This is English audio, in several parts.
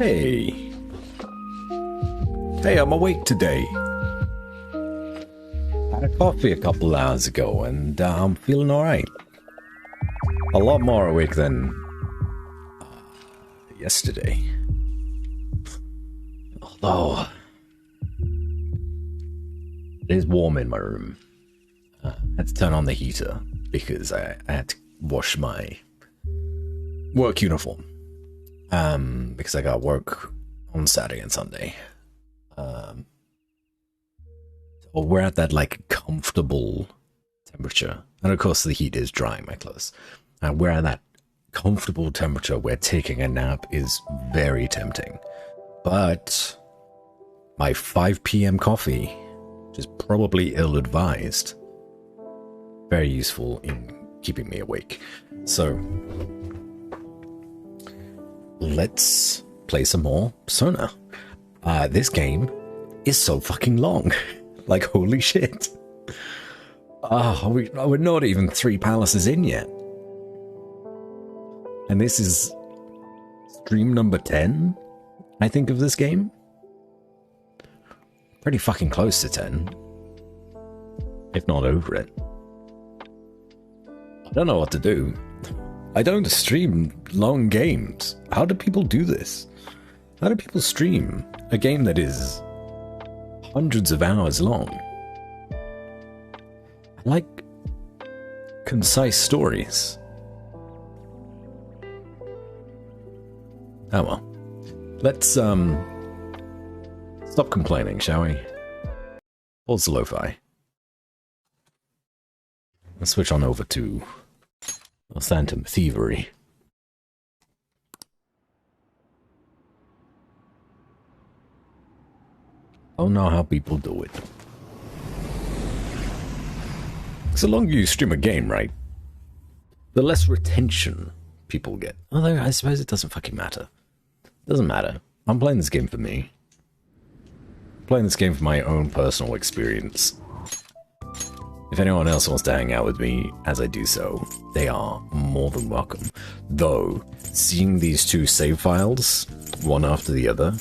Hey! Hey, I'm awake today. I had a coffee a couple hours ago and I'm feeling alright. A lot more awake than yesterday. Although it is warm in my room. I had to turn on the heater because I had to wash my work uniform. Because I got work on Saturday and Sunday. So we're at that like comfortable temperature. And of course the heat is drying my clothes. And we're at that comfortable temperature where taking a nap is very tempting. But my 5 p.m. coffee, which is probably ill-advised, very useful in keeping me awake. So let's play some more Persona. This game is so fucking long. Like, holy shit. We're not even 3 palaces in yet. And this is stream number 10, I think, of this game. Pretty fucking close to 10. If not over it. I don't know what to do. I don't stream long games. How do people do this? How do people stream a game that is hundreds of hours long? I like concise stories. Oh well. Let's stop complaining, shall we? Pause the lo-fi. Let's switch on over to Phantom Thievery. I don't know how people do it. So longer you stream a game, right, the less retention people get. Although I suppose it doesn't fucking matter. It doesn't matter. I'm playing this game for me. I'm playing this game for my own personal experience. If anyone else wants to hang out with me as I do so, they are more than welcome. Though, seeing these two save files, one after the other,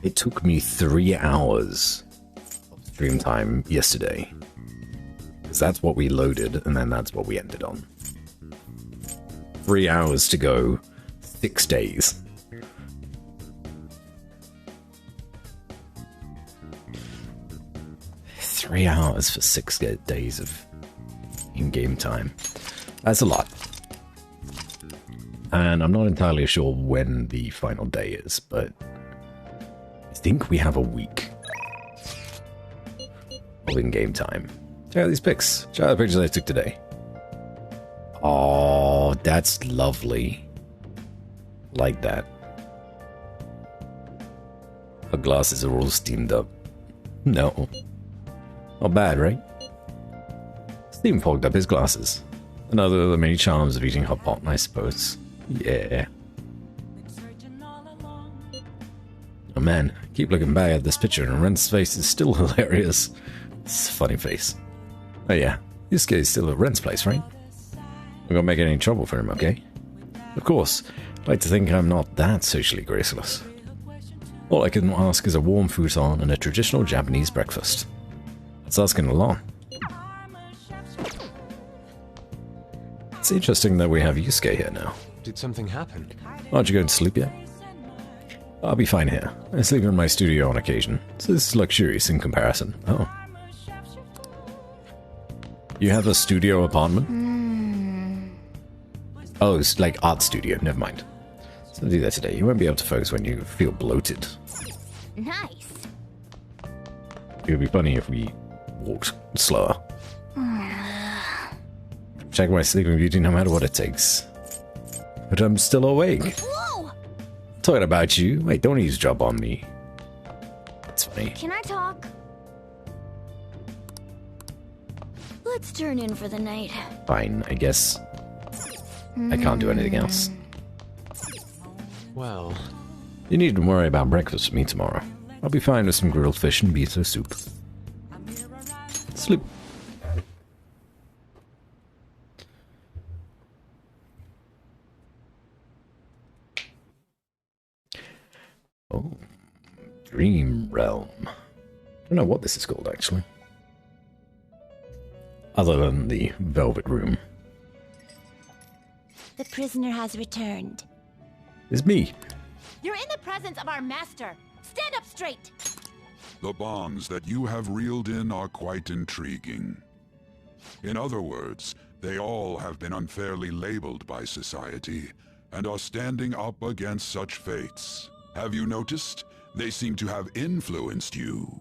it took me 3 hours of stream time yesterday. Because that's what we loaded, and then that's what we ended on. 3 hours to go, 6 days. Three hours for 6 days of in-game time. That's a lot. And I'm not entirely sure when the final day is, but I think we have a week of in-game time. Check out these pics. Check out the pictures I took today. Oh, that's lovely. Like that. Our glasses are all steamed up. No. Not bad, right? Steam fogged up his glasses. Another of the many charms of eating hot pot, I suppose. Yeah. Oh man, I keep looking back at this picture and Ren's face is still hilarious. It's a funny face. Oh yeah, this guy is still at Ren's place, right? I'm not making any trouble for him, okay? Of course, I'd like to think I'm not that socially graceless. All I can ask is a warm futon and a traditional Japanese breakfast. That's asking a lot. It's interesting that we have Yusuke here now. Did something happen? Aren't you going to sleep yet? I'll be fine here. I sleep in my studio on occasion, so this is luxurious in comparison. Oh. You have a studio apartment? Oh, it's like art studio, never mind. So I'll do that today. You won't be able to focus when you feel bloated. Nice. It would be funny if we walked slower. Check my sleeping beauty no matter what it takes. But I'm still awake. Whoa! Talking about you. Wait, don't eavesdrop on me. That's funny. Can I talk? Let's turn in for the night. Fine, I guess. I can't do anything else. Well, You needn't worry about breakfast for me tomorrow. I'll be fine with some grilled fish and miso soup. Sleep. Dream Realm. I don't know what this is called, actually. Other than the Velvet Room. The prisoner has returned. It's me. You're in the presence of our master. Stand up straight. The bonds that you have reeled in are quite intriguing. In other words, they all have been unfairly labeled by society and are standing up against such fates. Have you noticed? They seem to have influenced you.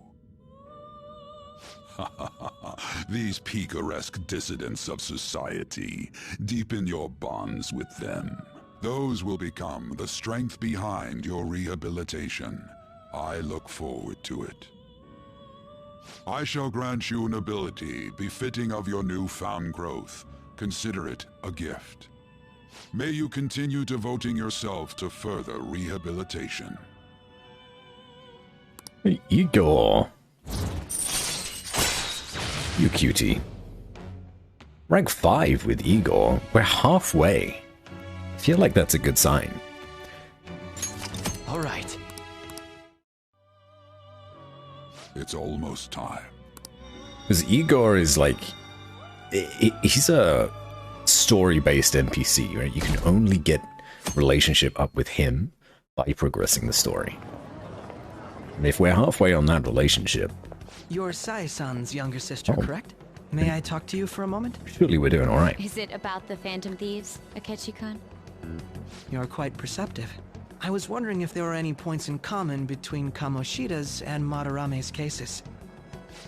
These picaresque dissidents of society, deepen your bonds with them. Those will become the strength behind your rehabilitation. I look forward to it. I shall grant you an ability befitting of your newfound growth. Consider it a gift. May you continue devoting yourself to further rehabilitation. Hey, Igor. You cutie. Rank 5 with Igor. We're halfway. I feel like that's a good sign. All right. It's almost time. Because Igor is like... he's a story-based NPC, right? You can only get relationship up with him by progressing the story. And if we're halfway on that relationship... You're Sai-san's younger sister, correct? May I talk to you for a moment? Surely we're doing alright. Is it about the Phantom Thieves, Akechi-kun? You're quite perceptive. I was wondering if there were any points in common between Kamoshida's and Madarame's cases.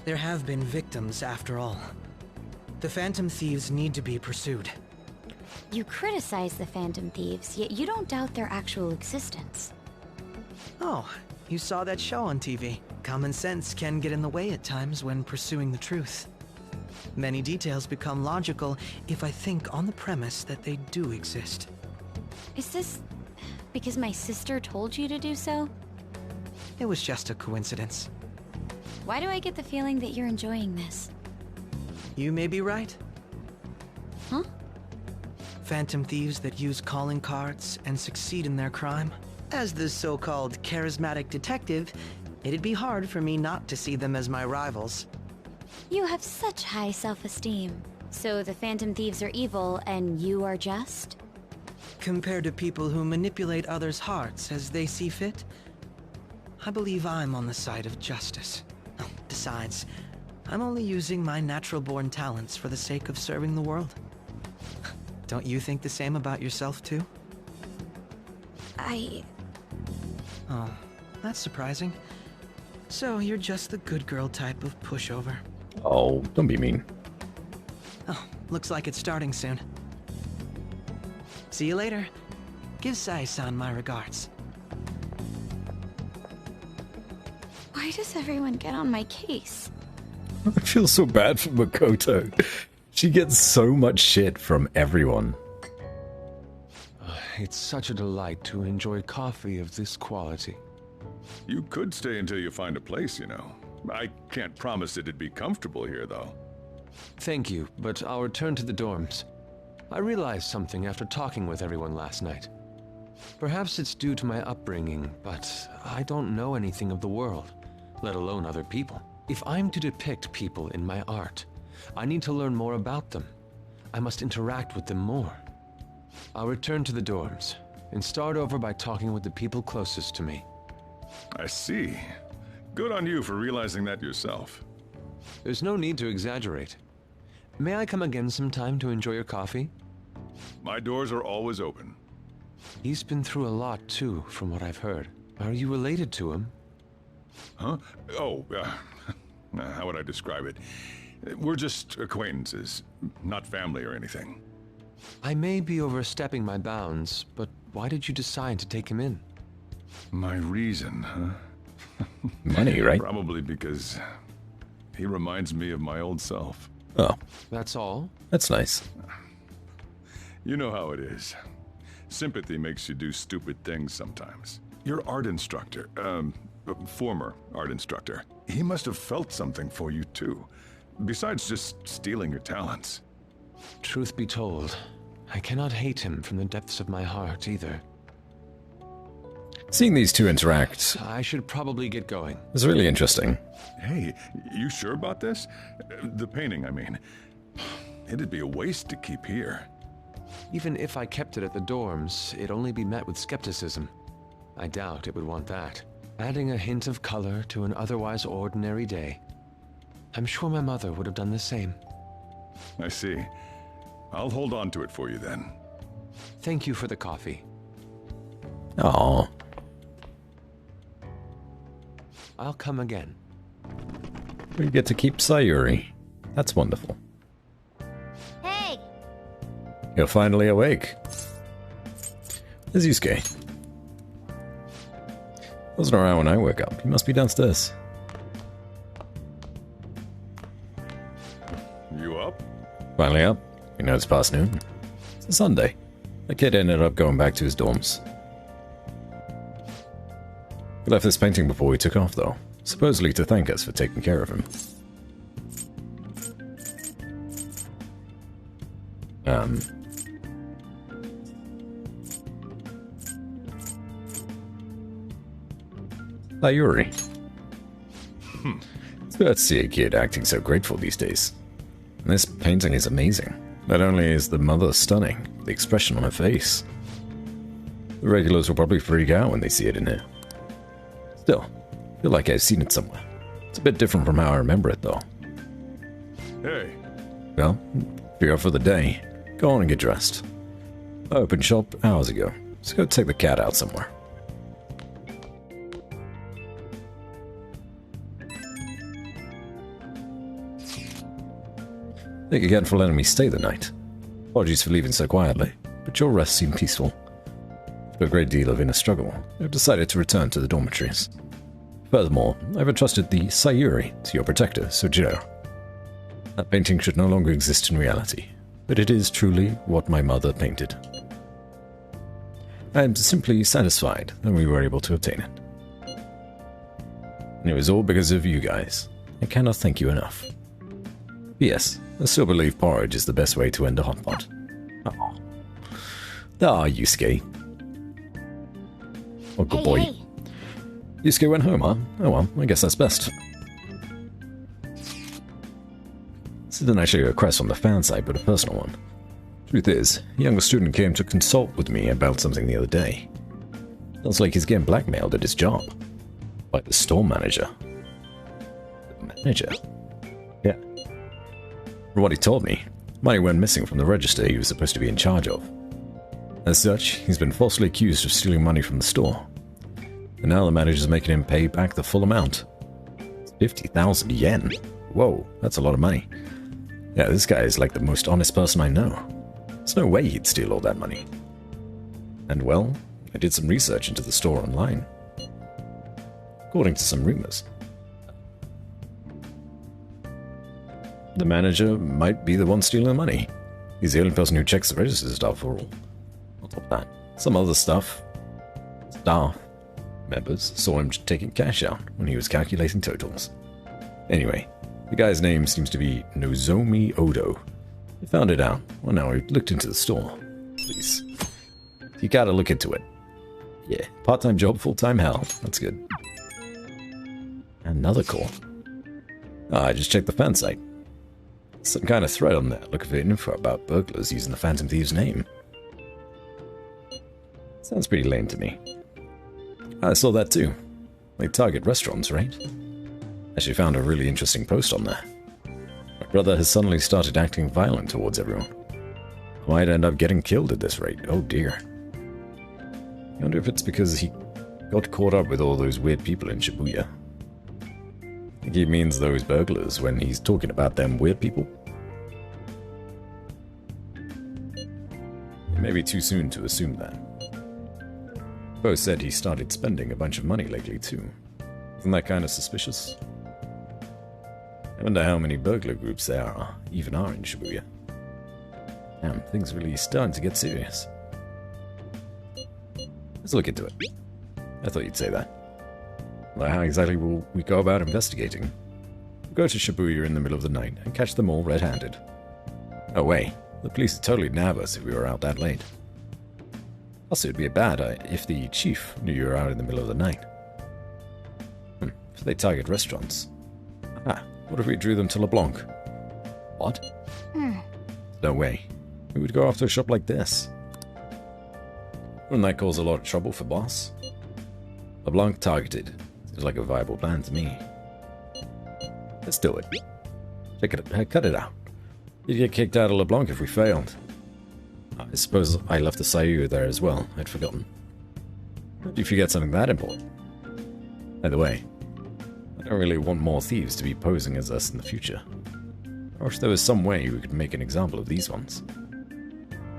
There have been victims, after all. The Phantom Thieves need to be pursued. You criticize the Phantom Thieves, yet you don't doubt their actual existence. Oh, you saw that show on TV. Common sense can get in the way at times when pursuing the truth. Many details become logical if I think on the premise that they do exist. Is this because my sister told you to do so? It was just a coincidence. Why do I get the feeling that you're enjoying this? You may be right. Huh? Phantom thieves that use calling cards and succeed in their crime. As the so-called charismatic detective, it'd be hard for me not to see them as my rivals. You have such high self-esteem. So the Phantom Thieves are evil and you are just? Compared to people who manipulate others' hearts as they see fit, I believe I'm on the side of justice. Besides, I'm only using my natural-born talents for the sake of serving the world. Don't you think the same about yourself, too? Oh, that's surprising. So you're just the good girl type of pushover. Oh, don't be mean. Oh, looks like it's starting soon. See you later. Give Sai-san my regards. Why does everyone get on my case? I feel so bad for Makoto. She gets so much shit from everyone. It's such a delight to enjoy coffee of this quality. You could stay until you find a place, you know. I can't promise it'd be comfortable here, though. Thank you, but I'll return to the dorms. I realized something after talking with everyone last night. Perhaps it's due to my upbringing, but I don't know anything of the world, let alone other people. If I'm to depict people in my art, I need to learn more about them. I must interact with them more. I'll return to the dorms and start over by talking with the people closest to me. I see. Good on you for realizing that yourself. There's no need to exaggerate. May I come again sometime to enjoy your coffee? My doors are always open. He's been through a lot, too, from what I've heard. Are you related to him? Huh? Oh, how would I describe it? We're just acquaintances, not family or anything. I may be overstepping my bounds, but why did you decide to take him in? My reason, huh? Money, right? Probably because he reminds me of my old self. Oh, That's all? that's nice. You know how it is. Sympathy makes you do stupid things sometimes. Your art instructor, former art instructor, he must have felt something for you too, besides just stealing your talents. Truth be told, I cannot hate him from the depths of my heart either. Seeing these two interact I should probably get going. is really interesting. Hey, you sure about this? The painting, I mean. It'd be a waste to keep here. Even if I kept it at the dorms, it'd only be met with skepticism. I doubt it would want that. Adding a hint of color to an otherwise ordinary day. I'm sure my mother would have done the same. I see. I'll hold on to it for you then. Thank you for the coffee. Aww. I'll come again. We get to keep Sayuri. That's wonderful. Hey! You're finally awake. There's Yusuke. Wasn't around when I woke up. He must be downstairs. You up? Finally up. You know it's past noon. It's a Sunday. The kid ended up going back to his dorms. He left this painting before we took off, though. Supposedly to thank us for taking care of him. Sayuri. It's good to see a kid acting so grateful these days. And this painting is amazing. Not only is the mother stunning, the expression on her face. The regulars will probably freak out when they see it in here. Still, I feel like I've seen it somewhere. It's a bit different from how I remember it, though. Hey, Well, if you're up for the day, go on and get dressed. I opened shop hours ago, so go take the cat out somewhere. Thank you again for letting me stay the night. Apologies for leaving so quietly, but your rest seemed peaceful. After a great deal of inner struggle, I've decided to return to the dormitories. Furthermore, I've entrusted the Sayuri to your protector, Sojiro. That painting should no longer exist in reality, but it is truly what my mother painted. I am simply satisfied that we were able to obtain it. And it was all because of you guys. I cannot thank you enough. P.S. I still believe porridge is the best way to end a hot pot. Oh. Yusuke. Oh, good boy. Hey. Yusuke went home, huh? Oh well, I guess that's best. This isn't actually a request from the fan side, but a personal one. Truth is, a younger student came to consult with me about something the other day. Sounds like he's getting blackmailed at his job. By the store manager. The manager? Yeah. From what he told me, money went missing from the register he was supposed to be in charge of. As such, he's been falsely accused of stealing money from the store. And now the manager's making him pay back the full amount. 50,000 yen. Whoa, that's a lot of money. Yeah, this guy is like the most honest person I know. There's no way he'd steal all that money. And well, I did some research into the store online. According to some rumors, the manager might be the one stealing the money. He's the only person who checks the register stuff for all. On top of that, some other staff members saw him taking cash out when he was calculating totals. Anyway, the guy's name seems to be Nozomi Odo. I found it out. Well, now we've looked into the store. Please. You gotta look into it. Yeah, part-time job, full-time hell. That's good. Another call. I just checked the fan site. Some kind of thread on there looking for info about burglars using the Phantom Thieves' name. Sounds pretty lame to me. I saw that too. They target restaurants, right? Actually found a really interesting post on there. My brother has suddenly started acting violent towards everyone. I might end up getting killed at this rate. Oh dear. I wonder if it's because he got caught up with all those weird people in Shibuya. I think he means those burglars when he's talking about them weird people. It may be too soon to assume that. Bo said he started spending a bunch of money lately too. Isn't that kind of suspicious? I wonder how many burglar groups there are, even are in Shibuya. Damn, things really starting to get serious. Let's look into it. I thought you'd say that. Well, how exactly will we go about investigating? We'll go to Shibuya in the middle of the night and catch them all red-handed. Oh wait, the police would totally nab us if we were out that late. Also, it'd be bad if the chief knew you were out in the middle of the night. If they target restaurants. What if we drew them to LeBlanc? What? No way. Who would go after a shop like this? Wouldn't that cause a lot of trouble for boss? LeBlanc targeted. Seems like a viable plan to me. Let's do it. Cut it out. You'd get kicked out of LeBlanc if we failed. I suppose I left the Sayu there as well. I'd forgotten. How did you forget something that important? By the way, I don't really want more thieves to be posing as us in the future. I wish there was some way we could make an example of these ones.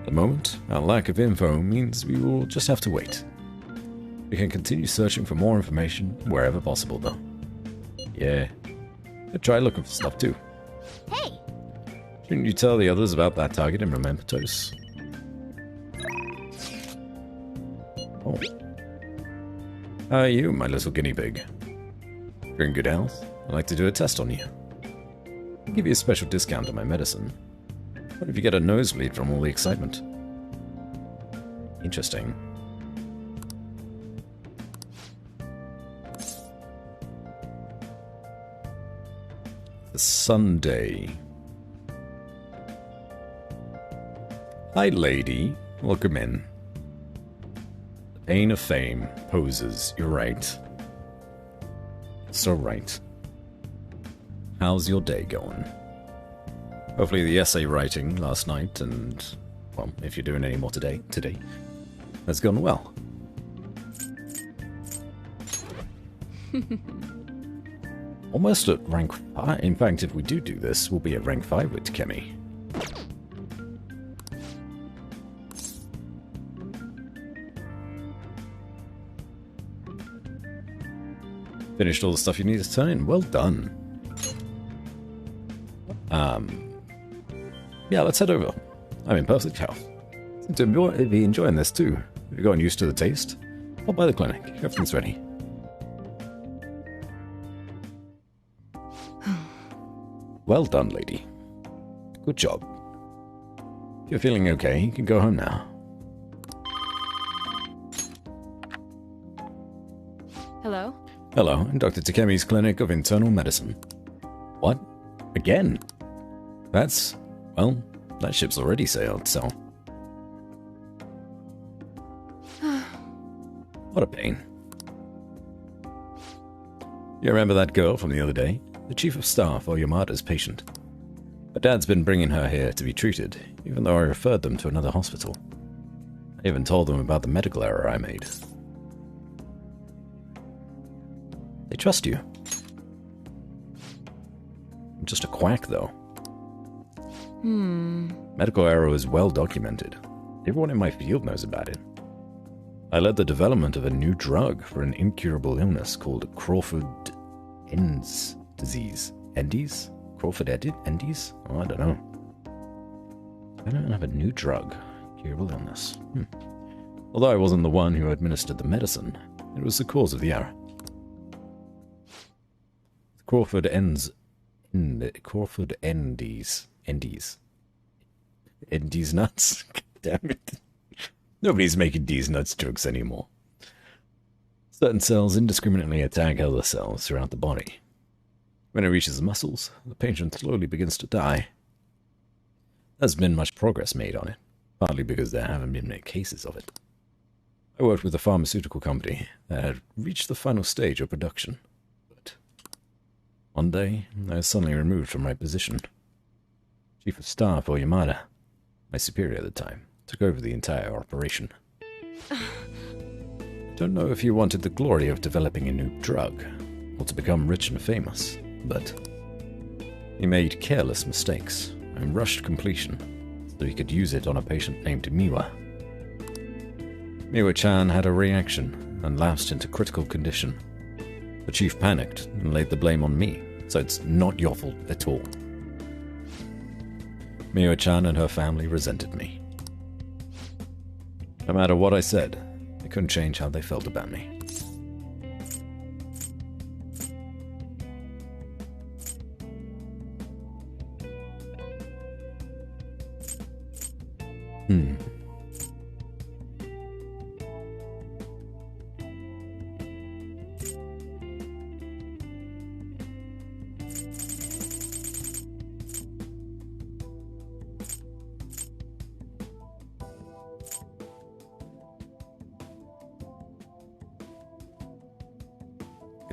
At the moment, our lack of info means we will just have to wait. We can continue searching for more information wherever possible, though. Yeah. I'd try looking for stuff, too. Hey! Shouldn't you tell the others about that target in Mementos? Oh. How are you, my little guinea pig? You're in good health. I'd like to do a test on you. I'll give you a special discount on my medicine. What if you get a nosebleed from all the excitement? Interesting. The Sunday. Hi, lady. Welcome in. The pain of fame poses. You're right. So right. How's your day going? Hopefully the essay writing last night and, well, if you're doing any more today, has gone well. Almost at rank 5. In fact, if we do this, we'll be at rank 5 with Kemi. Finished all the stuff you need to turn in. Well done. Yeah, let's head over. I'm in perfect health. Seem to be enjoying this too. Have you gotten used to the taste? Pop by the clinic. Everything's ready. Well done, lady. Good job. If you're feeling okay, you can go home now. Hello? Hello, in Dr. Takemi's Clinic of Internal Medicine. What? Again? That's... well, that ship's already sailed, so... What a pain. You remember that girl from the other day? The Chief of Staff or Yamada's patient. Her dad's been bringing her here to be treated, even though I referred them to another hospital. I even told them about the medical error I made. They trust you. I'm just a quack, though. Medical error is well documented. Everyone in my field knows about it. I led the development of a new drug for an incurable illness called Crawford-Endes disease. Endes? Crawford-Endes? Oh, I don't know. I don't have a new drug. Curable illness. Although I wasn't the one who administered the medicine, it was the cause of the error. Crawford-Endes nuts. Damn it. Nobody's making these nuts jokes anymore. Certain cells indiscriminately attack other cells throughout the body. When it reaches the muscles, the patient slowly begins to die. There's been much progress made on it, partly because there haven't been many cases of it. I worked with a pharmaceutical company that had reached the final stage of production. One day, I was suddenly removed from my position. Chief of Staff or Yamada, my superior at the time, took over the entire operation. I don't know if he wanted the glory of developing a new drug, or to become rich and famous, but he made careless mistakes and rushed completion so he could use it on a patient named Miwa. Miwa-chan had a reaction and lapsed into critical condition. The chief panicked and laid the blame on me, so it's not your fault at all. Miwa-chan and her family resented me. No matter what I said, they couldn't change how they felt about me.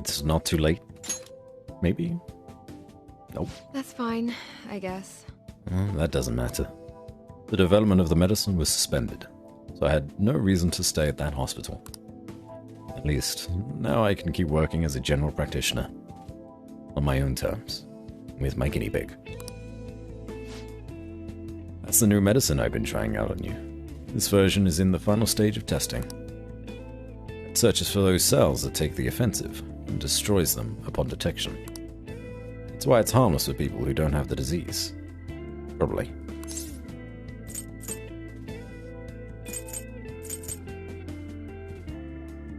It's not too late? Maybe? Nope. That's fine, I guess. Well, that doesn't matter. The development of the medicine was suspended, so I had no reason to stay at that hospital. At least, now I can keep working as a general practitioner. On my own terms. With my guinea pig. That's the new medicine I've been trying out on you. This version is in the final stage of testing. It searches for those cells that take the offensive and destroys them upon detection. That's why it's harmless for people who don't have the disease. Probably.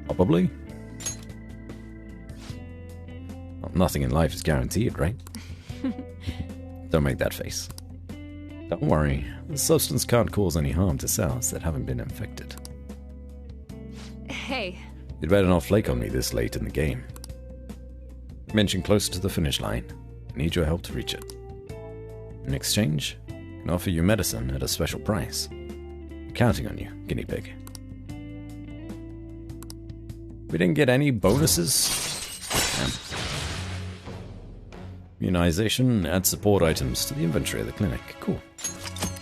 Probably? Well, nothing in life is guaranteed, right? Don't make that face. Don't worry, the substance can't cause any harm to cells that haven't been infected. Hey. You'd better not flake on me this late in the game. I'm inching closer to the finish line. I need your help to reach it. In exchange, I can offer you medicine at a special price. I'm counting on you, guinea pig. We didn't get any bonuses? Damn. Immunization, add support items to the inventory of the clinic. Cool.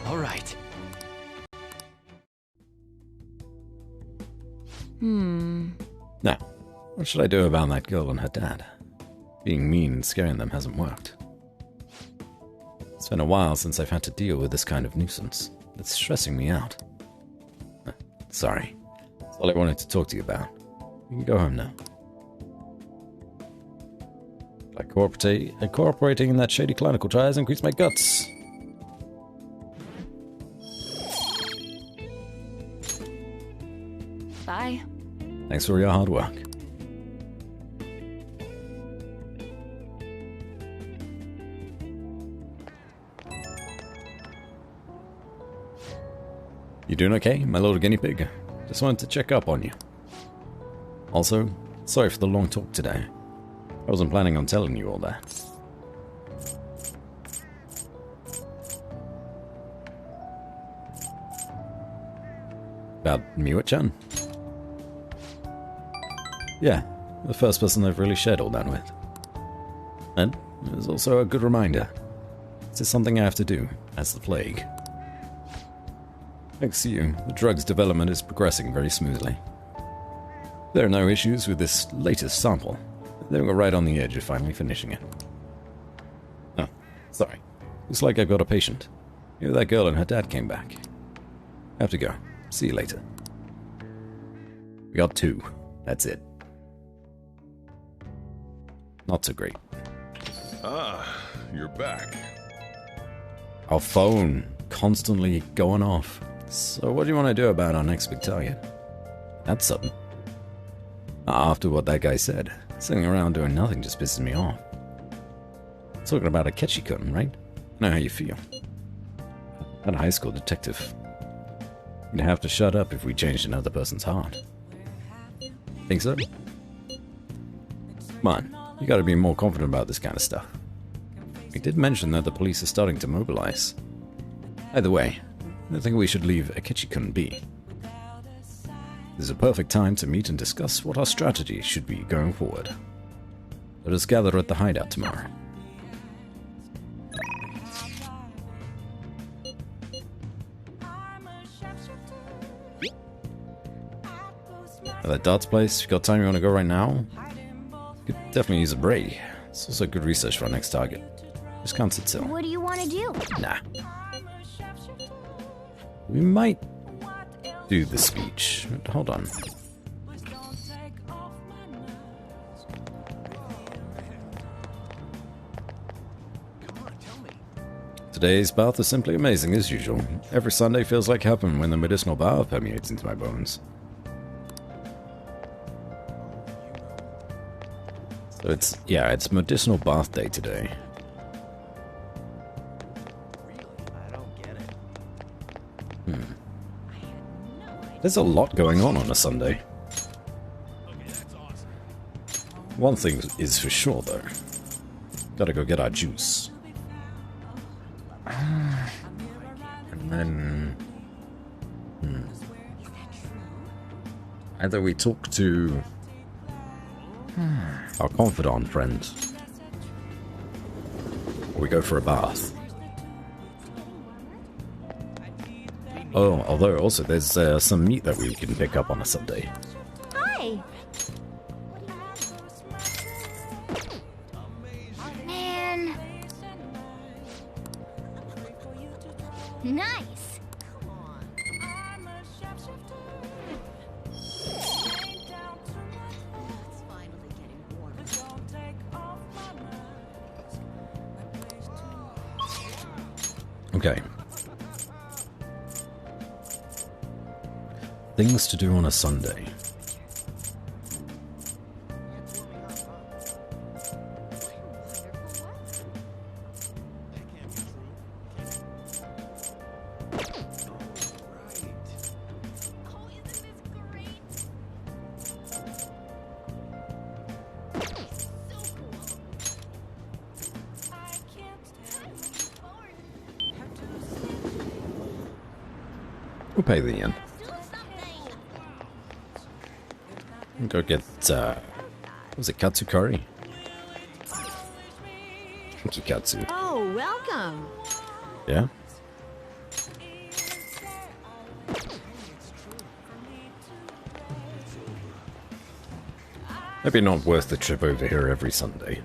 All right. Now, what should I do about that girl and her dad? Being mean and scaring them hasn't worked. It's been a while since I've had to deal with this kind of nuisance. It's stressing me out. Sorry. That's all I wanted to talk to you about. You can go home now. Like cooperating in that shady clinical trial has increased my guts. Bye. Thanks for your hard work. You doing okay, my little guinea pig? Just wanted to check up on you. Also, sorry for the long talk today. I wasn't planning on telling you all that. About Miwa-chan? Yeah, the first person I've really shared all that with. And it was also a good reminder. This is something I have to do, as the plague. Thanks to you, the drug's development is progressing very smoothly. There are no issues with this latest sample. They were right on the edge of finally finishing it. Oh, sorry. Looks like I've got a patient. Maybe that girl and her dad came back. I have to go. See you later. We got 2. That's it. Not so great. Ah, you're back. Our phone constantly going off. So what do you want to do about our next big target? That's sudden. After what that guy said, sitting around doing nothing just pisses me off. Talking about a Ketchikun, right? I know how you feel. That high school detective. You'd have to shut up if we changed another person's heart. Think so? Come on, you gotta be more confident about this kind of stuff. We did mention that the police are starting to mobilize. Either way, I think we should leave Akechi-kun be. This is a perfect time to meet and discuss what our strategy should be going forward. Let us gather at the hideout tomorrow. At that darts place, if you got time you want to go right now? Could definitely use a break. It's also good research for our next target. Just can't sit still. What do you want to do? Nah. We might do the speech. Hold on. Today's bath is simply amazing as usual. Every Sunday feels like heaven when the medicinal bath permeates into my bones. So it's medicinal bath day today. There's a lot going on a Sunday. One thing is for sure, though. Gotta go get our juice. And then... Either we talk to Our confidant friend. Or we go for a bath. Oh, although also there's some meat that we can pick up on a Sunday. Hi! Man! Nice! Okay. Things to do on a Sunday. We'll pay the yen. Go get, what was it, katsu curry? Thank you, katsu. Oh, welcome. Yeah? Maybe not worth the trip over here every Sunday.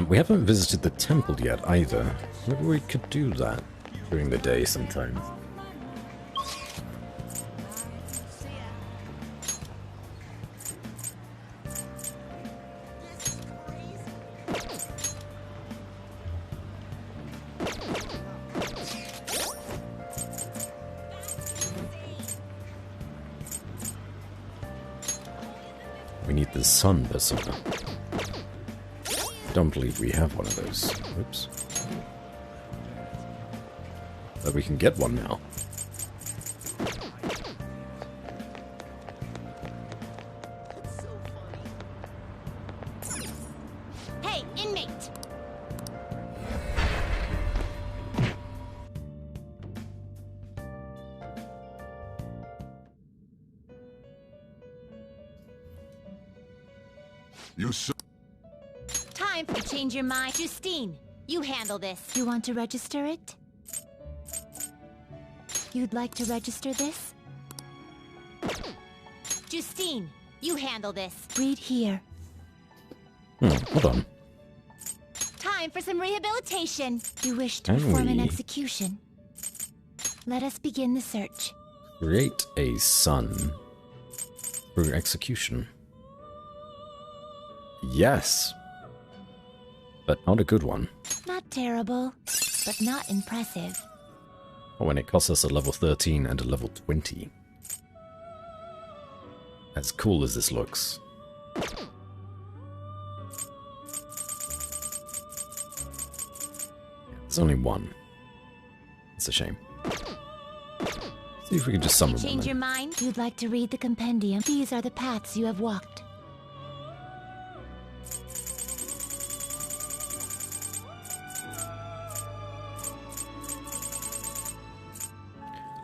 We haven't visited the temple yet either. Maybe we could do that during the day sometime. We need the sun persona. Don't believe we have one of those. Oops. But we can get one now. Hey, inmate! You so Time to change your mind. Justine, you handle this. You want to register it? You'd like to register this? Justine, you handle this. Read here. Hold on. Time for some rehabilitation. You wish to perform an execution. Let us begin the search. Create a sun for execution. Yes. But not a good one. Not terrible, but not impressive. Oh, when it costs us a level 13 and a level 20. As cool as this looks. There's only one. It's a shame. See if we can just summon one. Change your mind? You'd like to read the compendium? These are the paths you have walked.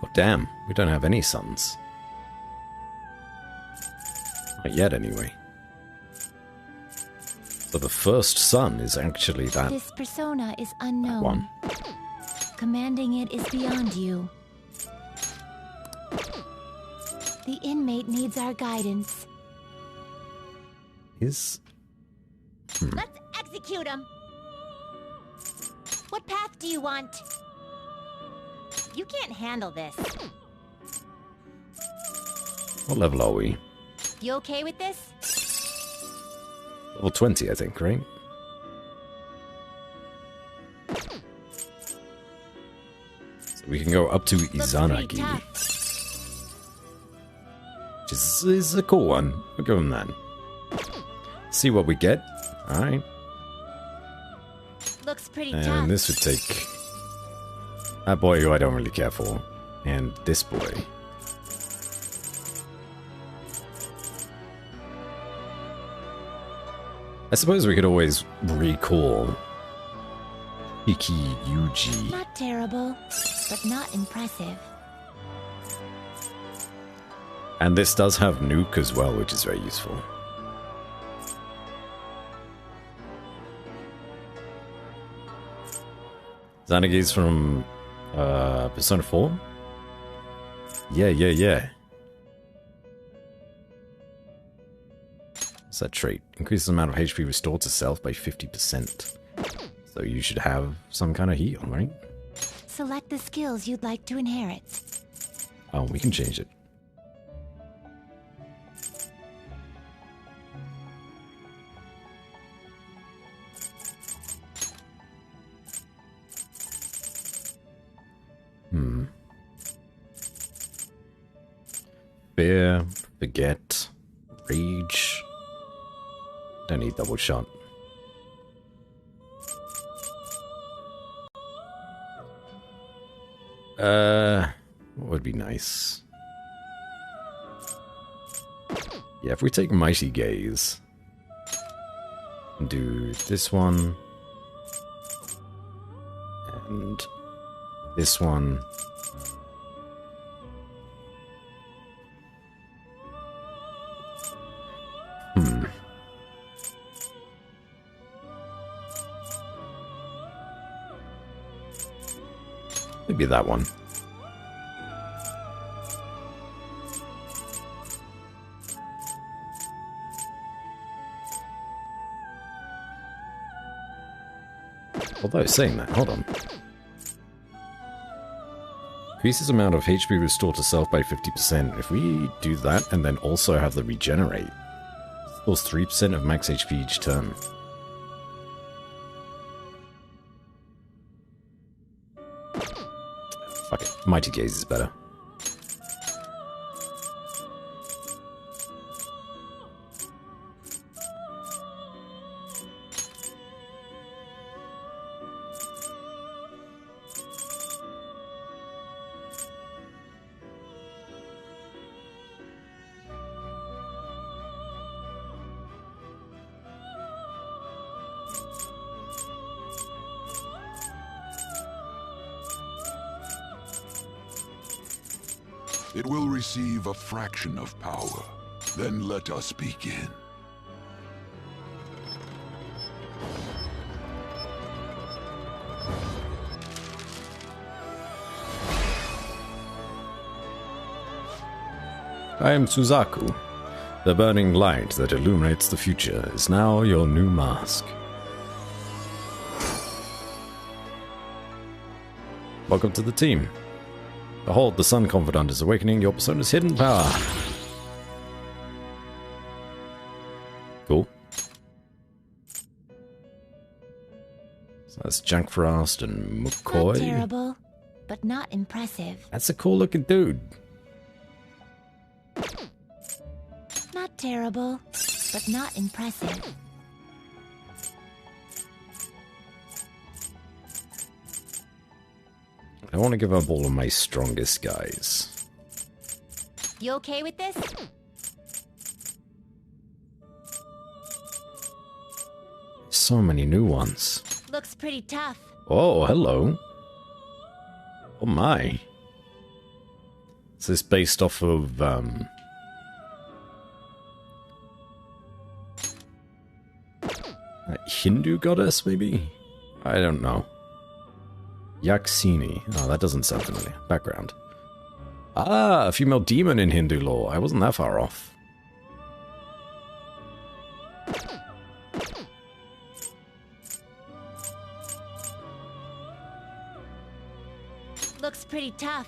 Oh, damn. We don't have any suns. Not yet, anyway. So the first sun is actually that This persona is unknown. one. Commanding it is beyond you. The inmate needs our guidance. Is... Let's execute him! What path do you want? You can't handle this. What level are we? You okay with this? Level 20, I think, right? So we can go up to Looks pretty Izanagi. tough. Which is a cool one. We'll give him that. See what we get. Alright. Looks pretty And tough. this would take... that boy who I don't really care for. And this boy. I suppose we could always recall Iki Yuji. Not terrible, but not impressive. And this does have nuke as well, which is very useful. Xanagi's from Persona 4? Yeah. What's that trait? Increases the amount of HP restored to self by 50%. So you should have some kind of heat on, right? Select the skills you'd like to inherit. Oh, we can change it. Fear, forget, rage. Don't need double shot. What would be nice? Yeah, if we take Mighty Gaze and do this one and this one. Maybe that one. Although, saying that, hold on. Increases amount of HP restored to self by 50%. If we do that and then also have the regenerate, restores 3% of max HP each turn. Fuck it. Mighty Gaze is better. It will receive a fraction of power. Then let us begin. I am Suzaku. The burning light that illuminates the future is now your new mask. Welcome to the team. Behold, the Sun Confidant is awakening your persona's hidden power. Cool. So that's Jack Frost and McCoy. Not terrible, but not impressive. That's a cool looking dude. Not terrible, but not impressive. I want to give up all of my strongest guys. You okay with this? So many new ones. Looks pretty tough. Oh, hello. Oh my. Is this based off of, a Hindu goddess, maybe? I don't know. Yaksini. Oh, that doesn't sound familiar. Background. Ah, a female demon in Hindu lore. I wasn't that far off. Looks pretty tough.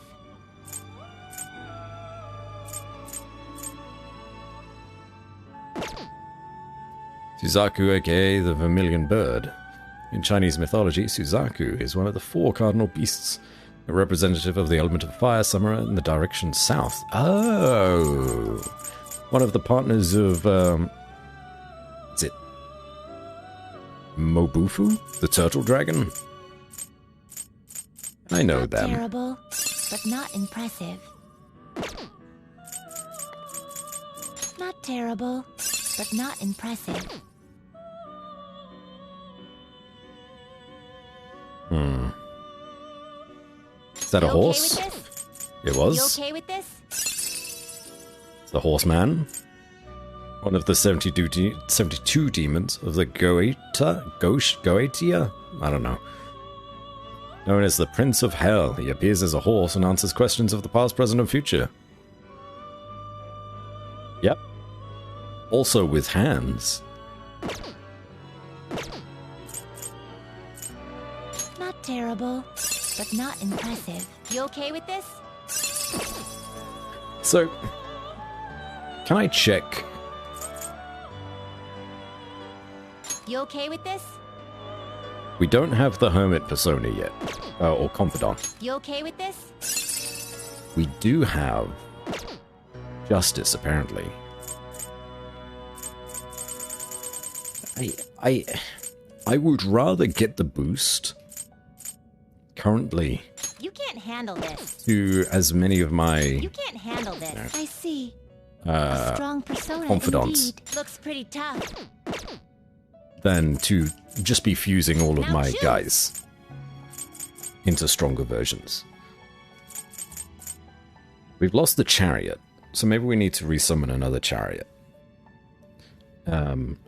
Suzaku, aka the Vermilion Bird. In Chinese mythology, Suzaku is one of the 4 cardinal beasts, a representative of the element of fire, summer, and the direction south. Oh! One of the partners of, is it Mobufu, the turtle dragon? I know Not them. terrible, but not impressive. Not terrible, but not impressive. Is that a You horse? Okay with this? It You was. okay with this? The horseman. One of the 72 demons of the Goetia? I don't know. Known as the Prince of Hell, he appears as a horse and answers questions of the past, present, and future. Yep. Also with hands. Not terrible, but not impressive. You okay with this? So, can I check? You okay with this? We don't have the hermit persona yet, or confidant. You okay with this? We do have justice, apparently. I would rather get the boost currently You can't handle this. to as many of my You can't handle this. I see. A strong persona confidants. indeed. Looks pretty tough. than to just be fusing all of Now my choose. guys into stronger versions. We've lost the chariot, so maybe we need to resummon another chariot.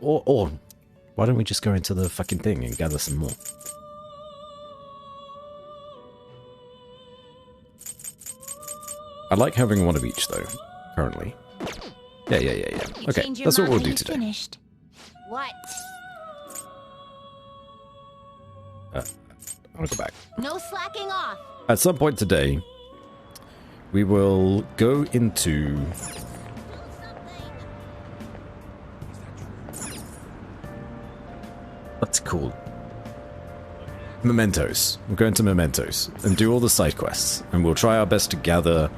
Or why don't we just go into the fucking thing and gather some more? I like having one of each though, currently. Yeah. You Okay, change your that's what mind we'll when do you're today. Finished. What? I want to go back. No slacking off. At some point today, we will go into... What's it called? Mementos. We'll go into Mementos and do all the side quests. And we'll try our best to gather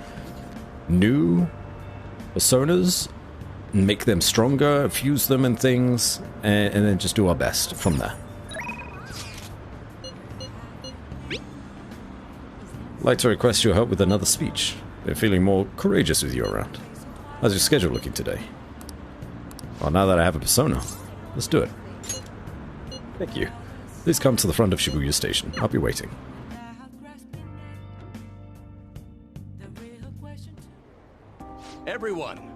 new personas, make them stronger, fuse them and things, and then just do our best from there. I'd like to request your help with another speech. Been feeling more courageous with you around. How's your schedule looking today? Well, now that I have a persona, let's do it. Thank you. Please come to the front of Shibuya Station. I'll be waiting. Everyone!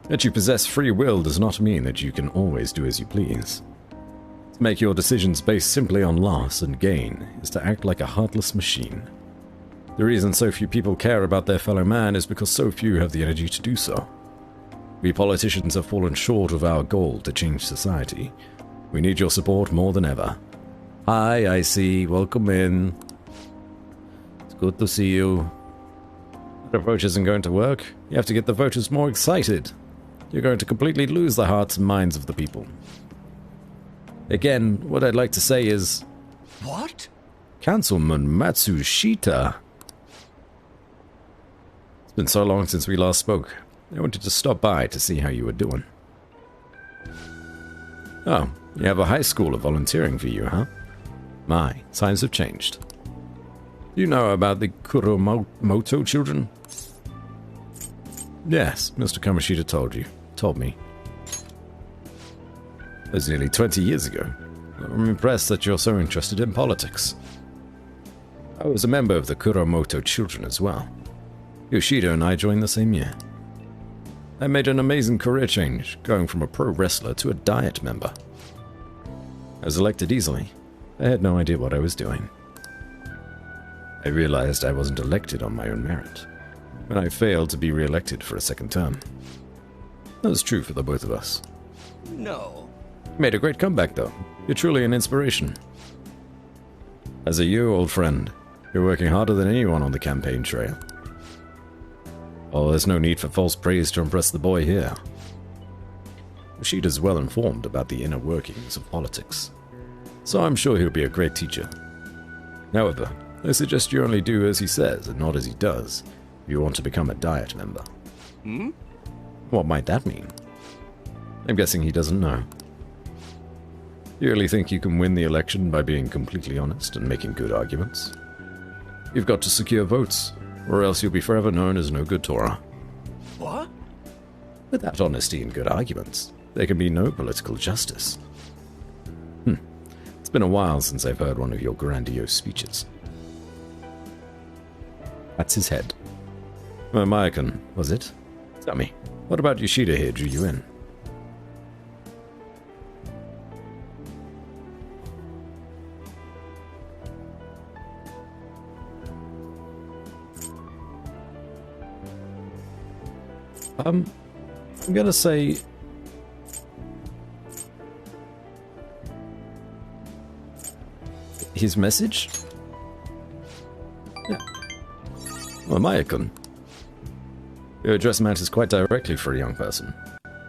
That you possess free will does not mean that you can always do as you please. To make your decisions based simply on loss and gain is to act like a heartless machine. The reason so few people care about their fellow man is because so few have the energy to do so. We politicians have fallen short of our goal to change society. We need your support more than ever. Hi, I see. Welcome in. It's good to see you. That approach isn't going to work. You have to get the voters more excited. You're going to completely lose the hearts and minds of the people. Again, what I'd like to say is... What? Councilman Matsushita. It's been so long since we last spoke. I wanted to stop by to see how you were doing. Oh, you have a high schooler volunteering for you, huh? My, times have changed. Do you know about the Kuromoto children? Yes, Mr. Kamoshida told me. That was nearly 20 years ago. I'm impressed that you're so interested in politics. I was a member of the Kuromoto children as well. Yoshida and I joined the same year. I made an amazing career change, going from a pro wrestler to a diet member. I was elected easily. I had no idea what I was doing. I realized I wasn't elected on my own merit, when I failed to be re-elected for a second term. That was true for the both of us. No. You made a great comeback, though. You're truly an inspiration. As a you, old friend, you're working harder than anyone on the campaign trail. Oh, there's no need for false praise to impress the boy here. Yoshida's well informed about the inner workings of politics, so I'm sure he'll be a great teacher. However, I suggest you only do as he says and not as he does if you want to become a diet member. Hmm? What might that mean? I'm guessing he doesn't know. You really think you can win the election by being completely honest and making good arguments? You've got to secure votes, or else you'll be forever known as no good Torah. What? Without honesty and good arguments, there can be no political justice. It's been a while since I've heard one of your grandiose speeches. That's his head. Well, Mayakun, was it? Tell me, what about Yoshida here drew you in? I'm gonna say his message? Yeah. Well, Mayakun, your address matters quite directly for a young person.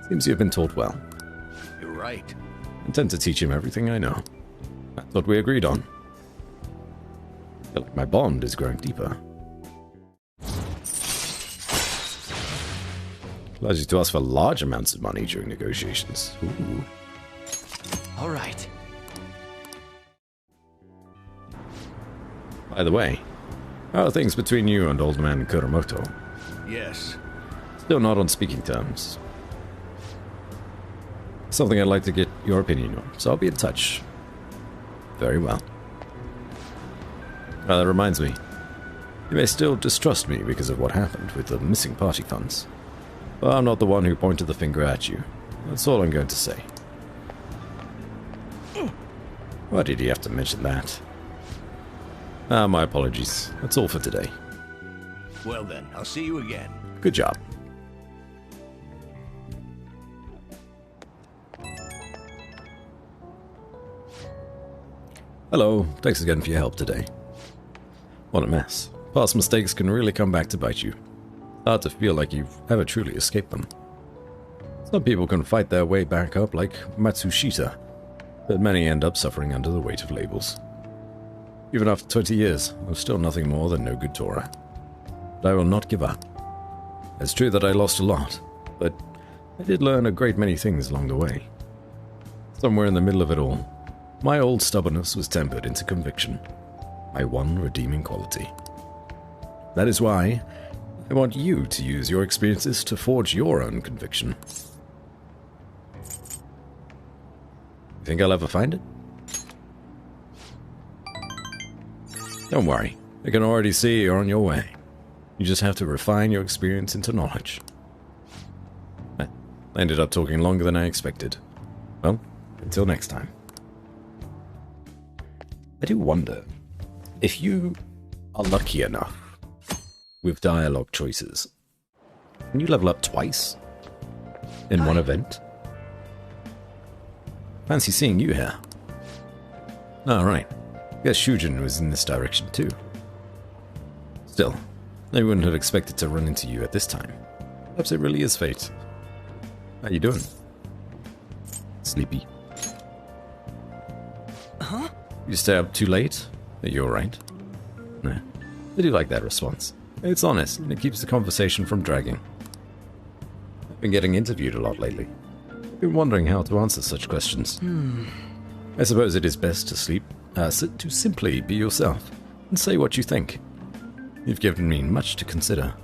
Seems you've been taught well. You're right. I intend to teach him everything I know. That's what we agreed on. I feel like my bond is growing deeper. Allows you to ask for large amounts of money during negotiations. Ooh. All right. By the way, how are things between you and old man Kuramoto? Yes. Still not on speaking terms. Something I'd like to get your opinion on, so I'll be in touch. Very well. That reminds me. You may still distrust me because of what happened with the missing party funds. But I'm not the one who pointed the finger at you. That's all I'm going to say. Why did you have to mention that? My apologies. That's all for today. Well then, I'll see you again. Good job. Hello, thanks again for your help today. What a mess. Past mistakes can really come back to bite you. Hard to feel like you've ever truly escaped them. Some people can fight their way back up like Matsushita, but many end up suffering under the weight of labels. Even after 20 years, I'm still nothing more than no good Torah. But I will not give up. It's true that I lost a lot, but I did learn a great many things along the way. Somewhere in the middle of it all, my old stubbornness was tempered into conviction, my one redeeming quality. That is why I want you to use your experiences to forge your own conviction. You think I'll ever find it? Don't worry, I can already see you're on your way. You just have to refine your experience into knowledge. I ended up talking longer than I expected. Well, until next time. I do wonder if you are lucky enough with dialogue choices. Can you level up twice in one event? Fancy seeing you here. Oh, right. Guess Shujin was in this direction too. Still, I wouldn't have expected to run into you at this time. Perhaps it really is fate. How you doing? Sleepy? Huh? You stay up too late? Are you alright? Nah, I do like that response. It's honest, and it keeps the conversation from dragging. I've been getting interviewed a lot lately. I've been wondering how to answer such questions. I suppose it is best to to simply be yourself, and say what you think. You've given me much to consider.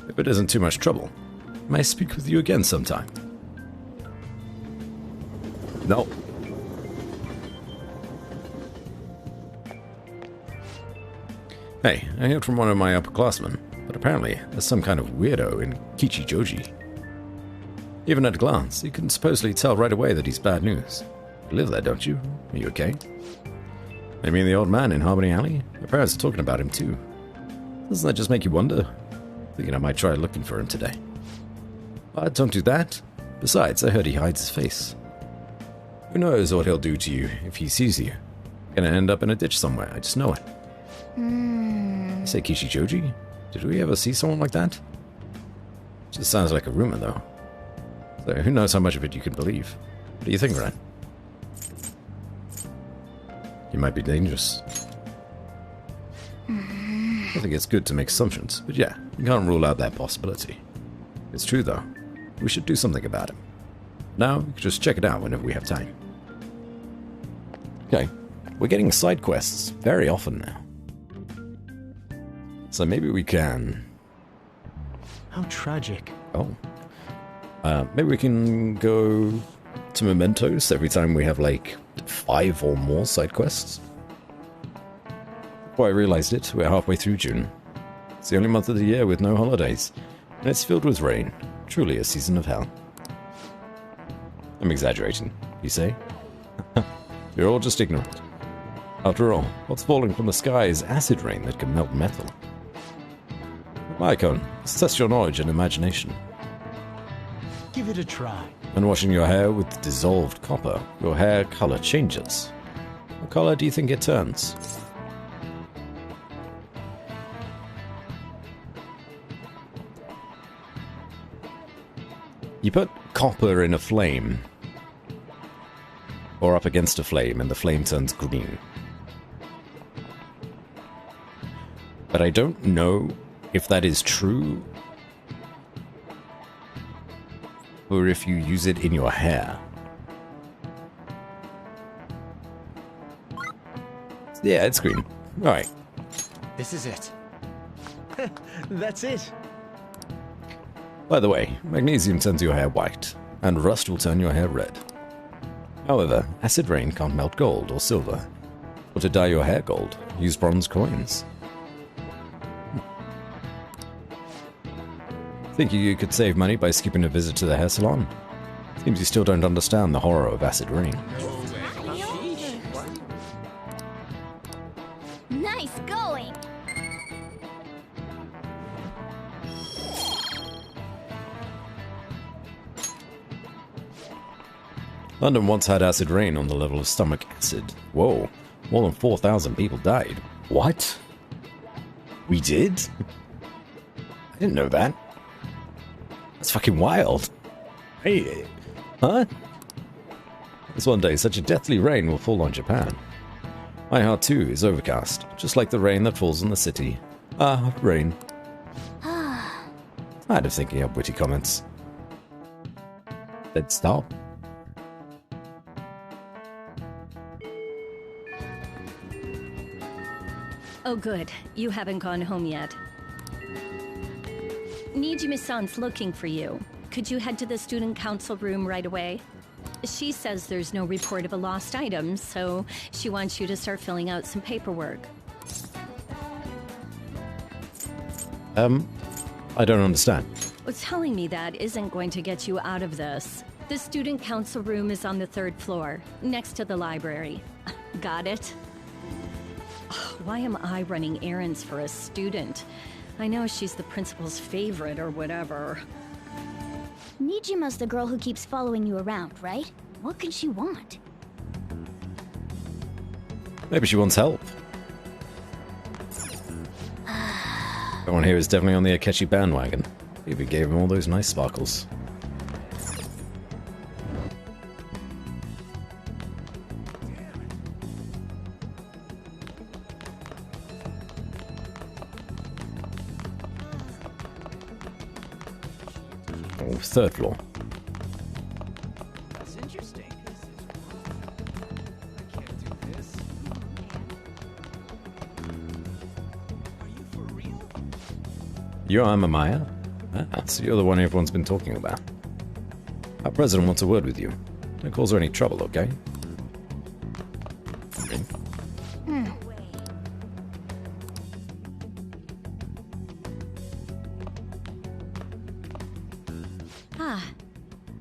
If it isn't too much trouble, may I speak with you again sometime? No. Hey, I heard from one of my upperclassmen, but apparently there's some kind of weirdo in Kichijoji. Even at a glance, you can supposedly tell right away that he's bad news. You live there, don't you? Are you okay? I mean the old man in Harmony Alley? Your parents are talking about him too. Doesn't that just make you wonder? Thinking I might try looking for him today. But don't do that. Besides, I heard he hides his face. Who knows what he'll do to you if he sees you? You're gonna end up in a ditch somewhere, I just know it. You say Kishijoji? Did we ever see someone like that? Just sounds like a rumor, though. So who knows how much of it you can believe? What do you think, Ren? You might be dangerous. I think it's good to make assumptions, but yeah, you can't rule out that possibility. It's true, though. We should do something about it. Now, we can just check it out whenever we have time. Okay, we're getting side quests very often now. So maybe we can... How tragic. Oh. Maybe we can go to Mementos every time we have, like, 5 or more side quests. Before I realized it, we're halfway through June. It's the only month of the year with no holidays, and it's filled with rain. Truly a season of hell. I'm exaggerating, you say? You're all just ignorant. After all, what's falling from the sky is acid rain that can melt metal. Mycone, let's test your knowledge and imagination. Give it a try. When washing your hair with dissolved copper, your hair color changes. What color do you think it turns? You put copper in a flame, or up against a flame, and the flame turns green. But I don't know if that is true, or if you use it in your hair. Yeah, it's green. Alright. This is it. That's it. By the way, magnesium turns your hair white, and rust will turn your hair red. However, acid rain can't melt gold or silver. Or to dye your hair gold, use bronze coins. Think you could save money by skipping a visit to the hair salon? Seems you still don't understand the horror of acid rain. Nice going! London once had acid rain on the level of stomach acid. Whoa, more than 4,000 people died. What? We did? I didn't know that. That's fucking wild. Hey, huh? This one day, such a deathly rain will fall on Japan. My heart, too, is overcast, just like the rain that falls on the city. Ah, rain. Tired of thinking up witty comments. Then stop. Oh good, you haven't gone home yet. Nijimi-san's looking for you. Could you head to the student council room right away? She says there's no report of a lost item, so she wants you to start filling out some paperwork. I don't understand. Well, telling me that isn't going to get you out of this. The student council room is on the 3rd floor, next to the library. Got it? Why am I running errands for a student? I know she's the principal's favorite or whatever. Nijima's the girl who keeps following you around, right? What can she want? Maybe she wants help. Everyone here is definitely on the Akechi bandwagon. Maybe gave him all those nice sparkles. Oh, 3rd floor. That's interesting. I can't do this. Are you for real? You're Amamaya? Ah, so you're the one everyone's been talking about. Our president wants a word with you. Don't cause her any trouble, okay?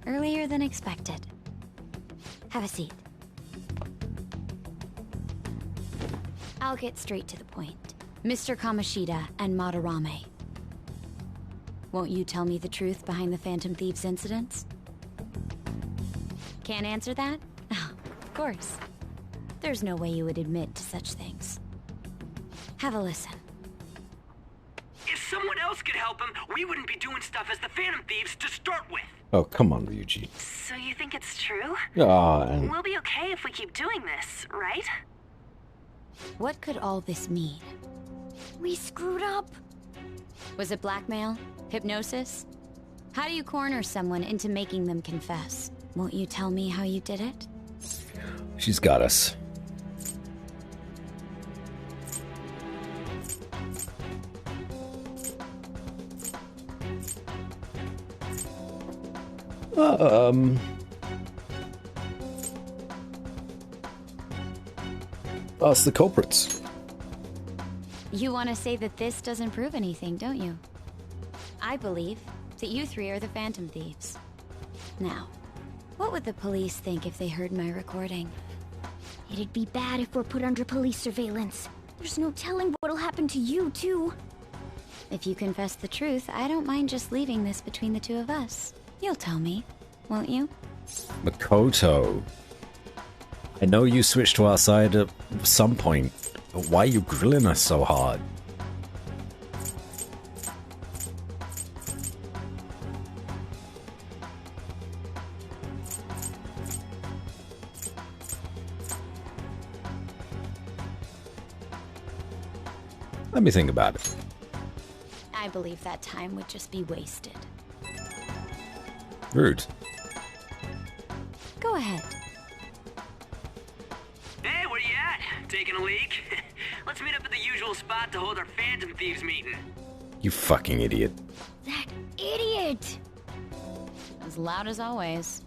Earlier than expected. Have a seat. I'll get straight to the point. Mr. Kamoshida and Madarame. Won't you tell me the truth behind the Phantom Thieves incidents? Can't answer that? Oh, of course. There's no way you would admit to such things. Have a listen. If someone else could help him, we wouldn't be doing stuff as the Phantom Thieves to start with. Oh, come on, Ryuji. So you think it's true? Ah, We'll be okay if we keep doing this, right? What could all this mean? We screwed up. Was it blackmail? Hypnosis? How do you corner someone into making them confess? Won't you tell me how you did it? She's got us. Ask the culprits. You want to say that this doesn't prove anything, don't you? I believe that you three are the Phantom Thieves. Now, what would the police think if they heard my recording? It'd be bad if we're put under police surveillance. There's no telling what'll happen to you, too. If you confess the truth, I don't mind just leaving this between the two of us. You'll tell me, won't you? Makoto, I know you switched to our side at some point, but why are you grilling us so hard? Let me think about it. I believe that time would just be wasted. Rude. Go ahead. Hey, where you at? Taking a leak? Let's meet up at the usual spot to hold our Phantom Thieves meeting. You fucking idiot. That idiot! As loud as always.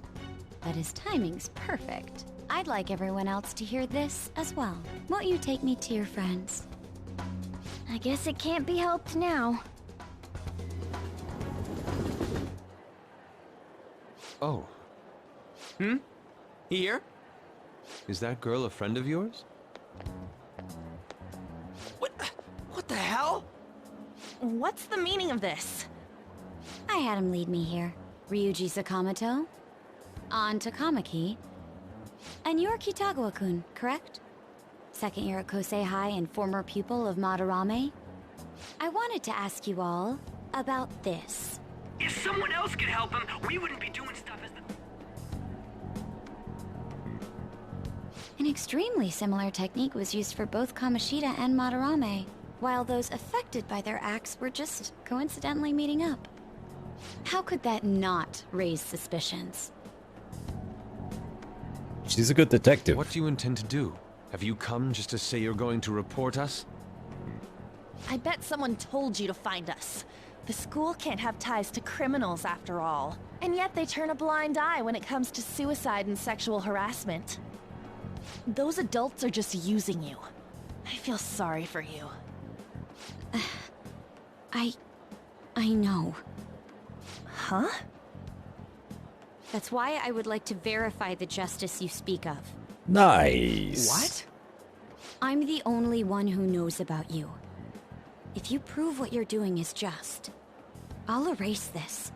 But his timing's perfect. I'd like everyone else to hear this as well. Won't you take me to your friends? I guess it can't be helped now. Oh. Here? Is that girl a friend of yours? What the hell? What's the meaning of this? I had him lead me here. Ryuji Sakamoto, on Takamaki, and you're Kitagawa-kun, correct? Second year at Kosei High and former pupil of Madarame. I wanted to ask you all about this. If someone else could help him, we wouldn't be doing stuff as the... An extremely similar technique was used for both Kamoshida and Madarame, while those affected by their acts were just coincidentally meeting up. How could that not raise suspicions? She's a good detective. What do you intend to do? Have you come just to say you're going to report us? I bet someone told you to find us. The school can't have ties to criminals after all. And yet they turn a blind eye when it comes to suicide and sexual harassment. Those adults are just using you. I feel sorry for you. I know. Huh? That's why I would like to verify the justice you speak of. Nice. What? I'm the only one who knows about you. If you prove what you're doing is just, I'll erase this.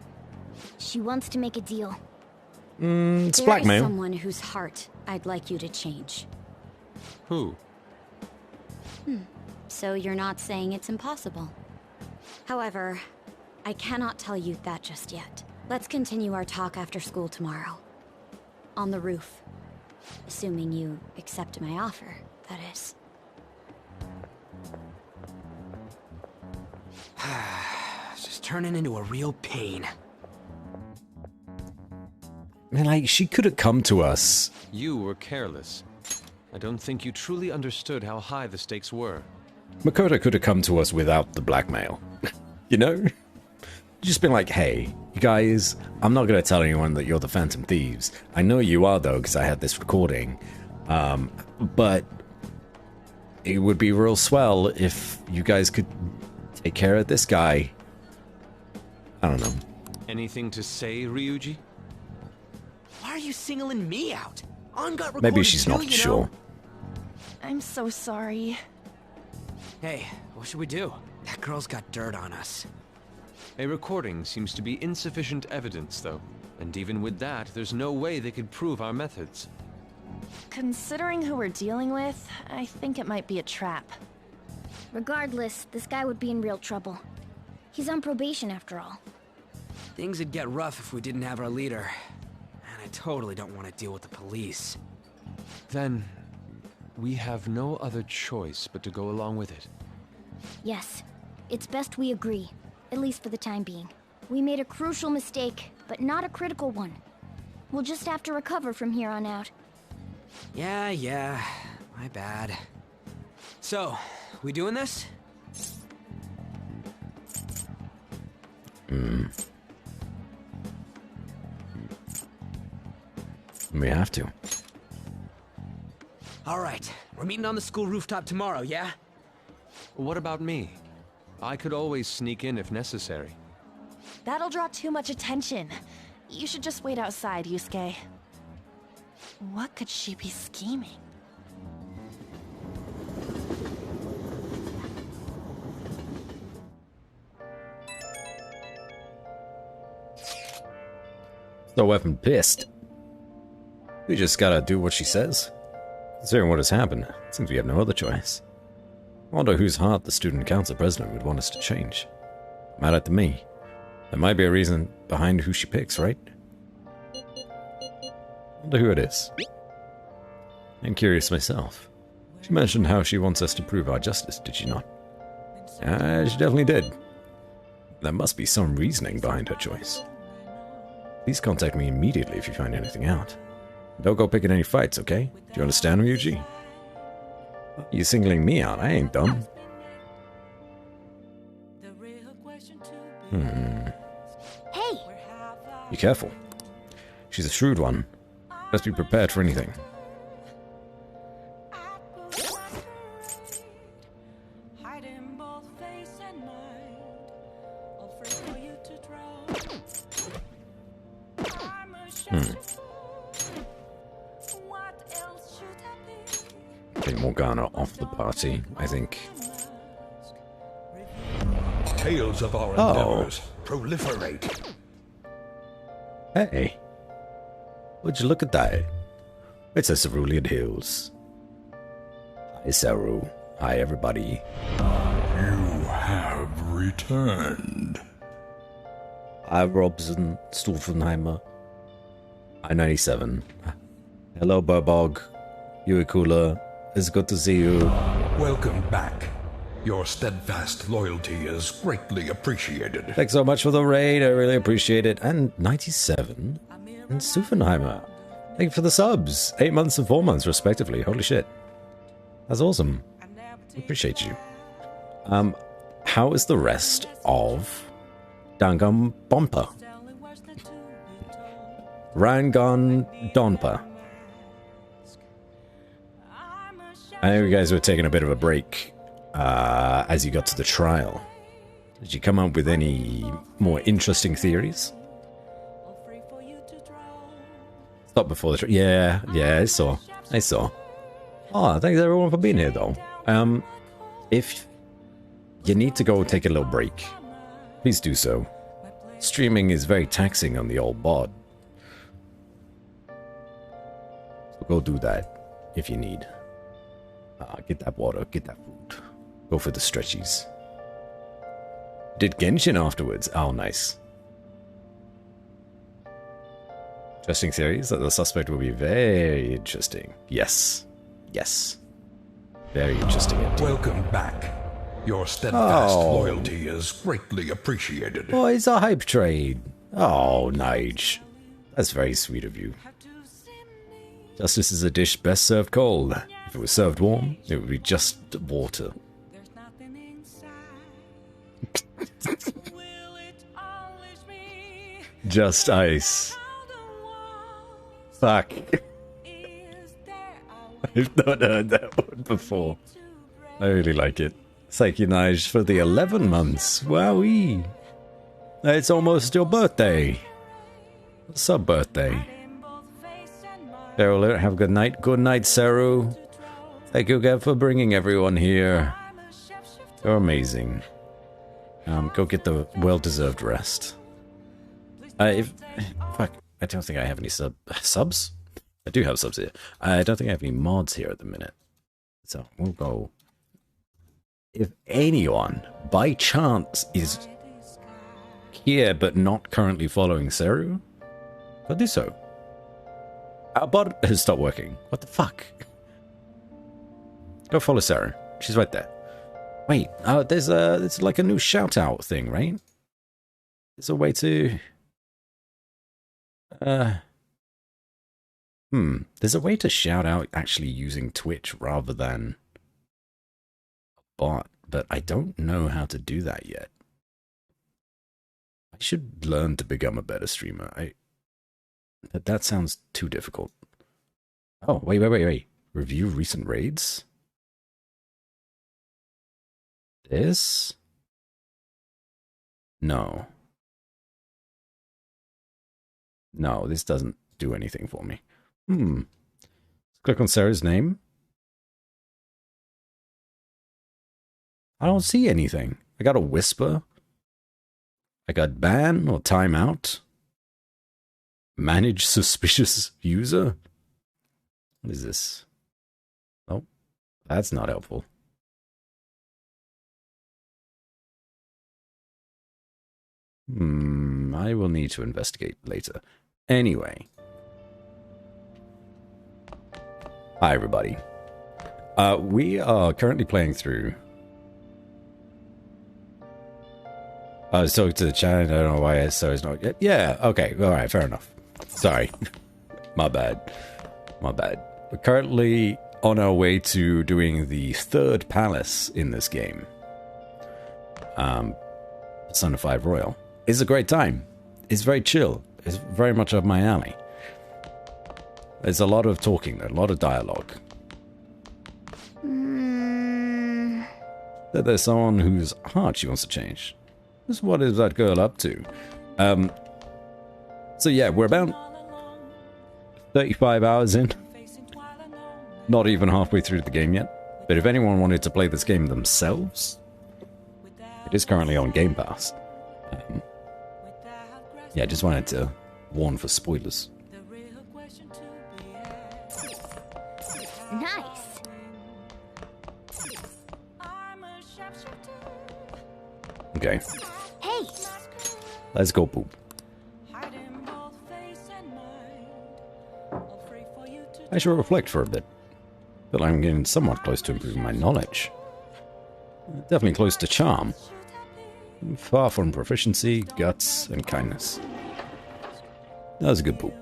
She wants to make a deal. It's There blackmail. is someone whose heart I'd like you to change. Who? So you're not saying it's impossible. However, I cannot tell you that just yet. Let's continue our talk after school tomorrow. On the roof. Assuming you accept my offer, that is. It's just turning into a real pain. Man, like, she could have come to us. You were careless. I don't think you truly understood how high the stakes were. Makoto could have come to us without the blackmail. You know? Just been like, hey, you guys, I'm not going to tell anyone that you're the Phantom Thieves. I know you are, though, because I had this recording. But it would be real swell if you guys could take care of this guy. I don't know. Anything to say, Ryuji? Why are you singling me out? On got recorded Maybe she's too, not you sure. know? I'm so sorry. Hey, what should we do? That girl's got dirt on us. A recording seems to be insufficient evidence, though. And even with that, there's no way they could prove our methods. Considering who we're dealing with, I think it might be a trap. Regardless, this guy would be in real trouble. He's on probation after all. Things would get rough if we didn't have our leader. And I totally don't want to deal with the police. Then, we have no other choice but to go along with it. Yes, it's best we agree, at least for the time being. We made a crucial mistake, but not a critical one. We'll just have to recover from here on out. Yeah, my bad. So, we doing this? We have to. All right, we're meeting on the school rooftop tomorrow, yeah? What about me? I could always sneak in if necessary. That'll draw too much attention. You should just wait outside, Yusuke. What could she be scheming? So weapon pissed. We just gotta do what she says. Considering what has happened, it seems we have no other choice. I wonder whose heart the student council president would want us to change. Matter to me. There might be a reason behind who she picks, right? Wonder who it is. I'm curious myself. She mentioned how she wants us to prove our justice, did she not? Yeah, she definitely did. There must be some reasoning behind her choice. Please contact me immediately if you find anything out. Don't go picking any fights, okay? Do you understand, Ryuji? You singling me out? I ain't dumb. Hey! Be careful. She's a shrewd one. Best be prepared for anything. Take Morgana off the party, I think. Tales of our endeavors proliferate. Hey. Would you look at that? It's the Cerulean Hills. Hi, Saru. Hi, everybody. You have returned. Hi, Robson Stulfenheimer. Hi, 97. Hello, Burbog. Uikula. It's good to see you. Welcome back. Your steadfast loyalty is greatly appreciated. Thanks so much for the raid. I really appreciate it. And 97. And Stufenheimer. Thank you for the subs. 8 months and 4 months, respectively. Holy shit. That's awesome. Appreciate you. How is the rest of Dangan Bompa? Rangon Donpa. I know you guys were taking a bit of a break as you got to the trial. Did you come up with any more interesting theories? Stop before the trial. Yeah, I saw. Oh, thanks everyone for being here, though. If you need to go take a little break, please do so. Streaming is very taxing on the old bod. So go do that if you need. Get that water, get that food. Go for the stretchies. Did Genshin afterwards. Oh, nice. Interesting theories that the suspect will be very interesting. Yes. Very interesting indeed. Welcome back. Your steadfast loyalty is greatly appreciated. Oh, it's a hype trade. Oh, Nige. That's very sweet of you. Justice is a dish best served cold. If it was served warm, it would be just water. Just ice. Fuck. I've not heard that one before. I really like it. Thank you, Nige, for the 11 months. Wowee. It's almost your birthday. Sub-birthday. Carol, have a good night. Good night, Saru. Thank you again for bringing everyone here. You're amazing. Go get the well-deserved rest. Fuck, I don't think I have any subs? I do have subs here. I don't think I have any mods here at the minute. So, we'll go. If anyone, by chance, is here but not currently following Saru, go do so. Our bot has stopped working. What the fuck? Go follow Sarah. She's right there. Wait, there's like a new shout out thing, right? There's a way to there's a way to shout out actually using Twitch rather than a bot, but I don't know how to do that yet. I should learn to become a better streamer. That sounds too difficult. Oh, wait. Review recent raids? This? No. No, this doesn't do anything for me. Let's click on Sarah's name. I don't see anything. I got a whisper. I got ban or timeout. Manage suspicious user. What is this? Oh, that's not helpful. I will need to investigate later. Anyway. Hi, everybody. We are currently playing through... I was talking to the chat. I don't know why it's not yet. Yeah, okay. Alright, fair enough. Sorry. My bad. My bad. We're currently on our way to doing the third palace in this game. Son of 5 Royal. It's a great time. It's very chill. It's very much up my alley. There's a lot of talking, a lot of dialogue. That there's someone whose heart she wants to change. What is that girl up to? So yeah, we're about 35 hours in. Not even halfway through the game yet. But if anyone wanted to play this game themselves, it is currently on Game Pass. Yeah, I just wanted to warn for spoilers. Nice. Okay. Hey. Let's go poop. I should reflect for a bit. But I'm getting somewhat close to improving my knowledge. Definitely close to charm. Far from proficiency, guts, and kindness. That was a good poop.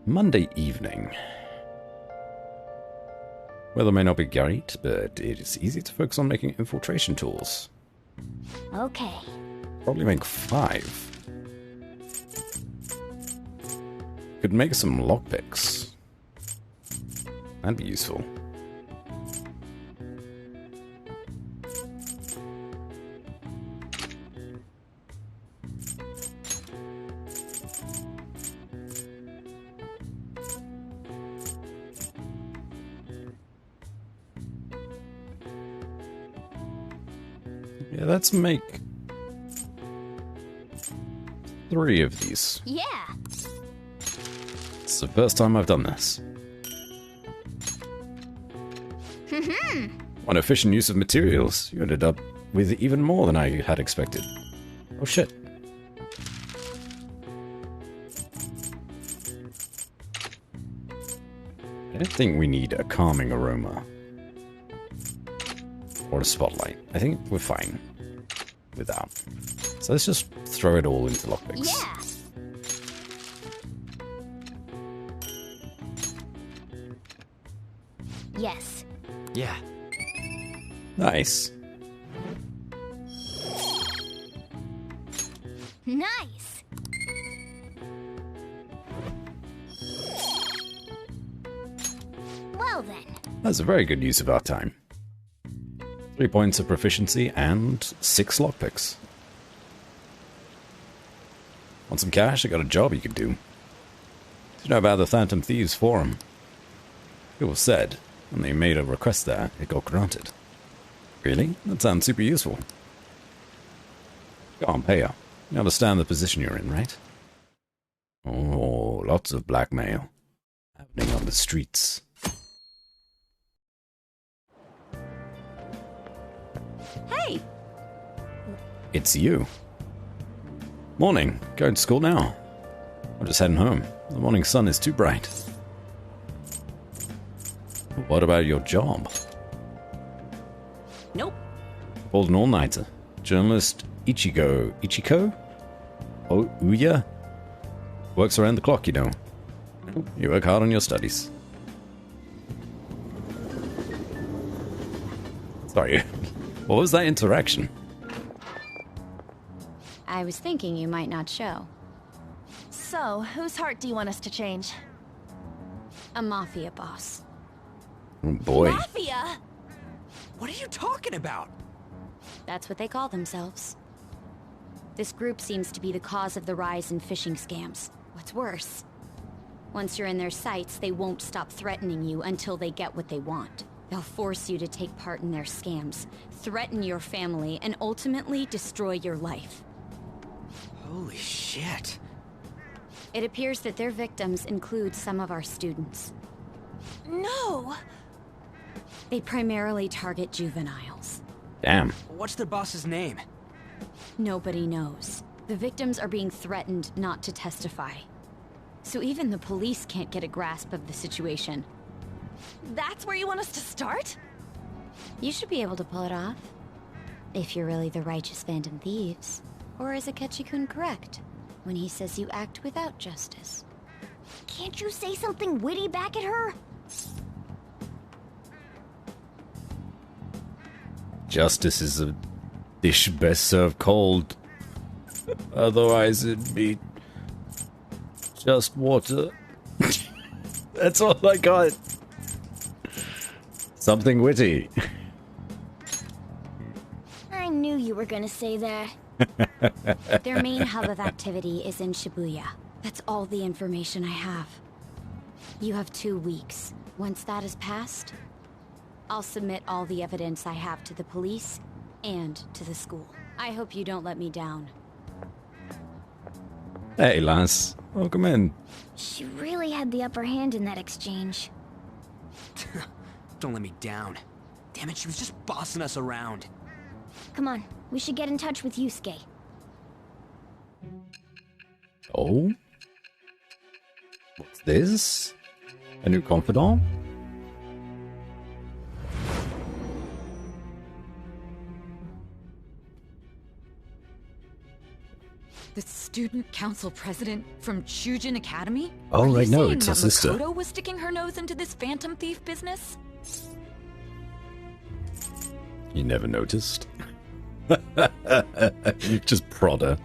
Monday evening. Weather may not be great, but it is easy to focus on making infiltration tools. Okay. Probably make 5. Could make some lockpicks. That'd be useful. Yeah, let's make 3 of these. Yeah. It's the first time I've done this. On efficient use of materials, you ended up with even more than I had expected. Oh shit. I don't think we need a calming aroma. Or a spotlight. I think we're fine without. So let's just throw it all into lockpicks. Yeah. Yes. Yeah. Nice. Nice. Well then. That's a very good use of our time. 3 points of proficiency and 6 lockpicks. Want some cash? I got a job you could do. Did you know about the Phantom Thieves Forum? People said when they made a request there, it got granted. Really? That sounds super useful. Go on, pay her. You understand the position you're in, right? Oh, lots of blackmail happening on the streets. Hey! It's you. Morning. Going to school now. I'm just heading home. The morning sun is too bright. What about your job? Nope. Pulled an all-nighter. Journalist Ichiko? Oh, Uya? Works around the clock, you know. You work hard on your studies. Sorry. What was that interaction? I was thinking you might not show. So, whose heart do you want us to change? A mafia boss. Oh boy. Mafia? What are you talking about? That's what they call themselves. This group seems to be the cause of the rise in phishing scams. What's worse, once you're in their sights, they won't stop threatening you until they get what they want. They'll force you to take part in their scams, threaten your family, and ultimately destroy your life. Holy shit. It appears that their victims include some of our students. No! They primarily target juveniles. Damn. What's their boss's name? Nobody knows. The victims are being threatened not to testify. So even the police can't get a grasp of the situation. That's where you want us to start? You should be able to pull it off. If you're really the righteous Phantom Thieves. Or is Akechi-kun correct when he says you act without justice? Can't you say something witty back at her? Justice is a dish best served cold. Otherwise it'd be just water. That's all I got. Something witty. I knew you were gonna say that. Their main hub of activity is in Shibuya. That's all the information I have. You have 2 weeks. Once that is passed, I'll submit all the evidence I have to the police and to the school. I hope you don't let me down. Hey, lass. Welcome in. She really had the upper hand in that exchange. Don't let me down. Damn it, she was just bossing us around. Come on, we should get in touch with Yusuke. Oh? What's this? A new confidant? The student council president from Chujin Academy? Oh, Are right, you no, saying it's that her sister. Makoto was sticking her nose into this phantom thief business? You never noticed? You just prod her.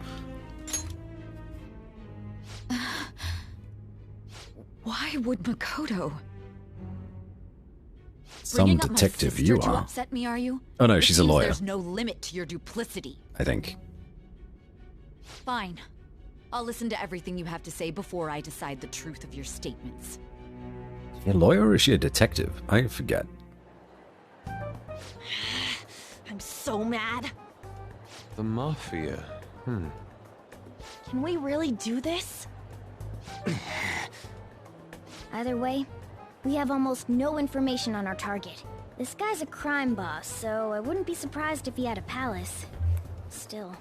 Why would Makoto? Some Bringing up my detective sister you to are. upset me, are you? Oh no, It she's a seems lawyer. There's no limit to your duplicity. I think. Fine. I'll listen to everything you have to say before I decide the truth of your statements. Is she a lawyer or is she a detective? I forget. I'm so mad. The Mafia. Can we really do this? Either way, we have almost no information on our target. This guy's a crime boss, so I wouldn't be surprised if he had a palace. Still.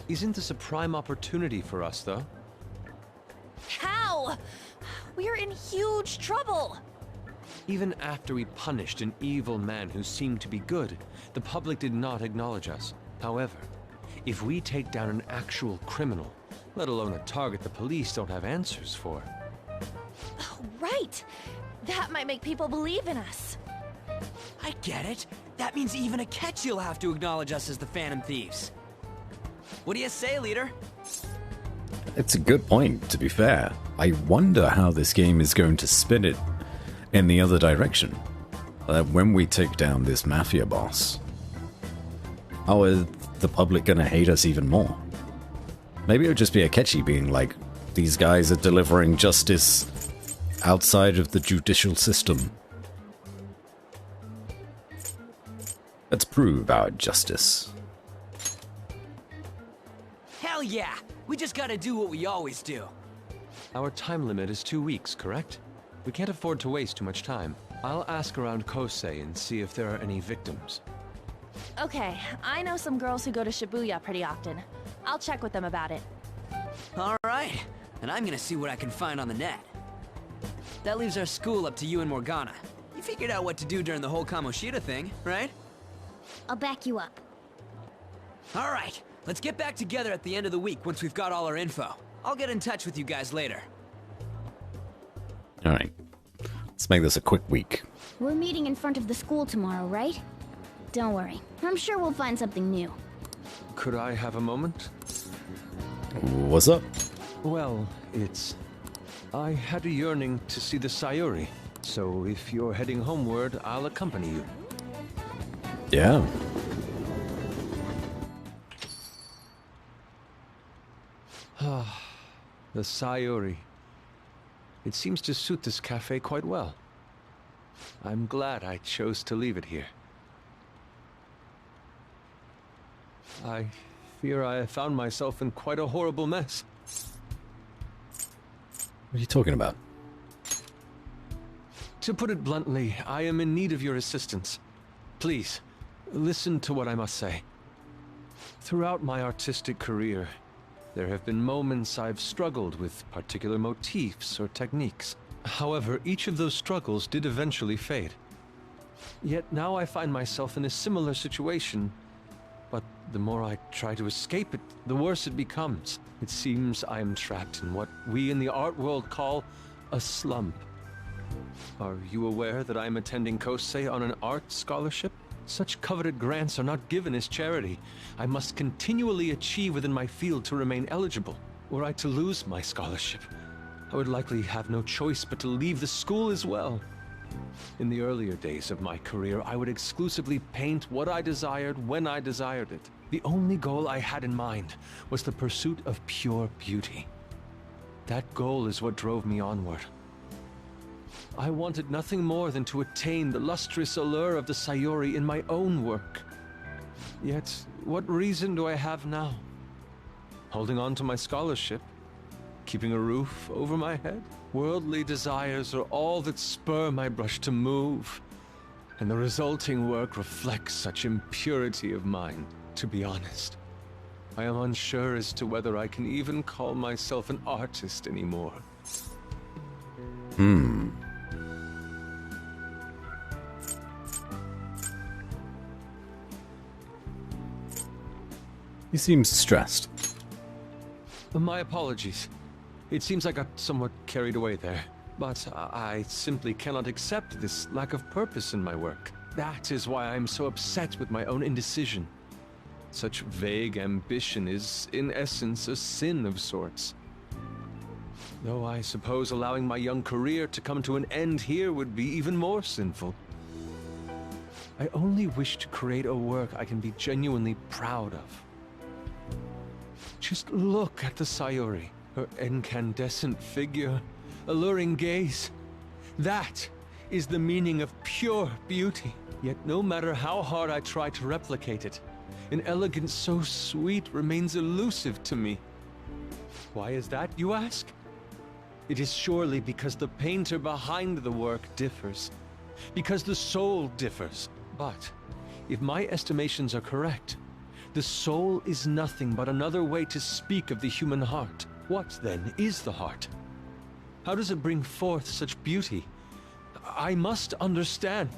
Isn't this a prime opportunity for us, though? How? We're in huge trouble. Even after we punished an evil man who seemed to be good, the public did not acknowledge us. However, if we take down an actual criminal, let alone a target the police don't have answers for. Oh, right. That might make people believe in us. I get it. That means even Akechi'll have to acknowledge us as the Phantom Thieves. What do you say, leader? It's a good point, to be fair. I wonder how this game is going to spin it in the other direction. When we take down this mafia boss, how are the public going to hate us even more? Maybe it'll just be Akechi being like, these guys are delivering justice outside of the judicial system. Let's prove our justice. Hell yeah! We just gotta do what we always do. Our time limit is 2 weeks, correct? We can't afford to waste too much time. I'll ask around Kosei and see if there are any victims. Okay, I know some girls who go to Shibuya pretty often. I'll check with them about it. Alright, and I'm gonna see what I can find on the net. That leaves our school up to you and Morgana. You figured out what to do during the whole Kamoshida thing, right? I'll back you up. Alright, let's get back together at the end of the week once we've got all our info. I'll get in touch with you guys later. Alright. Let's make this a quick week. We're meeting in front of the school tomorrow, right? Don't worry. I'm sure we'll find something new. Could I have a moment? What's up? Well, I had a yearning to see the Sayuri, so if you're heading homeward, I'll accompany you. Yeah. The Sayuri. It seems to suit this cafe quite well. I'm glad I chose to leave it here. I fear I have found myself in quite a horrible mess. What are you talking about? To put it bluntly, I am in need of your assistance. Please, listen to what I must say. Throughout my artistic career, there have been moments I've struggled with particular motifs or techniques. However, each of those struggles did eventually fade. Yet now I find myself in a similar situation, but the more I try to escape it, the worse it becomes. It seems I am trapped in what we in the art world call a slump. Are you aware that I am attending Kosei on an art scholarship? Such coveted grants are not given as charity. I must continually achieve within my field to remain eligible. Were I to lose my scholarship, I would likely have no choice but to leave the school as well. In the earlier days of my career, I would exclusively paint what I desired when I desired it. The only goal I had in mind was the pursuit of pure beauty. That goal is what drove me onward. I wanted nothing more than to attain the lustrous allure of the Sayuri in my own work. Yet, what reason do I have now? Holding on to my scholarship? Keeping a roof over my head? Worldly desires are all that spur my brush to move, and the resulting work reflects such impurity of mind. To be honest, I am unsure as to whether I can even call myself an artist anymore. He seems stressed. My apologies. It seems I got somewhat carried away there. But I simply cannot accept this lack of purpose in my work. That is why I am so upset with my own indecision. Such vague ambition is, in essence, a sin of sorts. Though I suppose allowing my young career to come to an end here would be even more sinful. I only wish to create a work I can be genuinely proud of. Just look at the Sayuri, her incandescent figure, alluring gaze. That is the meaning of pure beauty. Yet no matter how hard I try to replicate it, an elegance so sweet remains elusive to me. Why is that, you ask? It is surely because the painter behind the work differs, because the soul differs. But if my estimations are correct, the soul is nothing but another way to speak of the human heart. What, then, is the heart? How does it bring forth such beauty? I must understand.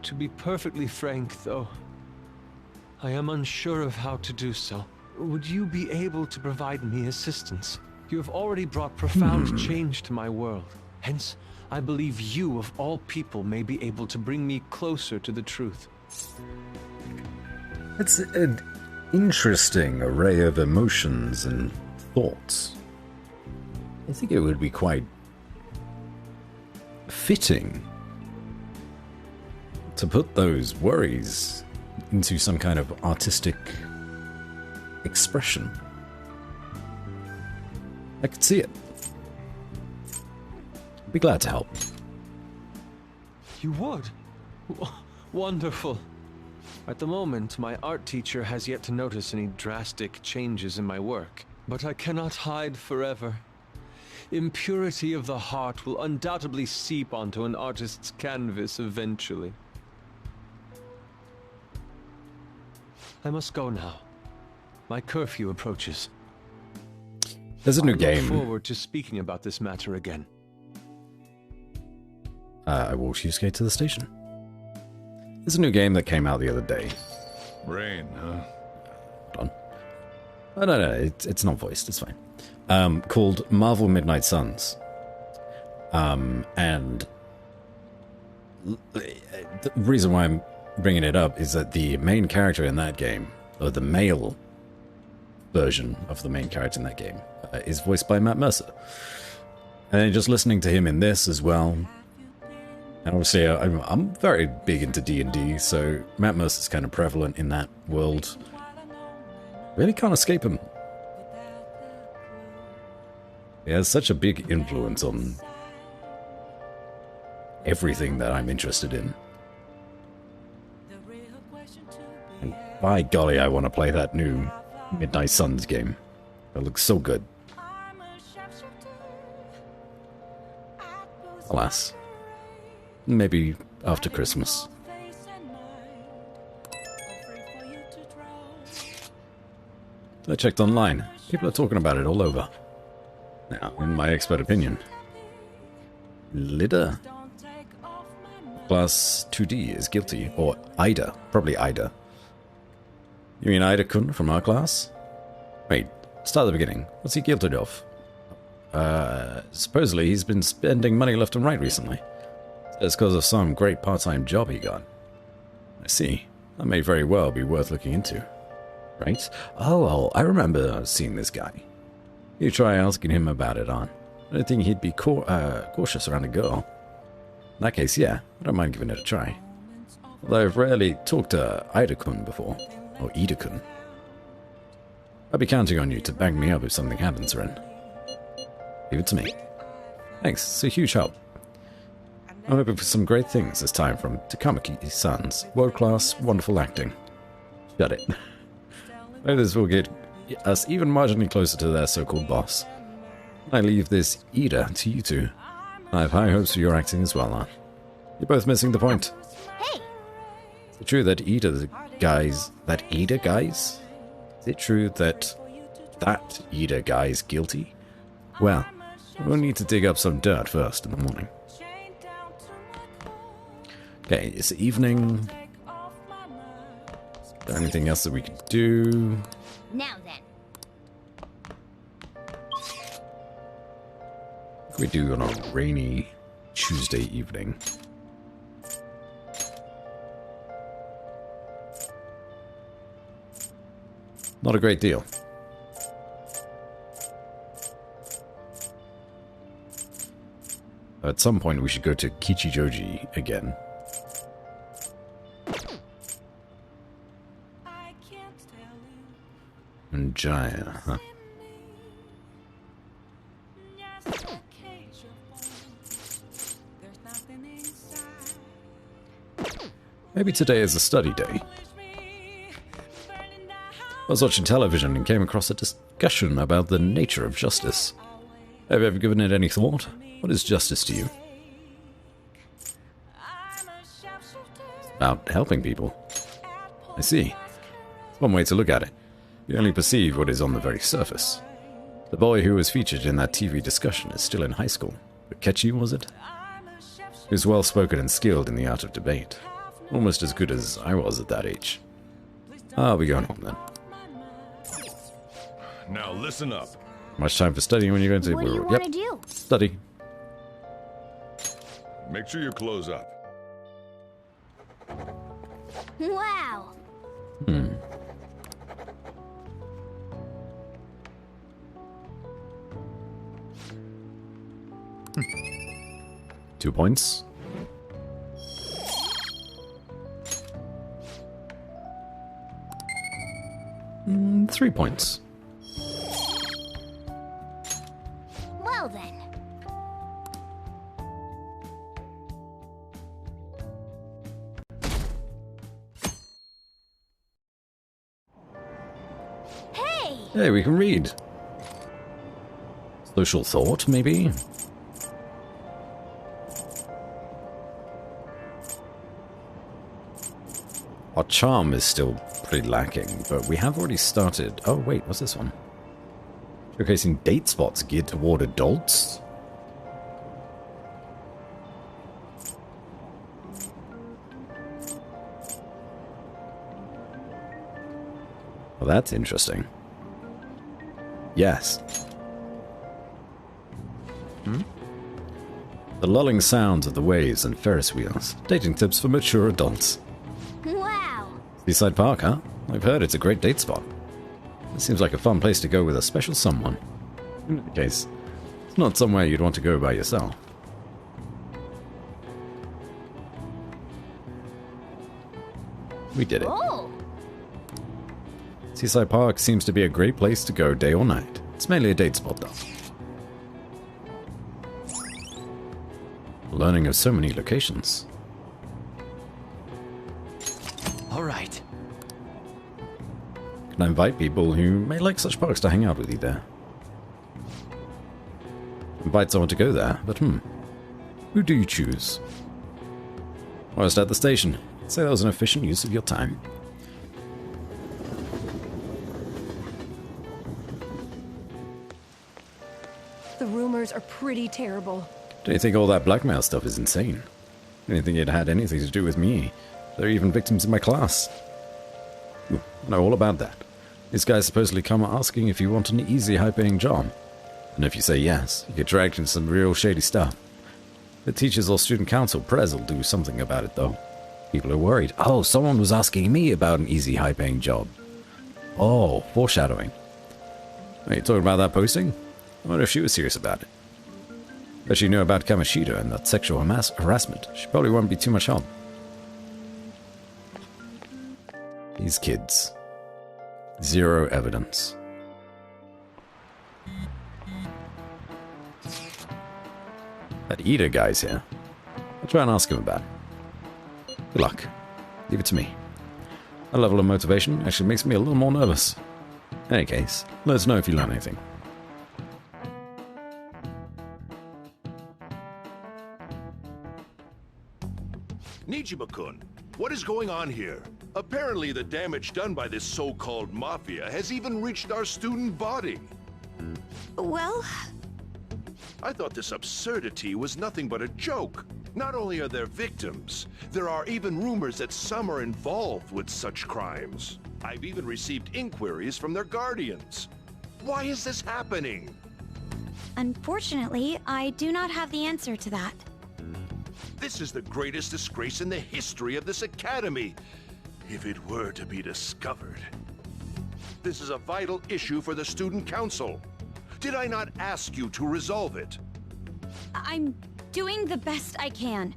To be perfectly frank, though, I am unsure of how to do so. Would you be able to provide me assistance? You have already brought profound change to my world. Hence, I believe you, of all people, may be able to bring me closer to the truth. It's an interesting array of emotions and thoughts. I think it would be quite fitting to put those worries into some kind of artistic expression. I could see it. I'd be glad to help. You would? Wonderful. At the moment, my art teacher has yet to notice any drastic changes in my work. But I cannot hide forever. Impurity of the heart will undoubtedly seep onto an artist's canvas eventually. I must go now. My curfew approaches. There's a new I game. look forward to speaking about this matter again. I will skate to the station. There's a new game that came out the other day. Rain, huh? Hold on. Oh, no, it's not voiced. It's fine. Called Marvel Midnight Suns. And the reason why I'm bringing it up is that the main character in that game, or the male version of the main character in that game is voiced by Matt Mercer. And just listening to him in this as well. And obviously, I'm very big into D&D, so Matt Mercer's kind of prevalent in that world. Really can't escape him. He has such a big influence on everything that I'm interested in. And by golly, I want to play that new Midnight Suns game. It looks so good. Alas. Maybe after Christmas. I checked online. People are talking about it all over. Now, in my expert opinion, Lida Class 2D is guilty, or Ida, probably Ida. You mean Ida-kun from our class? Wait, start at the beginning. What's he guilty of? Supposedly he's been spending money left and right recently. It's because of some great part-time job he got. I see. That may very well be worth looking into. Right? Oh, I remember seeing this guy. You try asking him about it, on. I don't think he'd be cautious around a girl. In that case, yeah, I don't mind giving it a try. Although I've rarely talked to Ida-kun before, or Ida-kun. I'll be counting on you to back me up if something happens, Ren. Leave it to me. Thanks, it's a huge help. I'm hoping for some great things this time from Takamaki-san's world-class, wonderful acting. Shut it. Maybe this will get us even marginally closer to their so-called boss. I leave this Ida to you two. I have high hopes for your acting as well, Anne. You're both missing the point. Hey! Is it true that Is it true that Ida guy's guilty? Well, we'll need to dig up some dirt first in the morning. Okay, it's evening. Is there anything else that we could do? Now then. What can we do on a rainy Tuesday evening? Not a great deal. At some point we should go to Kichijoji again. And Jaya, huh? Maybe today is a study day. I was watching television and came across a discussion about the nature of justice. Have you ever given it any thought? What is justice to you? About helping people. I see. It's one way to look at it. You only perceive what is on the very surface. The boy who was featured in that TV discussion is still in high school. Akechi, was it? He was well-spoken and skilled in the art of debate. Almost as good as I was at that age. I'll be going home then. Now listen up. Much time for studying when you're going to... What do you want to do? Study. Make sure you close up. Wow. 2 points. Mm, 3 points. Well then. Hey! Hey, we can read. Social thought, maybe? Our charm is still pretty lacking, but we have already started... Oh, wait, what's this one? Showcasing date spots geared toward adults? Well, that's interesting. Yes. The lulling sounds of the waves and Ferris wheels. Dating tips for mature adults. Wow. Seaside Park, huh? I've heard it's a great date spot. It seems like a fun place to go with a special someone. In any case, it's not somewhere you'd want to go by yourself. We did it. Oh. Seaside Park seems to be a great place to go day or night. It's mainly a date spot though. Learning of so many locations. All right. Can I invite people who may like such parks to hang out with you there? Invite someone to go there, but who do you choose? Whilst at the station, say that was an efficient use of your time. The rumors are pretty terrible. Don't you think all that blackmail stuff is insane? Don't you think it had anything to do with me? There are even victims in my class. Ooh, I know all about that. This guy supposedly come asking if you want an easy, high-paying job. And if you say yes, you get dragged into some real shady stuff. The teachers or student council, Prez, will do something about it, though. People are worried. Oh, someone was asking me about an easy, high-paying job. Oh, foreshadowing. Are you talking about that posting? I wonder if she was serious about it. But she knew about Kamoshida and that sexual harassment. She probably won't be too much help. These kids. Zero evidence. That Ida guy's here. I'll try and ask him about it. Good luck. Leave it to me. That level of motivation actually makes me a little more nervous. In any case, let us know if you learn anything. Nijima-kun, what is going on here? Apparently the damage done by this so-called mafia has even reached our student body. Well, I thought this absurdity was nothing but a joke. Not only are there victims, there are even rumors that some are involved with such crimes. I've even received inquiries from their guardians. Why is this happening? Unfortunately, I do not have the answer to that. This is the greatest disgrace in the history of this academy, if it were to be discovered. This is a vital issue for the student council. Did I not ask you to resolve it? I'm doing the best I can.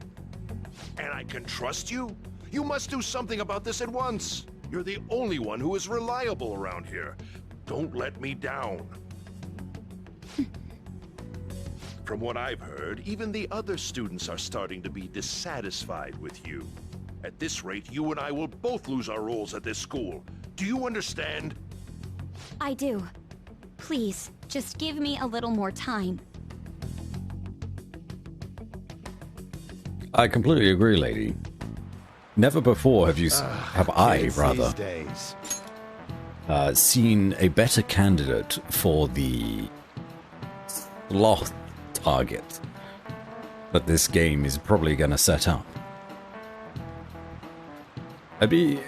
And I can trust you? You must do something about this at once. You're the only one who is reliable around here. Don't let me down. From what I've heard, even the other students are starting to be dissatisfied with you. At this rate, you and I will both lose our roles at this school. Do you understand? I do. Please, just give me a little more time. I completely agree, lady. Never before have I seen a better candidate for the sloth target that this game is probably going to set up. I'd be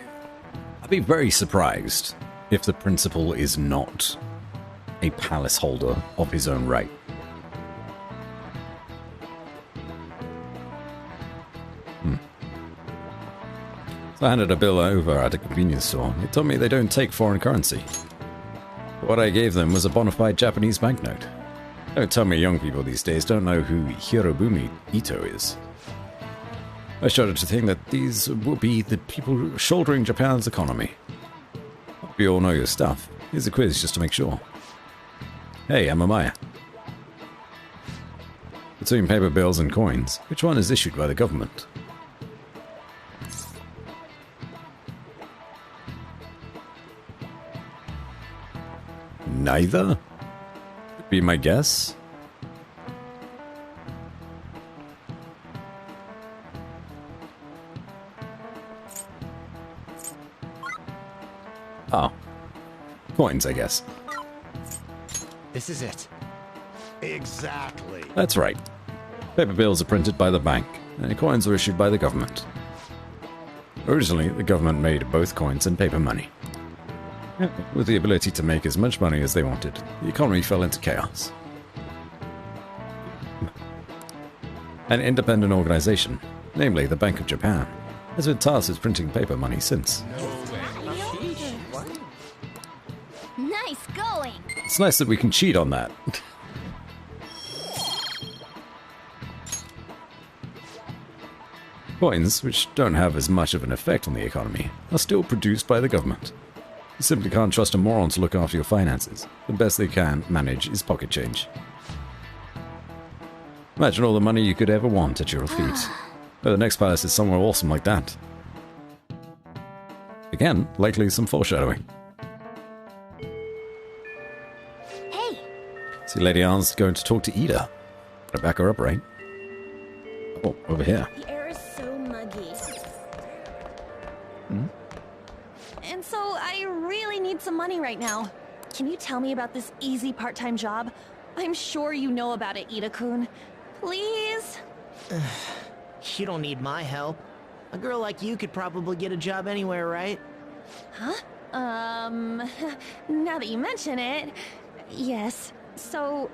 very surprised if the principal is not a palace holder of his own right. So I handed a bill over at a convenience store. They told me they don't take foreign currency. But what I gave them was a bona fide Japanese banknote. Don't tell me young people these days don't know who Hirobumi Ito is. I shudder to think that these will be the people shouldering Japan's economy. Hope you all know your stuff. Here's a quiz just to make sure. Hey, I'm Amaya. Between paper bills and coins, which one is issued by the government? Neither? Would be my guess. Oh. Coins, I guess. This is it. Exactly. That's right. Paper bills are printed by the bank, and coins are issued by the government. Originally, the government made both coins and paper money. With the ability to make as much money as they wanted, the economy fell into chaos. An independent organization, namely the Bank of Japan, has been tasked with printing paper money since. Nice. It's nice that we can cheat on that. Coins, which don't have as much of an effect on the economy, are still produced by the government. You simply can't trust a moron to look after your finances. The best they can manage is pocket change. Imagine all the money you could ever want at your feet. But the next palace is somewhere awesome like that. Again, likely some foreshadowing. Hey! See, Lady Anne's going to talk to Ida. Gotta back her up, right? Oh, over here. The air is so muggy. And so I really need some money right now. Can you tell me about this easy part-time job? I'm sure you know about it, Ida-kun. Please? You don't need my help. A girl like you could probably get a job anywhere, right? Huh? Now that you mention it, yes. So,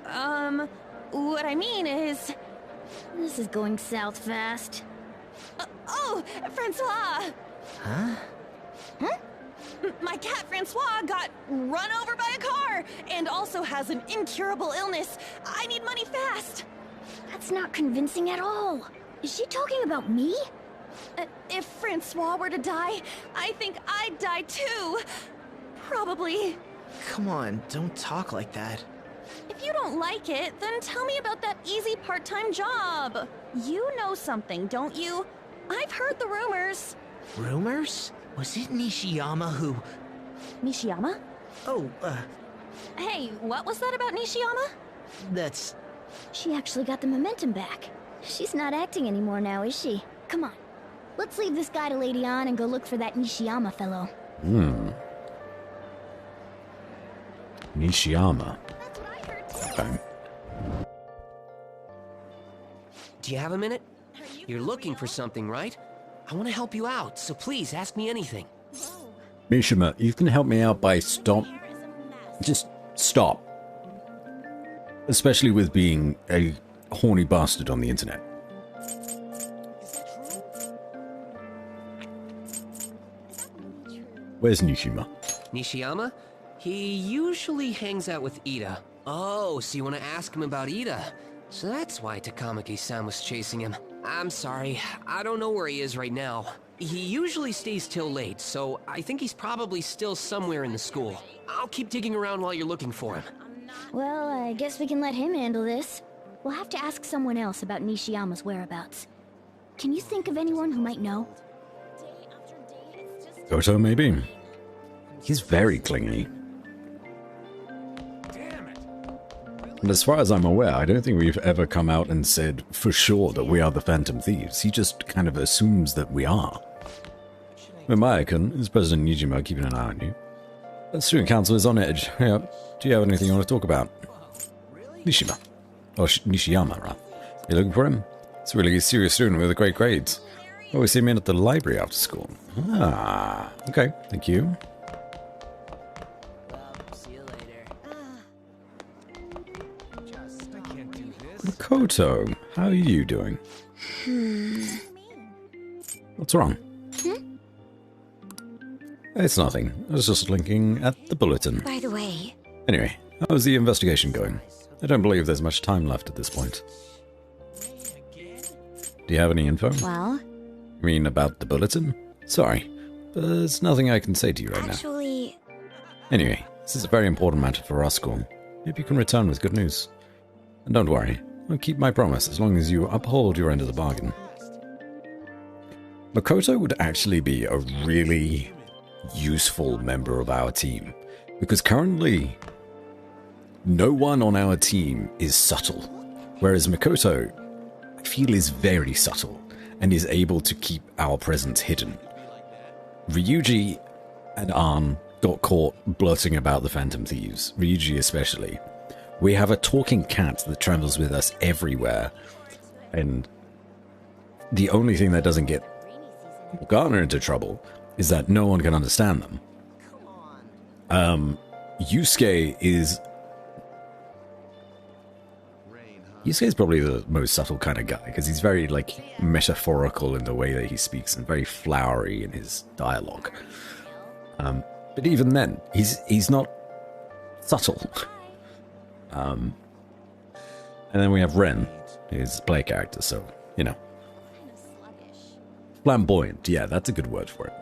what I mean is... This is going south fast. Oh, Francois! Huh? My cat Francois got run over by a car and also has an incurable illness. I need money fast. That's not convincing at all. Is she talking about me? If Francois were to die, I think I'd die too. Probably. Come on, don't talk like that. If you don't like it, then tell me about that easy part-time job. You know something, don't you? I've heard the rumors. Rumors? Was it Nishiyama who... Nishiyama? Oh, Hey, what was that about Nishiyama? That's... She actually got the momentum back. She's not acting anymore now, is she? Come on. Let's leave this guy to Lady Anne and go look for that Nishiyama fellow. Nishiyama. Okay. Do you have a minute? You're looking for something, right? I want to help you out, so please ask me anything. Mishima, you can help me out by stop. Just stop. Especially with being a horny bastard on the internet. Where's Nishima? Nishiyama? He usually hangs out with Ida. Oh, so you want to ask him about Ida? So that's why Takamaki-san was chasing him. I'm sorry, I don't know where he is right now. He usually stays till late, so I think he's probably still somewhere in the school. I'll keep digging around while you're looking for him. Well, I guess we can let him handle this. We'll have to ask someone else about Nishiyama's whereabouts. Can you think of anyone who might know? Goto, maybe? He's very clingy. And as far as I'm aware, I don't think we've ever come out and said for sure that we are the Phantom Thieves. He just kind of assumes that we are. Mimaya-kun, is President Nijima keeping an eye on you? The student council is on edge. Yeah. Do you have anything you want to talk about? Nishima. Or Nishiyama, rather. You looking for him? It's a really serious student with great grades. Always see him in at the library after school. Ah, okay. Thank you. Koto, how are you doing? What's wrong? It's nothing. I was just looking at the bulletin. By the way... Anyway, how's the investigation going? I don't believe there's much time left at this point. Do you have any info? Well? You mean about the bulletin? Sorry, but there's nothing I can say to you right Actually... now. Anyway, this is a very important matter for our school. Maybe you can return with good news. And don't worry, I'll keep my promise as long as you uphold your end of the bargain. Makoto would actually be a really useful member of our team, because currently no one on our team is subtle, whereas Makoto, I feel, is very subtle and is able to keep our presence hidden. Ryuji and Arn got caught blurting about the Phantom Thieves, Ryuji especially. We have a talking cat that travels with us everywhere, and the only thing that doesn't get Garner into trouble is that no one can understand them. Yusuke is probably the most subtle kind of guy, because he's very, like, metaphorical in the way that he speaks and very flowery in his dialogue. But even then, he's not subtle. And then we have Ren, his play character, so, you know. Flamboyant, yeah, that's a good word for it.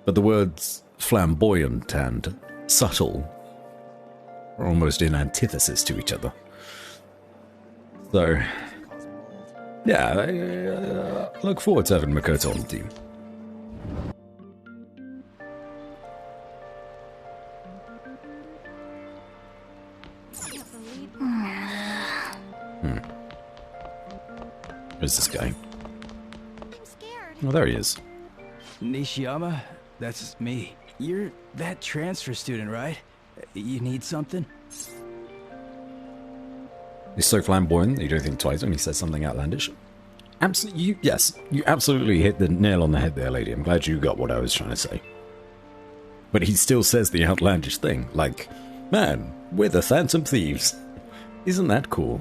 But the words flamboyant and subtle are almost in antithesis to each other. So, yeah, I look forward to having Makoto on the team. Who's this guy? Oh, there he is. Nishiyama, that's me. You're that transfer student, right? You need something? He's so flamboyant that you don't think twice when he says something outlandish. Yes, you absolutely hit the nail on the head there, lady. I'm glad you got what I was trying to say. But he still says the outlandish thing, like, man, we're the Phantom Thieves. Isn't that cool?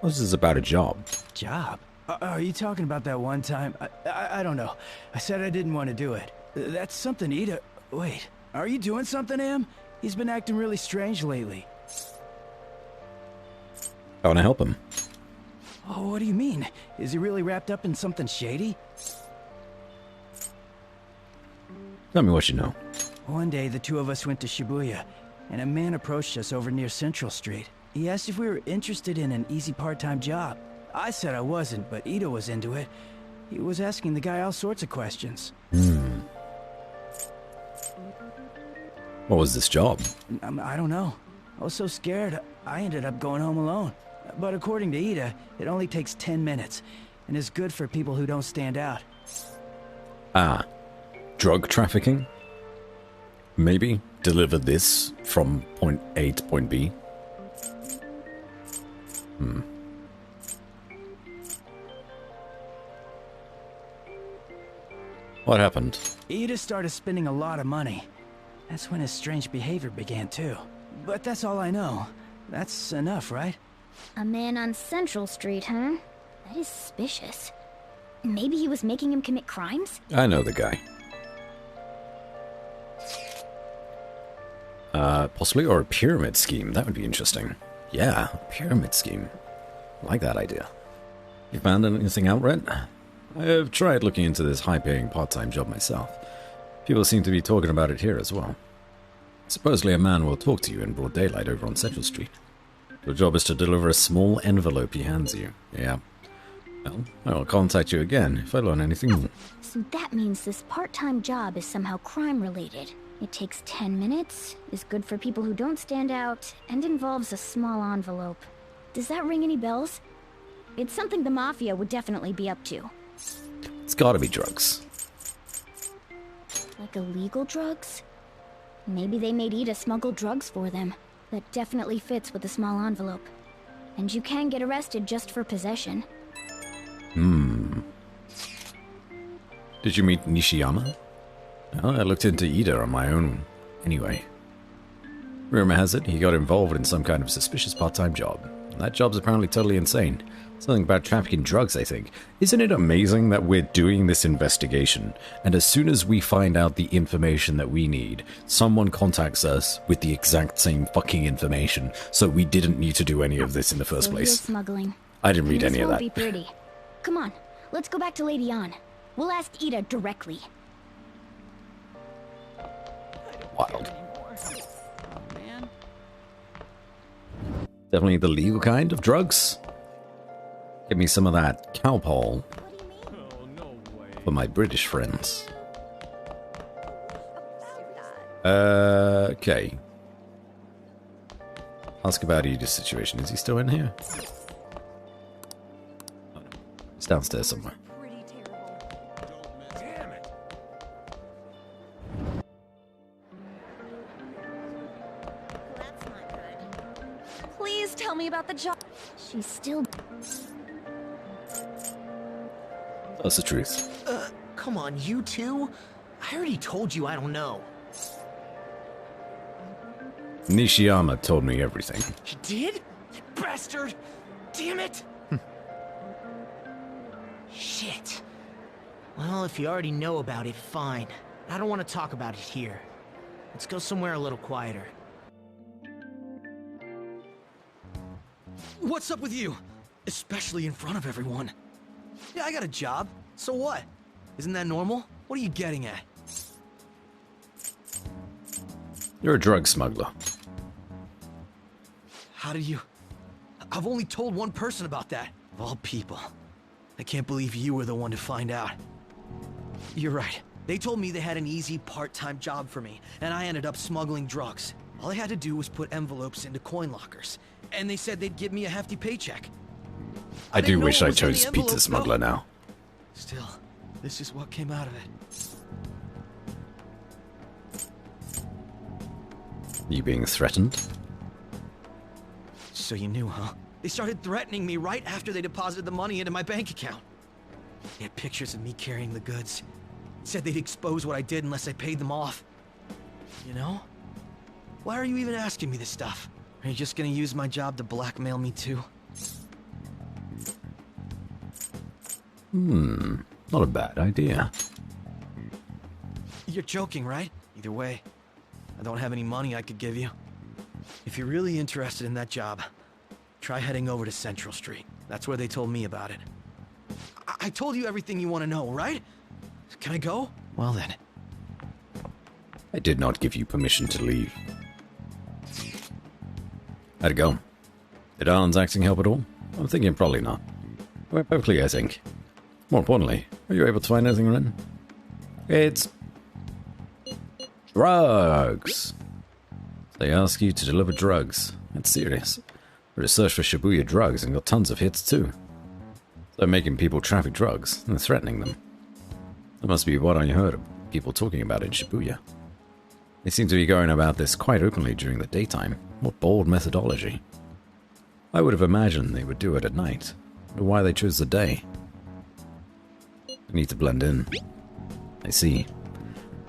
This is about a job. Job? Are you talking about that one time? I don't know. I said I didn't want to do it. That's something Ida... Wait, are you doing something, Am? He's been acting really strange lately. I want to help him. Oh, what do you mean? Is he really wrapped up in something shady? Tell me what you know. One day, the two of us went to Shibuya, and a man approached us over near Central Street. He asked if we were interested in an easy part-time job. I said I wasn't, but Ida was into it. He was asking the guy all sorts of questions. What was this job? I don't know. I was so scared, I ended up going home alone. But according to Ida, it only takes 10 minutes, and is good for people who don't stand out. Ah, drug trafficking? Maybe deliver this from point A to point B? What happened? Ida started spending a lot of money. That's when his strange behavior began too. But that's all I know. That's enough, right? A man on Central Street, huh? That is suspicious. Maybe he was making him commit crimes? I know the guy. Possibly, or a pyramid scheme. That would be interesting. Yeah, a pyramid scheme. I like that idea. You found anything out, Red? I have tried looking into this high-paying part-time job myself. People seem to be talking about it here as well. Supposedly a man will talk to you in broad daylight over on Central Street. Your job is to deliver a small envelope he hands you. Yeah. Well, I will contact you again if I learn anything more. So that means this part-time job is somehow crime-related. It takes 10 minutes, is good for people who don't stand out, and involves a small envelope. Does that ring any bells? It's something the Mafia would definitely be up to. It's gotta be drugs. Like illegal drugs? Maybe they made Ida smuggle drugs for them. That definitely fits with the small envelope. And you can get arrested just for possession. Did you meet Nishiyama? Well, I looked into Ida on my own anyway. Rumor has it he got involved in some kind of suspicious part-time job. That job's apparently totally insane. Something about trafficking drugs, I think. Isn't it amazing that we're doing this investigation, and as soon as we find out the information that we need, someone contacts us with the exact same fucking information, so we didn't need to do any of this in the first place. Smuggling. I didn't read any of that. This won't be pretty. Come on, let's go back to Lady An. We'll ask Ida directly. Wild. Definitely the legal kind of drugs. Give me some of that cowpole for my British friends. Okay. Ask about Ida's situation. Is he still in here? Oh, no. It's downstairs somewhere. Please tell me about the job. She's still... That's the truth. Come on, you two? I already told you I don't know. Nishiyama told me everything. He did? That bastard! Damn it! Shit. Well, if you already know about it, fine. I don't want to talk about it here. Let's go somewhere a little quieter. What's up with you? Especially in front of everyone. Yeah, I got a job. So what? Isn't that normal? What are you getting at? You're a drug smuggler. How did you... I've only told one person about that. Of all people. I can't believe you were the one to find out. You're right. They told me they had an easy part-time job for me, and I ended up smuggling drugs. All I had to do was put envelopes into coin lockers, and they said they'd give me a hefty paycheck. I do wish I chose pizza smuggler now. Still, this is what came out of it. You being threatened? So you knew, huh? They started threatening me right after they deposited the money into my bank account. They had pictures of me carrying the goods. Said they'd expose what I did unless I paid them off. You know? Why are you even asking me this stuff? Are you just gonna use my job to blackmail me too? Not a bad idea. You're joking, right? Either way, I don't have any money I could give you. If you're really interested in that job, try heading over to Central Street. That's where they told me about it. I told you everything you want to know, right? Can I go? Well then. I did not give you permission to leave. How'd it go? Did Alan's acting help at all? I'm thinking probably not. Went perfectly, I think. More importantly, are you able to find anything, Ren? It's... drugs! They ask you to deliver drugs. That's serious. We researched for Shibuya drugs and got tons of hits too. They're making people traffic drugs and threatening them. That must be what I heard of people talking about in Shibuya. They seem to be going about this quite openly during the daytime. What bold methodology. I would have imagined they would do it at night. But why they chose the day? They need to blend in. I see.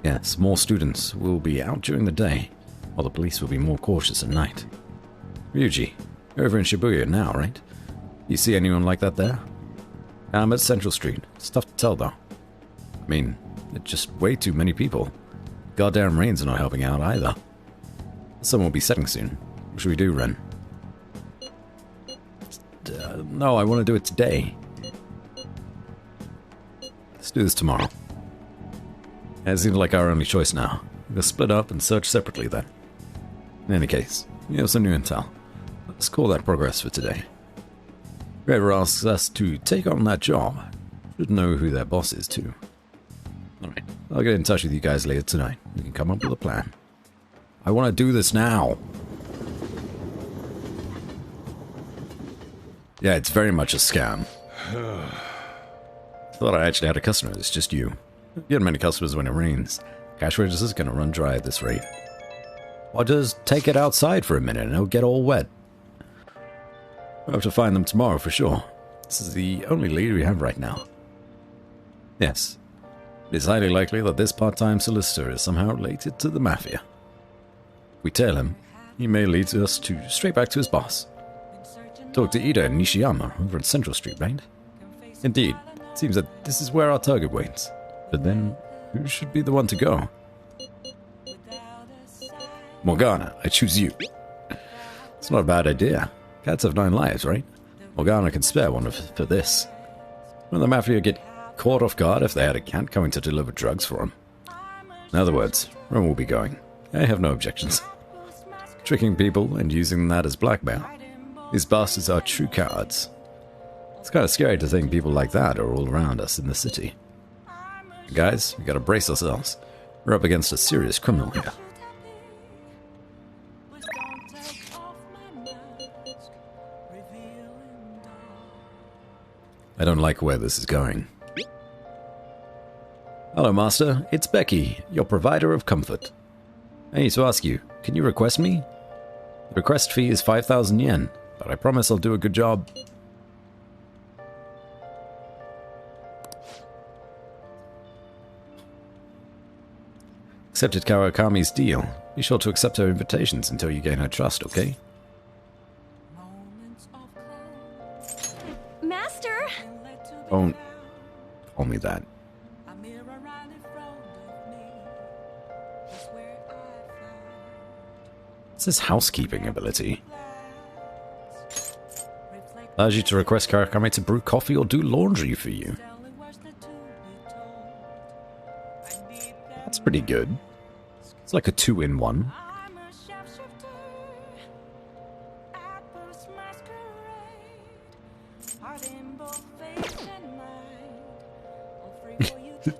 Yes, more students will be out during the day, while the police will be more cautious at night. Ryuji, you're over in Shibuya now, right? You see anyone like that there? I'm at Central Street. It's tough to tell, though. I mean, it's just way too many people. Goddamn rains are not helping out either. The sun will be setting soon. What should we do, Ren? No, I want to do it today. Let's do this tomorrow. It seems like our only choice now. We'll split up and search separately then. In any case, we have some new intel. Let's call that progress for today. Whoever asks us to take on that job should know who their boss is too. Alright, I'll get in touch with you guys later tonight. We can come up with a plan. I want to do this now. Yeah, it's very much a scam. Thought I actually had a customer. It's just you. You get many customers when it rains. Cash register's gonna run dry at this rate. Or just take it outside for a minute and it'll get all wet. We'll have to find them tomorrow for sure. This is the only lead we have right now. Yes. It is highly likely that this part-time solicitor is somehow related to the Mafia. If we tail him, he may lead us straight back to his boss. Talk to Ida and Nishiyama over at Central Street, right? Indeed. It seems that this is where our target waits. But then, who should be the one to go? Morgana, I choose you. It's not a bad idea. Cats have 9 lives, right? Morgana can spare one for this. Will the Mafia get caught off guard if they had a cat coming to deliver drugs for them? In other words, Ren will be going. I have no objections. Tricking people and using that as blackmail. These bastards are true cowards. It's kind of scary to think people like that are all around us in the city. Guys, we gotta brace ourselves. We're up against a serious criminal here. I don't like where this is going. Hello, Master. It's Becky, your provider of comfort. I need to ask you, can you request me? The request fee is 5,000 yen, but I promise I'll do a good job. Accepted Kawakami's deal. Be sure to accept her invitations until you gain her trust, okay? Master! Don't call me that. What's this housekeeping ability? Allows you to request Karakame to brew coffee or do laundry for you. That's pretty good. It's like a 2-in-1.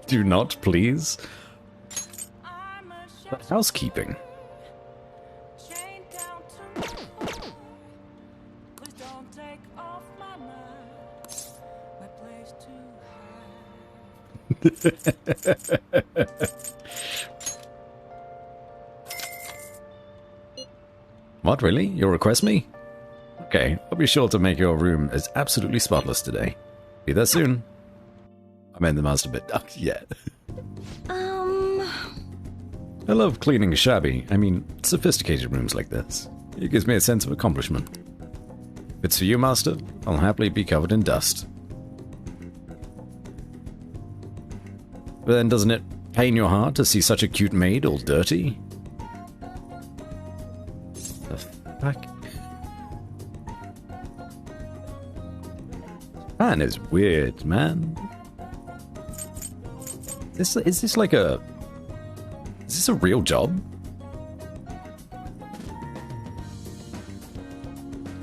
Do not, please. But housekeeping. What, really? You'll request me? Okay, I'll be sure to make your room as absolutely spotless today. Be there soon. I meant the master bit. Oh, yeah. I love cleaning shabby, sophisticated rooms like this. It gives me a sense of accomplishment. If it's for you, master, I'll happily be covered in dust. But then doesn't it pain your heart to see such a cute maid all dirty? The fuck? Man is weird, man. Is this like a... Is this a real job?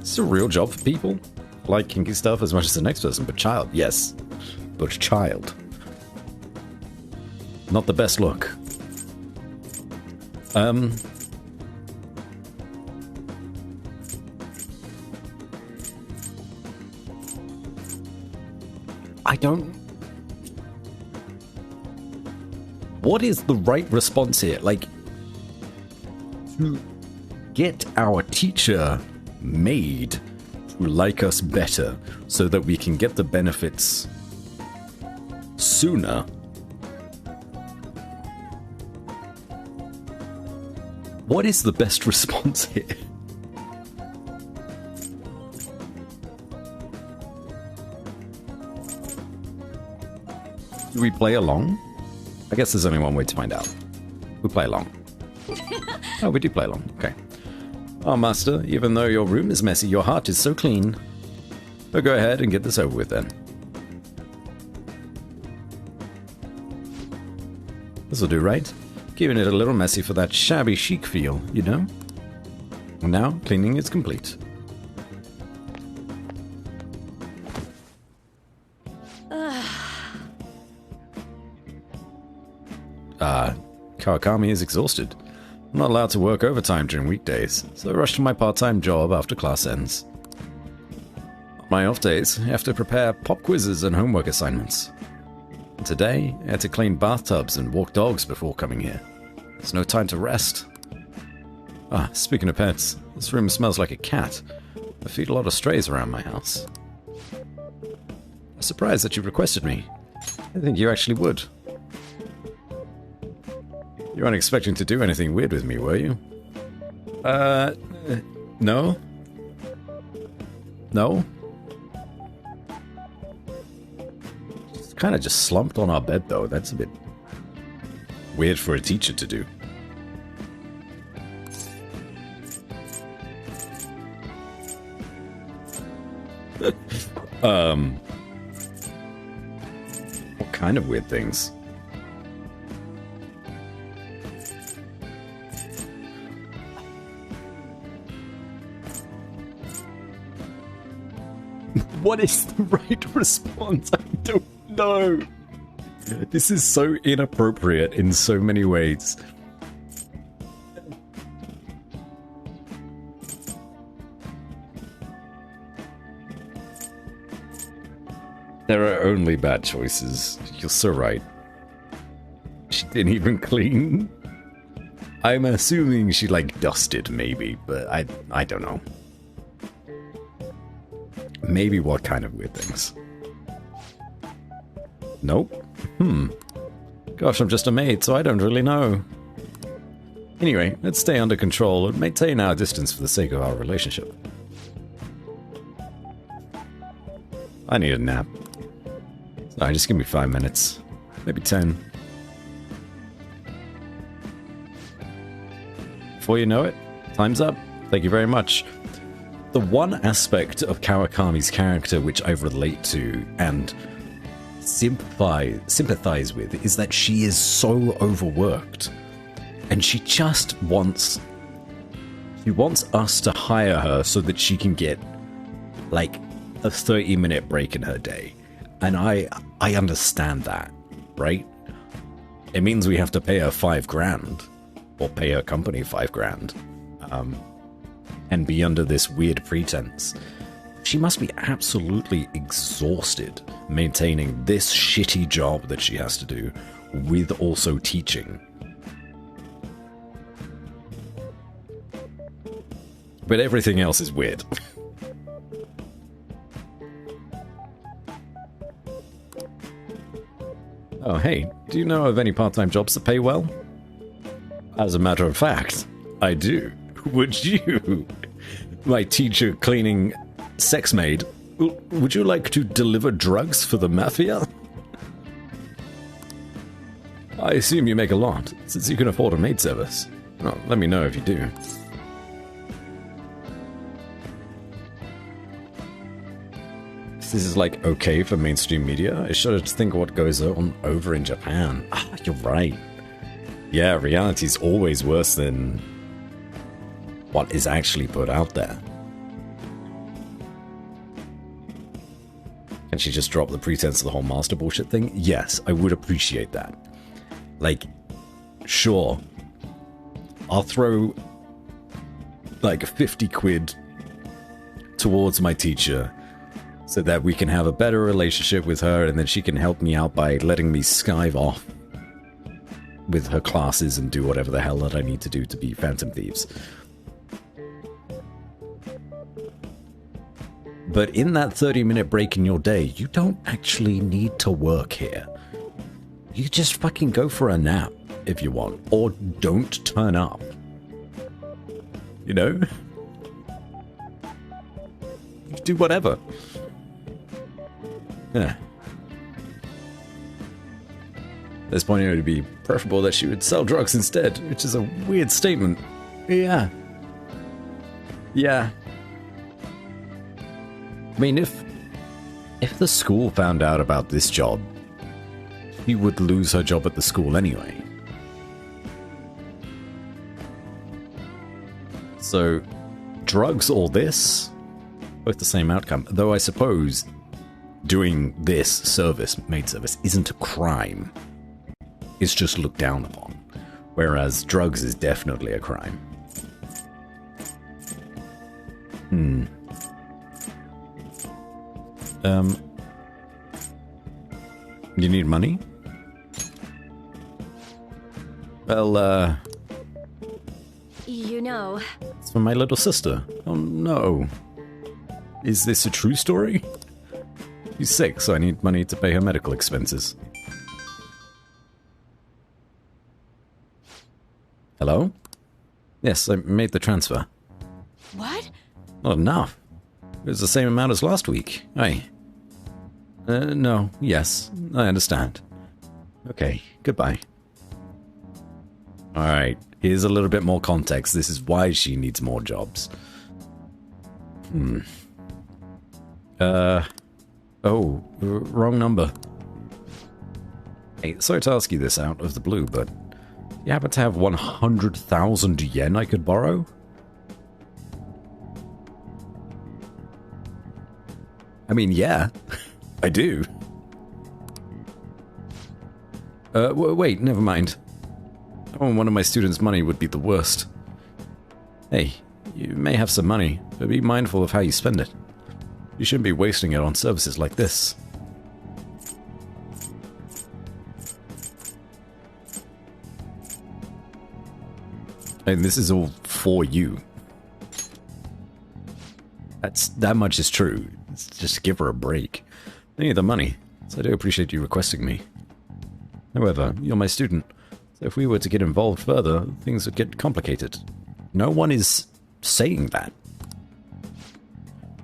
Is this a real job for people? Like kinky stuff as much as the next person, but child, yes. But child. Not the best look. I don't... What is the right response here? Like, to get our teacher maid to like us better so that we can get the benefits sooner. What is the best response here? Do we play along? I guess there's only one way to find out. We play along. Oh, we do play along. Okay. Oh, master, even though your room is messy, your heart is so clean. So go ahead and get this over with then. This'll do, right? Keeping it a little messy for that shabby chic feel, you know? And now, cleaning is complete. Kawakami is exhausted. I'm not allowed to work overtime during weekdays, so I rush to my part-time job after class ends. On my off days, I have to prepare pop quizzes and homework assignments. And today, I had to clean bathtubs and walk dogs before coming here. There's no time to rest. Ah, speaking of pets, this room smells like a cat. I feed a lot of strays around my house. I'm surprised that you requested me. I think you actually would. You weren't expecting to do anything weird with me, were you? No? No? Kind of just slumped on our bed, though. That's a bit weird for a teacher to do. What kind of weird things? What is the right response? I don't know. This is so inappropriate in so many ways. There are only bad choices. You're so right. She didn't even clean. I'm assuming she like dusted maybe, but I don't know. Maybe what kind of weird things? Nope. Gosh, I'm just a maid, so I don't really know. Anyway, let's stay under control and maintain our distance for the sake of our relationship. I need a nap. Sorry, just give me 5 minutes. Maybe 10. before you know it, time's up. Thank you very much. The one aspect of Kawakami's character which I relate to and sympathize with is that she is so overworked. And she just wants us to hire her so that she can get like a 30-minute break in her day. And I understand that, right? It means we have to pay her $5,000 or pay her company $5,000 and be under this weird pretense. She must be absolutely exhausted maintaining this shitty job that she has to do with also teaching. But everything else is weird. Oh, hey, do you know of any part-time jobs that pay well? As a matter of fact, I do. Would you? My teacher cleaning sex maid. Would you like to deliver drugs for the mafia? I assume you make a lot, since you can afford a maid service. Well, let me know if you do. This is like okay for mainstream media. I shudder to think what goes on over in Japan. Ah, you're right. Yeah, reality's always worse than what is actually put out there. Can she just drop the pretense of the whole master bullshit thing? Yes, I would appreciate that. Like, sure, I'll throw like 50 quid towards my teacher so that we can have a better relationship with her, and then she can help me out by letting me skive off with her classes and do whatever the hell that I need to do to be Phantom Thieves. But in that 30-minute break in your day, you don't actually need to work here. You just fucking go for a nap if you want, or don't turn up. You know? You do whatever. Yeah. At this point, it would be preferable that she would sell drugs instead, which is a weird statement. Yeah. Yeah. I mean, if the school found out about this job, she would lose her job at the school anyway. So, drugs or this, both the same outcome. Though I suppose doing this service, maid service, isn't a crime. It's just looked down upon. Whereas drugs is definitely a crime. You need money? Well, You know... It's for my little sister. Oh no. Is this a true story? She's sick, so I need money to pay her medical expenses. Hello? Yes, I made the transfer. What? Not enough. It was the same amount as last week. Aye. No, yes, I understand. Okay, goodbye. Alright, here's a little bit more context. This is why she needs more jobs. Oh, wrong number. Hey, sorry to ask you this out of the blue, but you happen to have 100,000 yen I could borrow? I mean, yeah, I do. Wait, never mind. Oh, one of my students' money would be the worst. Hey, you may have some money, but be mindful of how you spend it. You shouldn't be wasting it on services like this. And this is all for you. That much is true. Just give her a break. I need the money, so I do appreciate you requesting me. However, you're my student, so if we were to get involved further, things would get complicated. No one is saying that.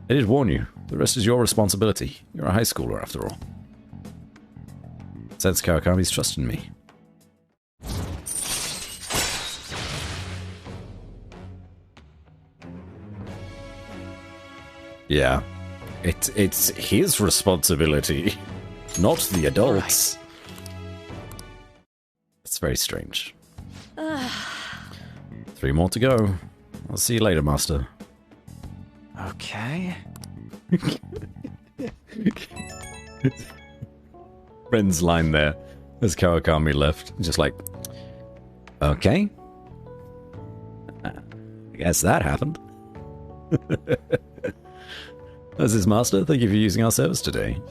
I did warn you. The rest is your responsibility. You're a high schooler, after all. Sense Kawakami's trust in me. Yeah. It's his responsibility, not the adults. It's very strange. 3 more to go. I'll see you later, Master. Okay. Ren's line there as Kawakami left. Just like, okay. I guess that happened. This is Master. Thank you for using our service today.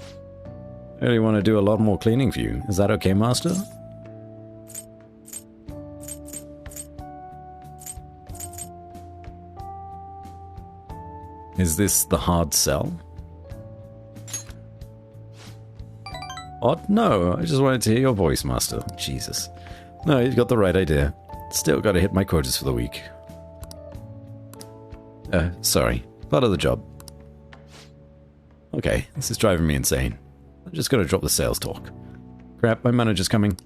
I really want to do a lot more cleaning for you. Is that okay, Master? Is this the hard sell? What? No, I just wanted to hear your voice, Master. Jesus. No, you've got the right idea. Still gotta hit my quotas for the week. Sorry. Part of the job. Okay, this is driving me insane. I'm just gonna drop the sales talk. Crap, my manager's coming.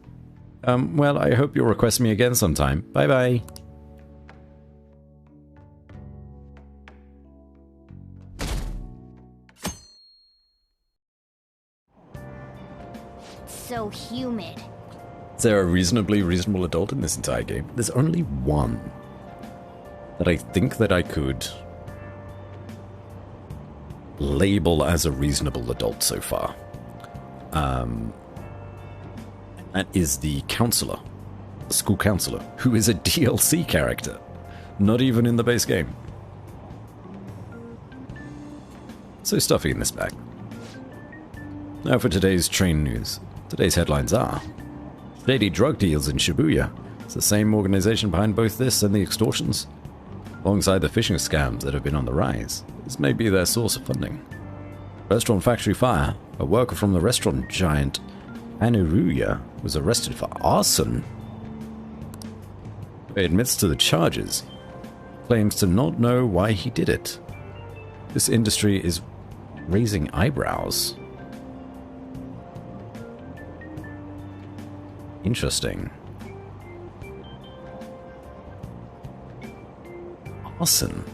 Well, I hope you'll request me again sometime. Bye-bye. So humid. Is there a reasonably reasonable adult in this entire game? There's only one that I think that I could label as a reasonable adult so far. That is the counselor, the school counselor, who is a DLC character, not even in the base game. So stuffy in this bag. Now for today's train news. Today's headlines are: shady drug deals in Shibuya. It's the same organization behind both this and the extortions. Alongside the phishing scams that have been on the rise, this may be their source of funding. Restaurant factory fire. A worker from the restaurant giant Anuruya was arrested for arson. He admits to the charges, claims to not know why he did it. This industry is raising eyebrows. Interesting. Arson.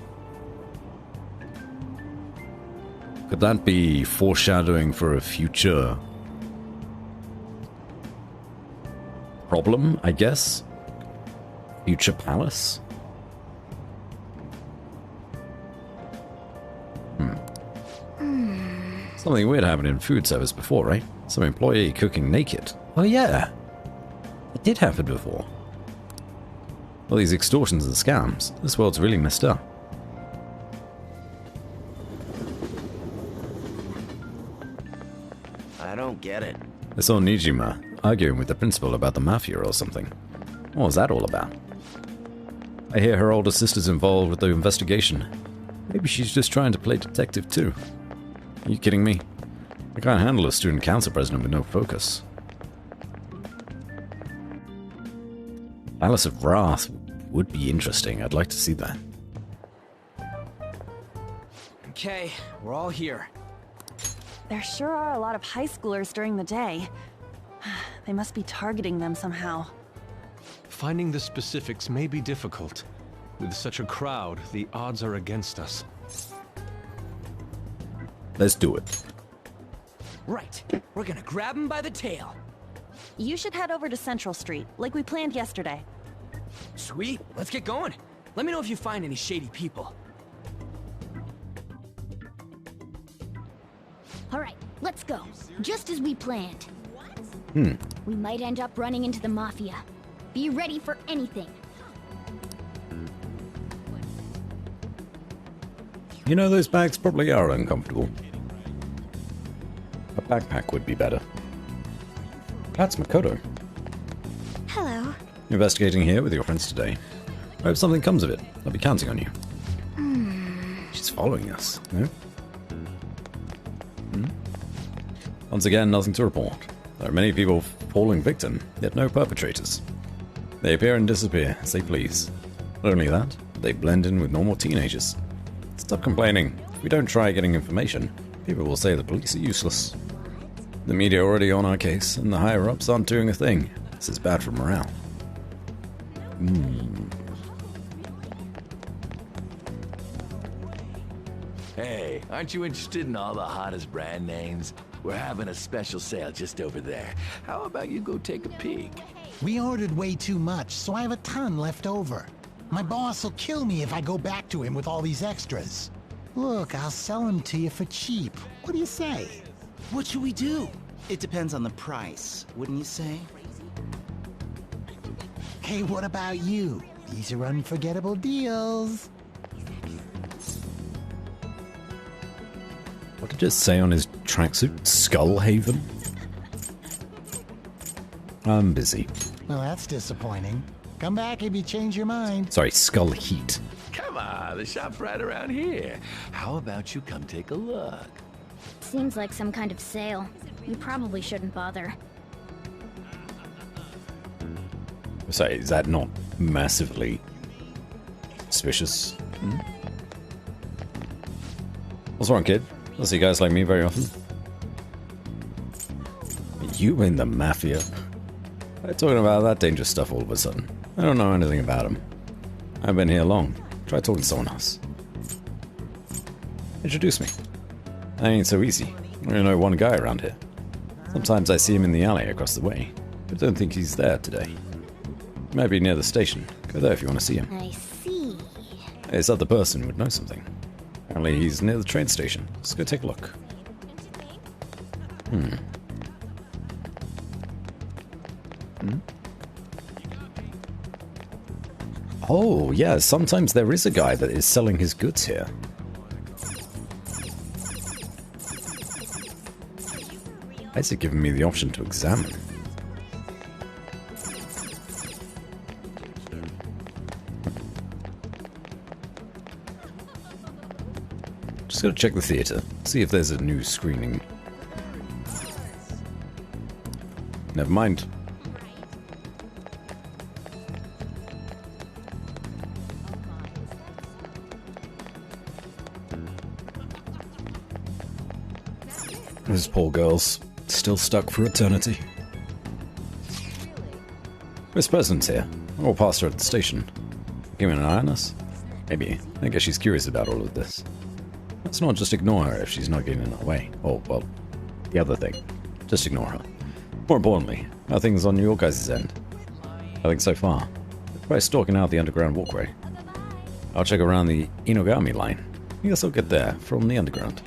Could that be foreshadowing for a future problem, I guess? Future palace? Something weird happened in food service before, right? Some employee cooking naked. Oh yeah. It did happen before. All these extortions and scams. This world's really messed up. I don't get it. I saw Nijima arguing with the principal about the mafia or something. What was that all about? I hear her older sister's involved with the investigation. Maybe she's just trying to play detective too. Are you kidding me? I can't handle a student council president with no focus. Palace of Wrath would be interesting. I'd like to see that. Okay, we're all here. There sure are a lot of high schoolers during the day. They must be targeting them somehow. Finding the specifics may be difficult. With such a crowd, the odds are against us. Let's do it. Right, we're gonna grab him by the tail. You should head over to Central Street, like we planned yesterday. Sweet, let's get going. Let me know if you find any shady people. Alright, let's go. Just as we planned. We might end up running into the Mafia. Be ready for anything. You know, those bags probably are uncomfortable. A backpack would be better. That's Makoto. Hello. Investigating here with your friends today. I hope something comes of it. I'll be counting on you. She's following us, no? Once again, nothing to report. There are many people falling victim, yet no perpetrators. They appear and disappear as they please. Not only that, they blend in with normal teenagers. Stop complaining. If we don't try getting information, people will say the police are useless. The media are already on our case, and the higher-ups aren't doing a thing. This is bad for morale. Hey, Hey, aren't you interested in all the hottest brand names? We're having a special sale just over there. How about you go take a peek? We ordered way too much, so I have a ton left over. My boss will kill me if I go back to him with all these extras. Look, I'll sell them to you for cheap. What do you say? What should we do? It depends on the price, wouldn't you say? Hey, what about you? These are unforgettable deals. What did it say on his tracksuit? Skullhaven? I'm busy. Well, that's disappointing. Come back if you change your mind. Sorry, Skull Heat. Come on, the shop's right around here. How about you come take a look? Seems like some kind of sale. You probably shouldn't bother. Sorry, is that not massively suspicious? Hmm? What's wrong, kid? I see guys like me very often. You in the Mafia? Why talking about that dangerous stuff all of a sudden? I don't know anything about him. I've been here long. Try talking to someone else. Introduce me. That ain't so easy. I only know one guy around here. Sometimes I see him in the alley across the way, but don't think he's there today. He might be near the station. Go there if you want to see him. I see. This other person would know something. Apparently he's near the train station. Let's go take a look. Hmm. Oh, yeah, sometimes there is a guy that is selling his goods here. Why is it giving me the option to examine? Just gotta check the theater, see if there's a new screening. Never mind. Those poor girls, still stuck for eternity. Miss President's here. I'll pass her at the station. Keeping an eye on us? Maybe. I guess she's curious about all of this. Let's not just ignore her if she's not getting in our way. Oh, well, the other thing. Just ignore her. More importantly, how are things on your guys' end? I think so far. Try stalking out the underground walkway. I'll check around the Inogami line. I guess I'll get there from the underground.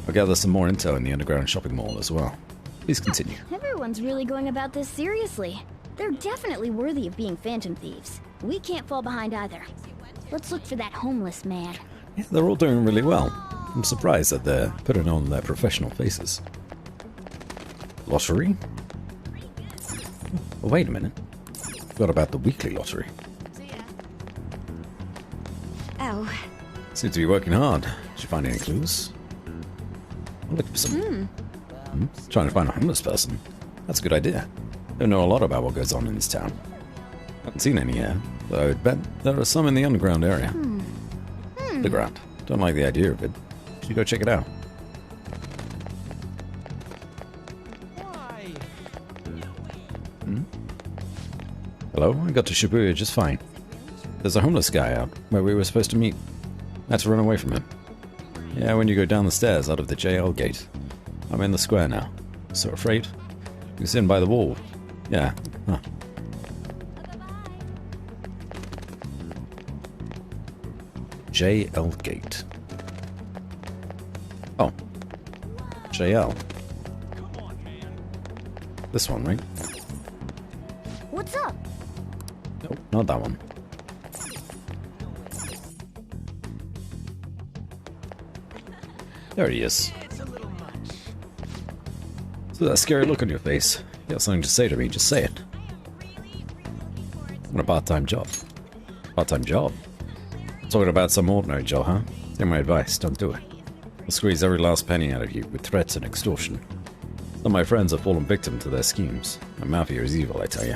I'll gather some more intel in the underground shopping mall as well. Please continue. Everyone's really going about this seriously. They're definitely worthy of being phantom thieves. We can't fall behind either. Let's look for that homeless man. Yeah, they're all doing really well. I'm surprised that they're putting on their professional faces. Lottery? Oh, wait a minute. Forgot about the weekly lottery. Oh. Seems to be working hard. Did you find any clues? I'll look for some. Trying to find a homeless person. That's a good idea. Don't know a lot about what goes on in this town. Haven't seen any yet, though I would bet there are some in the underground area. Underground. Don't like the idea of it. Should go check it out. Hello? I got to Shibuya just fine. There's a homeless guy out where we were supposed to meet. I had to run away from him. Yeah, when you go down the stairs out of the JL gate. I'm in the square now. So afraid. He's in by the wall. Yeah. Huh. JL gate. Oh. JL. This one, right? What's up? Nope, not that one. There he is. So that scary look on your face. You got something to say to me, just say it. What a part-time job. Part-time job? Talking about some ordinary job, huh? Take my advice, don't do it. I'll squeeze every last penny out of you with threats and extortion. Some of my friends have fallen victim to their schemes. The Mafia is evil, I tell you.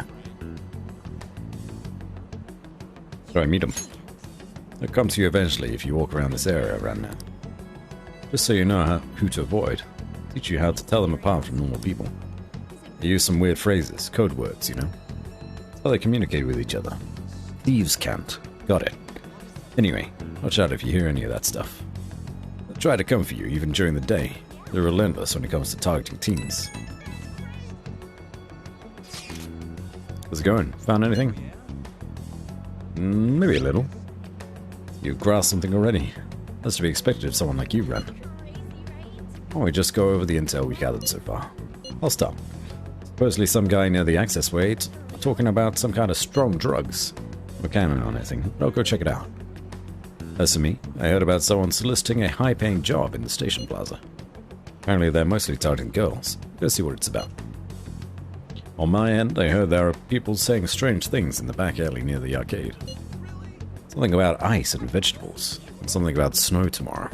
So I meet them. They'll come to you eventually if you walk around this area around now. Just so you know who to avoid. Teach you how to tell them apart from normal people. They use some weird phrases, code words, you know. That's how they communicate with each other. Thieves can't. Got it. Anyway, watch out if you hear any of that stuff. try to come for you even during the day. They're relentless when it comes to targeting teens. How's it going? Found anything? Maybe a little. You grasped something already. That's to be expected of someone like you, Ren. Why don't we just go over the intel we gathered so far? I'll stop. Supposedly some guy near the access way talking about some kind of strong drugs. No canon on anything, but I'll go check it out. As for me, I heard about someone soliciting a high-paying job in the station plaza. Apparently they're mostly targeting girls. Go see what it's about. On my end, I heard there are people saying strange things in the back alley near the arcade. Something about ice and vegetables, and something about snow tomorrow.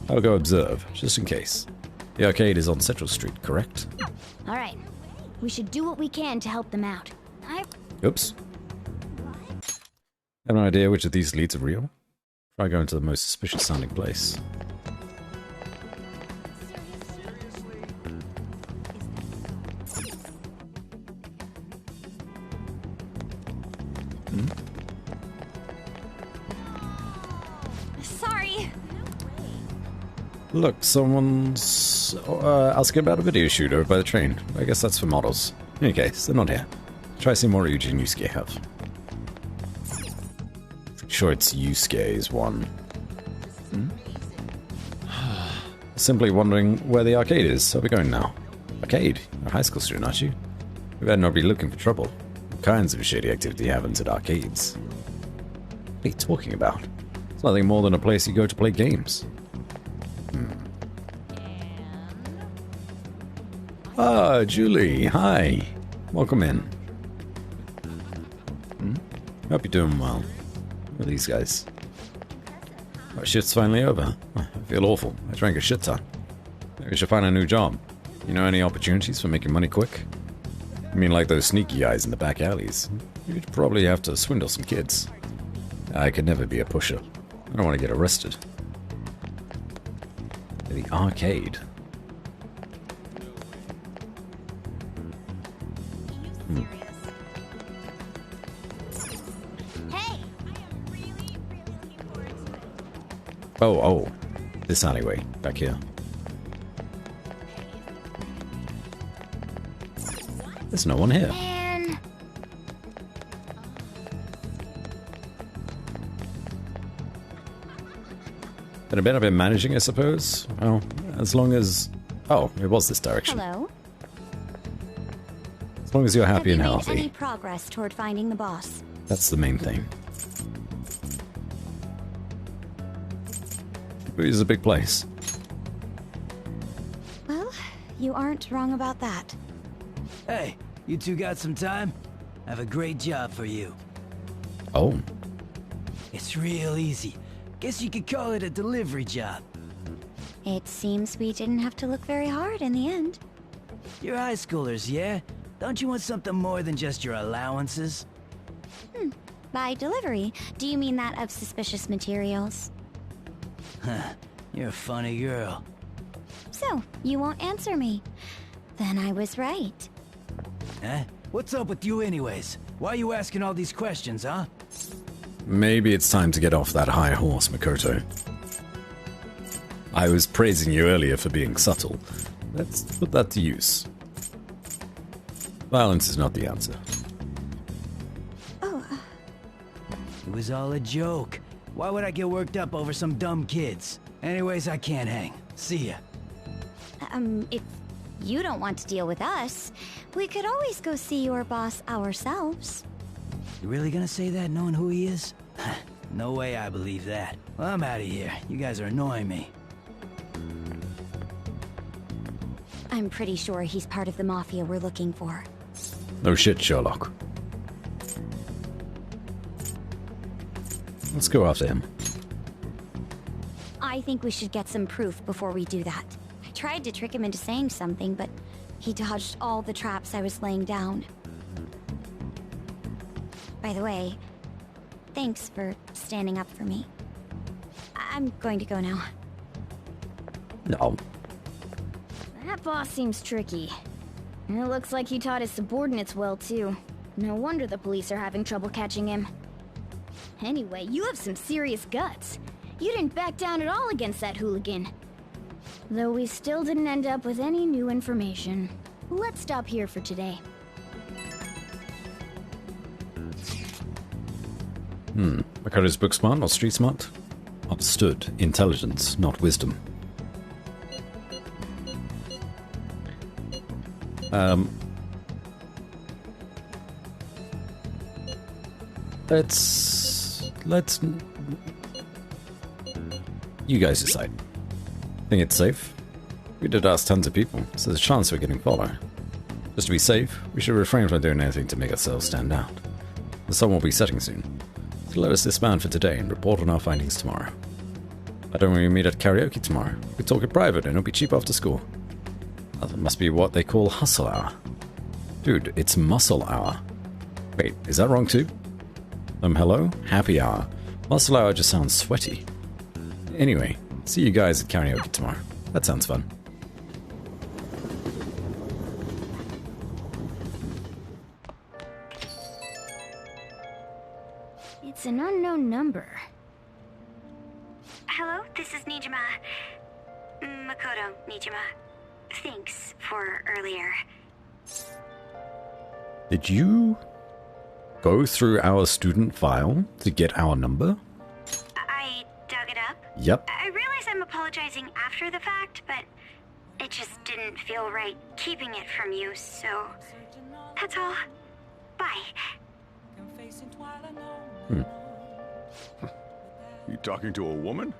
I'll go observe, just in case. The arcade is on Central Street, correct? Alright. We should do what we can to help them out. Oops. Have an idea which of these leads are real? Try going to the most suspicious sounding place. Sorry. Look, someone's asking about a video shoot over by the train. I guess that's for models. In any case, they're not here. Try seeing what Ryuji and Yusuke have. Sure, it's Yusuke's one. Simply wondering where the arcade is. So we're going now. Arcade? You're a high school student, aren't you? We better not be looking for trouble. What kinds of shady activity happens at arcades? What are you talking about? It's nothing more than a place you go to play games. Ah, Julie, hi. Welcome in. Hope you're doing well. Who are these guys? Oh, shit's finally over. I feel awful. I drank a shit ton. Maybe I should find a new job. You know any opportunities for making money quick? I mean like those sneaky guys in the back alleys. You'd probably have to swindle some kids. I could never be a pusher. I don't want to get arrested. The arcade. Oh, this alleyway, back here. There's no one here. Man. Been a bit of managing, I suppose. Well, as long as... Oh, it was this direction. Hello. As long as you're happy and Have you healthy. made any progress toward finding the boss? That's the main thing. Shibuya is a big place. Well, you aren't wrong about that. Hey, you two got some time? I have a great job for you. Oh. It's real easy. Guess you could call it a delivery job. It seems we didn't have to look very hard in the end. You're high schoolers, yeah? Don't you want something more than just your allowances? By delivery, do you mean that of suspicious materials? Huh, you're a funny girl. So, you won't answer me. Then I was right. Huh? What's up with you anyways? Why are you asking all these questions, huh? Maybe it's time to get off that high horse, Makoto. I was praising you earlier for being subtle. Let's put that to use. Violence is not the answer. It was all a joke. Why would I get worked up over some dumb kids? Anyways, I can't hang. See ya. If you don't want to deal with us, we could always go see your boss ourselves. You really gonna say that knowing who he is? No way I believe that. Well, I'm out of here. You guys are annoying me. I'm pretty sure he's part of the mafia we're looking for. No shit, Sherlock. Let's go after him. I think we should get some proof before we do that. I tried to trick him into saying something, but he dodged all the traps I was laying down. By the way, thanks for standing up for me. I'm going to go now. No. That boss seems tricky. And it looks like he taught his subordinates well, too. No wonder the police are having trouble catching him. Anyway, you have some serious guts. You didn't back down at all against that hooligan. Though we still didn't end up with any new information. Let's stop here for today. Makoto's book smart, not street smart. Understood. Intelligence, not wisdom. Let's... You guys decide. Think it's safe? We did ask tons of people, so there's a chance we're getting followed. Just to be safe, we should refrain from doing anything to make ourselves stand out. The sun will be setting soon, so let us disband for today and report on our findings tomorrow. Why don't we meet at karaoke tomorrow? We talk in private and it'll be cheap after school. That must be what they call hustle hour. Dude, it's muscle hour. Wait, is that wrong too? Hello? Happy hour. Muscle hour just sounds sweaty. Anyway, see you guys at karaoke tomorrow. That sounds fun. It's an unknown number. Hello, this is Nijima. Makoto Nijima. Thanks for earlier. Did you go through our student file to get our number? I dug it up. Yep. I realize I'm apologizing after the fact, but it just didn't feel right keeping it from you, so that's all. Bye. You talking to a woman?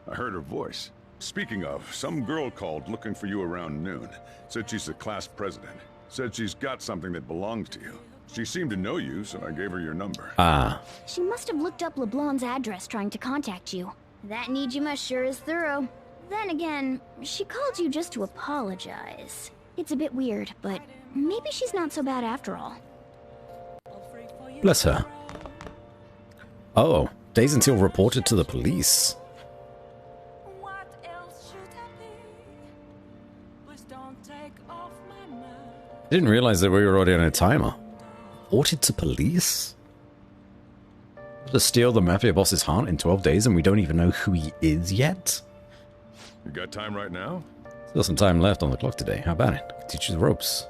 I heard her voice. Speaking of, some girl called looking for you around noon. Said she's the class president. Said she's got something that belongs to you. She seemed to know you, so I gave her your number. Ah. She must have looked up LeBlanc's address trying to contact you. That Nijima sure is thorough. Then again, she called you just to apologize. It's a bit weird, but maybe she's not so bad after all. Bless her. Oh, days until reported to the police. I didn't realize that we were already on a timer. Reported to police? To steal the mafia boss's heart in 12 days and we don't even know who he is yet? You got time right now? Still some time left on the clock today. How about it? Could teach you the ropes.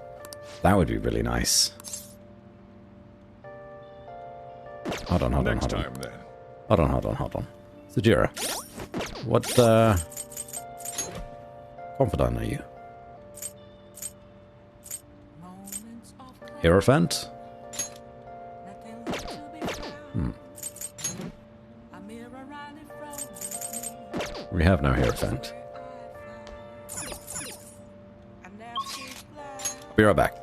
That would be really nice. Hold on. Then. Hold on. Sajira, what, confidant are you? Hierophant? We have no Hierophant. Be right back.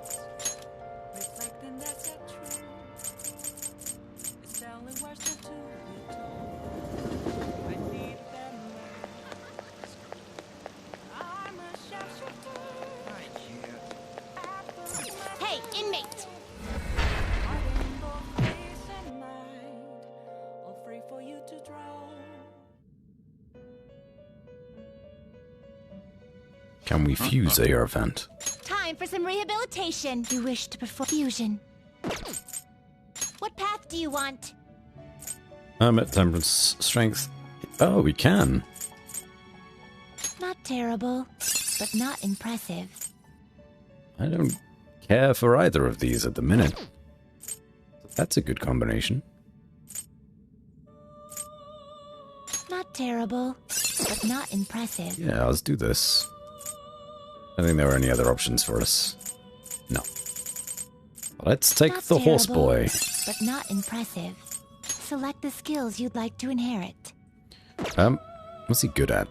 Hey, inmate! Can we fuse a Hierophant? Time for some rehabilitation. You wish to perform fusion. What path do you want? Hermit, Temperance, Strength. Oh, we can. Not terrible, but not impressive. I don't care for either of these at the minute. That's a good combination. Not terrible, but not impressive. Yeah, let's do this. I don't think there were any other options for us. No. Let's take Not the horse terrible, boy. but not impressive. Select the skills you'd like to inherit. What's he good at?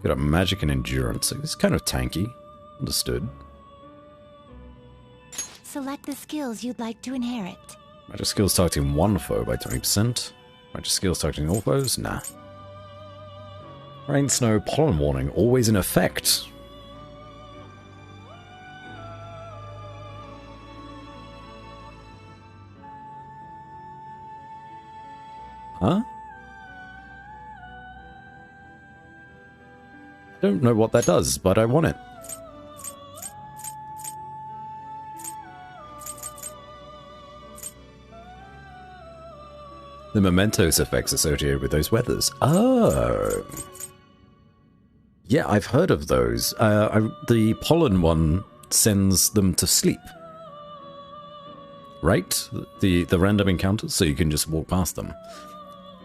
Good at magic and endurance. So he's kind of tanky. Understood. Select the skills you'd like to inherit. Magic skills targeting one foe by 20%. Magic skills targeting all foes? Nah. Rain, snow, pollen warning, always in effect. Huh? Don't know what that does, but I want it. The mementos effects associated with those weathers. Oh. Yeah, I've heard of those. The pollen one sends them to sleep. Right? The random encounters, so you can just walk past them.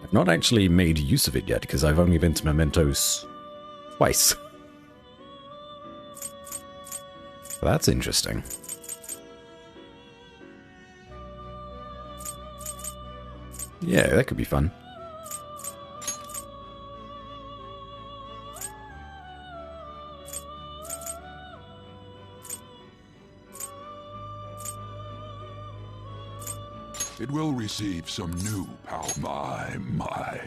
I've not actually made use of it yet, because I've only been to mementos twice. That's interesting. Yeah, that could be fun. It will receive some new power. My.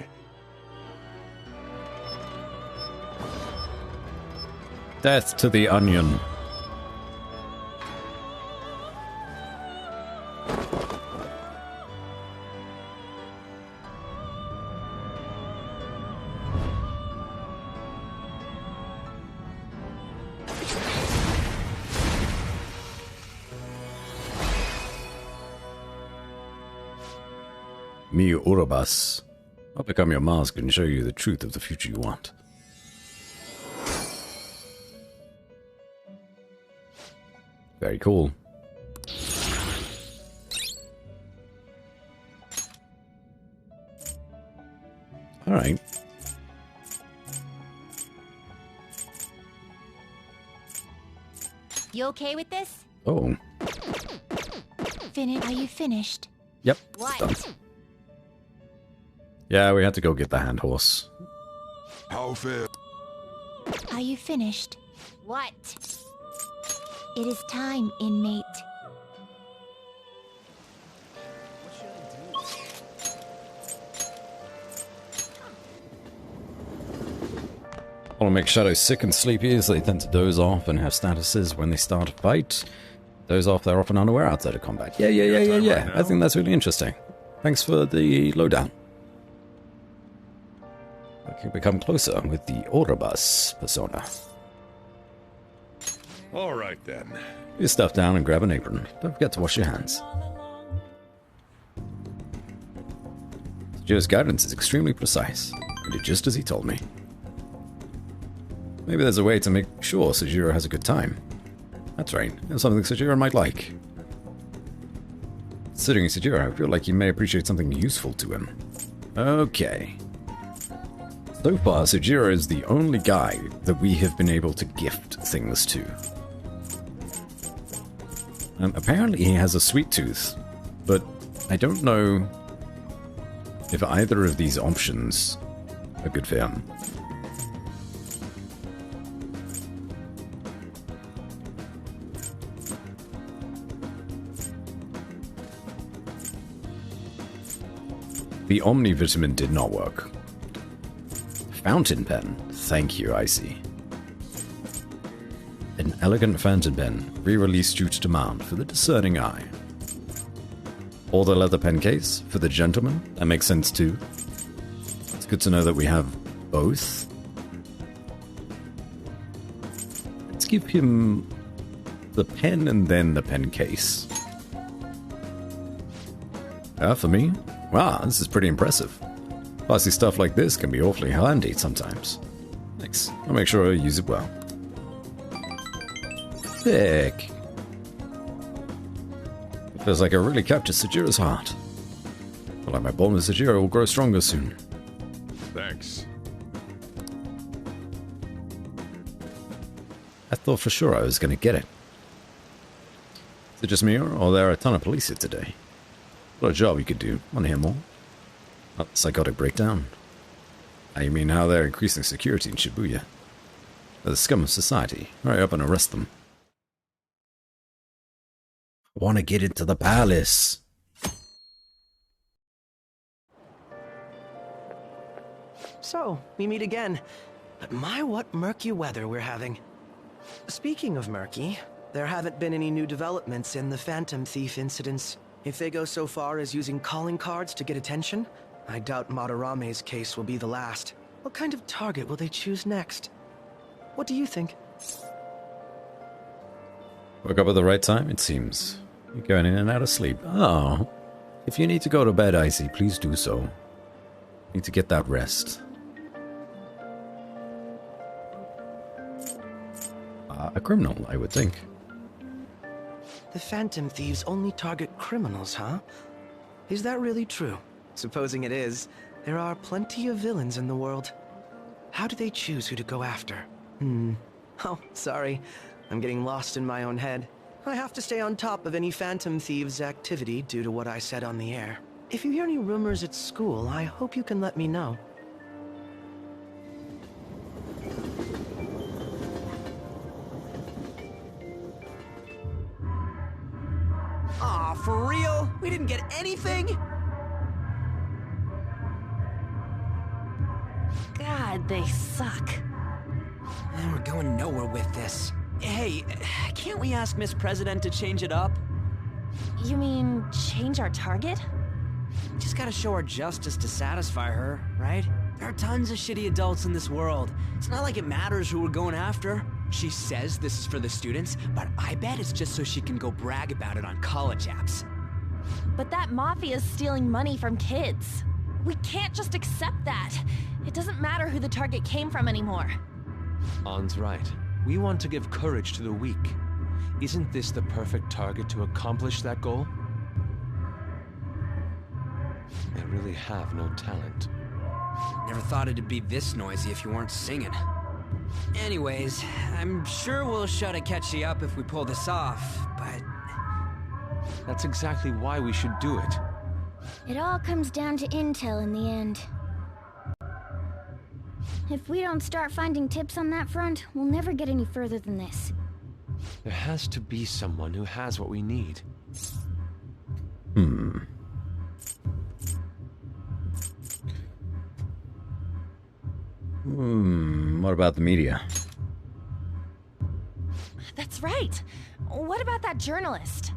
Death to the onion. Me, Urobas. I'll become your mask and show you the truth of the future you want. Very cool. Alright. You okay with this? Oh. Are you finished? Yep. What? Done. Yeah, we had to go get the hand horse. How fair? Are you finished? What? It is time, inmate. I want to make shadows sick and sleepy, as they tend to doze off and have statuses when they start a fight. Doze off, they're often unaware outside of combat. Yeah. I think that's really interesting. Thanks for the lowdown. I can become closer with the Orobus persona. All right, then. Put your stuff down and grab an apron. Don't forget to wash your hands. Sajiro's guidance is extremely precise. I did just as he told me. Maybe there's a way to make sure Sajiro has a good time. That's right. It's something Sajiro might like. Considering Sajiro, I feel like you may appreciate something useful to him. Okay. So far, Sajiro is the only guy that we have been able to gift things to. Apparently he has a sweet tooth, but I don't know if either of these options are good for him. The omnivitamin did not work. Fountain pen. Thank you, Icy. An elegant fountain pen, re-released due to demand for the discerning eye. Or the leather pen case for the gentleman. That makes sense too. It's good to know that we have both. Let's give him the pen and then the pen case. For me? Wow, this is pretty impressive. Classy stuff like this can be awfully handy sometimes. Thanks. I'll make sure I use it well. Thick. It feels like I really captured Sajiro's heart. I feel like my bond with Sajiro will grow stronger soon. Thanks. I thought for sure I was going to get it. Is it just me, or are there a ton of police here today? What a job you could do. Want to hear more? Not the psychotic breakdown. I mean how they're increasing security in Shibuya. They're the scum of society. Hurry up and arrest them. I want to get into the palace. So, we meet again. But my, what murky weather we're having. Speaking of murky, there haven't been any new developments in the Phantom Thief incidents. If they go so far as using calling cards to get attention, I doubt Madarame's case will be the last. What kind of target will they choose next? What do you think? Woke up at the right time, it seems. You're going in and out of sleep. Oh, If you need to go to bed, Icy, please do so. Need to get that rest. A criminal, I would think. The Phantom Thieves only target criminals, huh? Is that really true? Supposing it is, there are plenty of villains in the world. How do they choose who to go after? Oh, sorry. I'm getting lost in my own head. I have to stay on top of any Phantom Thieves activity due to what I said on the air. If you hear any rumors at school, I hope you can let me know. Aw, for real? We didn't get anything? God, they suck. And we're going nowhere with this. Hey, can't we ask Miss President to change it up? You mean change our target? Just gotta show our justice to satisfy her, right? There are tons of shitty adults in this world. It's not like it matters who we're going after. She says this is for the students, but I bet it's just so she can go brag about it on college apps. But that mafia's stealing money from kids. We can't just accept that. It doesn't matter who the target came from anymore. An's right. We want to give courage to the weak. Isn't this the perfect target to accomplish that goal? I really have no talent. Never thought it'd be this noisy if you weren't singing. Anyways, I'm sure we'll shut a catchy up if we pull this off, but... That's exactly why we should do it. It all comes down to intel in the end. If we don't start finding tips on that front, we'll never get any further than this. There has to be someone who has what we need. What about the media? That's right. What about that journalist?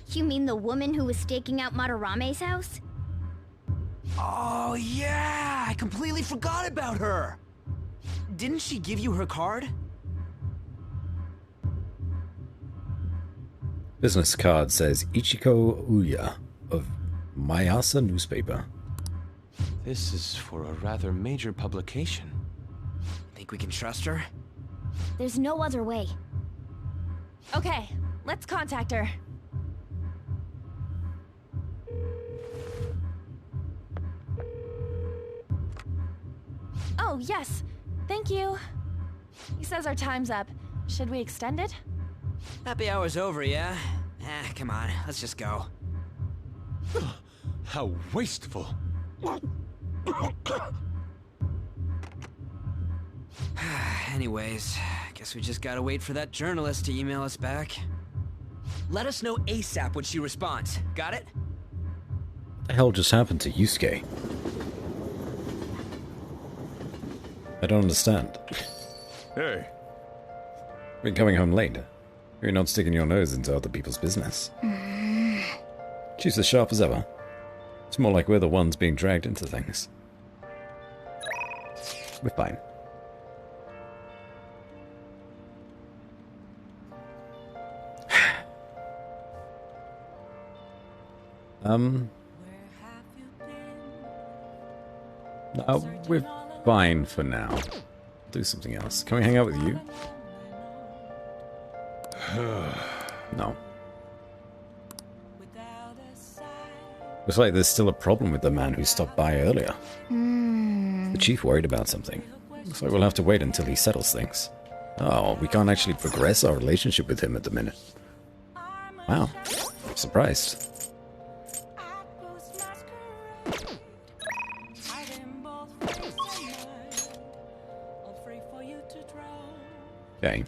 You mean the woman who was staking out Matarame's house? Oh, yeah! I completely forgot about her! Didn't she give you her card? Business card says Ichiko Uya of Mayasa newspaper. This is for a rather major publication. Think we can trust her? There's no other way. Okay, let's contact her. Oh, yes. Thank you. He says our time's up. Should we extend it? Happy hour's over, yeah? Come on, let's just go. How wasteful. Anyways, guess we just gotta wait for that journalist to email us back. Let us know ASAP when she responds. Got it? What the hell just happened to Yusuke? I don't understand. Hey. Been coming home late. You're not sticking your nose into other people's business. She's as sharp as ever. It's more like we're the ones being dragged into things. We're fine. No, we're fine for now. Do something else. Can we hang out with you? No. Looks like there's still a problem with the man who stopped by earlier. The chief worried about something. Looks like we'll have to wait until he settles things. Oh, we can't actually progress our relationship with him at the minute. Wow. I'm surprised. Okay.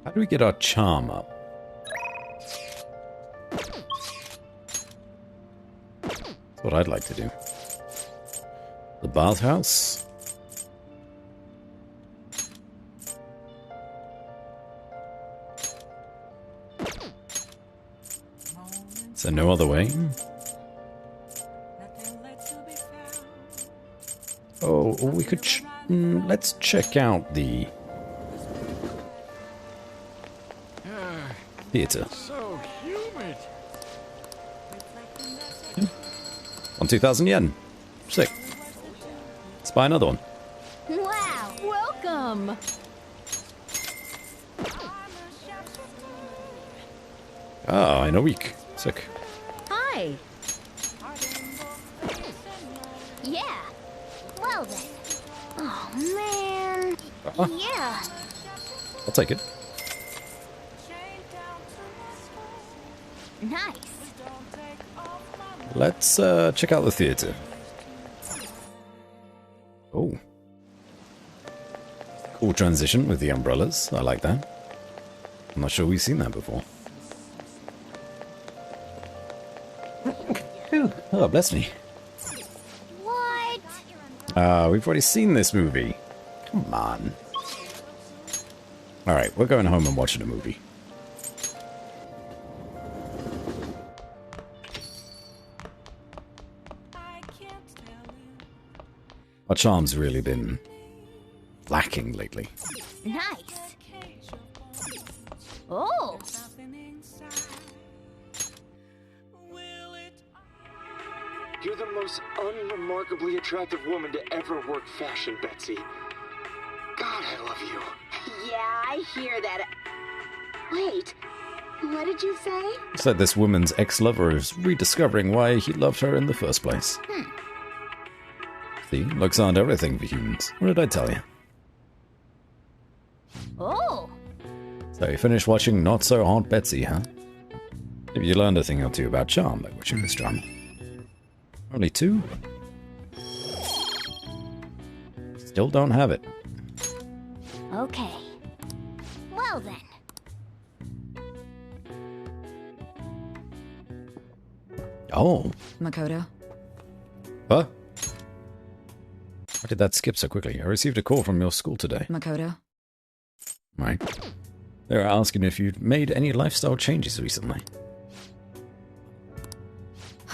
How do we get our charm up? That's what I'd like to do. The bathhouse? Is there no other way? Oh, or we could... let's check out the... theater. So humid. 2,000 yen. Sick. Let's buy another one. Wow, welcome. Ah, in a week. Sick. Hi. Yeah. Well then. Oh man. Yeah. I'll take it. Nice. Let's check out the theater. Oh. Cool transition with the umbrellas. I like that. I'm not sure we've seen that before. Oh, bless me. What? We've already seen this movie. Come on. Alright, we're going home and watching a movie. Our charm's really been lacking lately. Nice. Oh. You're the most unremarkably attractive woman to ever work fashion, Betsy. God, I love you. Yeah, I hear that. Wait, what did you say? It's like this woman's ex-lover is rediscovering why he loved her in the first place. See, looks aren't everything for humans. What did I tell you? Oh. So you finished watching Not So Hot Betsy, huh? Maybe you learned a thing or two about charm by watching this drama. Only 2? Still don't have it. Okay. Well then. Oh. Makoto? Huh? Why did that skip so quickly? I received a call from your school today. Makoto? Right. They were asking if you'd made any lifestyle changes recently.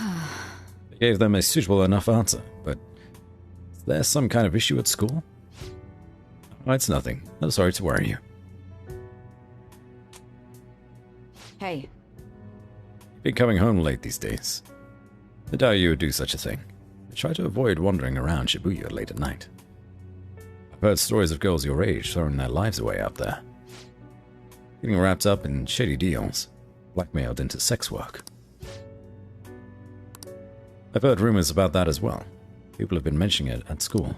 I gave them a suitable enough answer, but is there some kind of issue at school? Oh, it's nothing. I'm sorry to worry you. Hey. You've been coming home late these days. I doubt you would do such a thing. I try to avoid wandering around Shibuya late at night. I've heard stories of girls your age throwing their lives away out there. Getting wrapped up in shady deals, blackmailed into sex work. I've heard rumors about that as well. People have been mentioning it at school.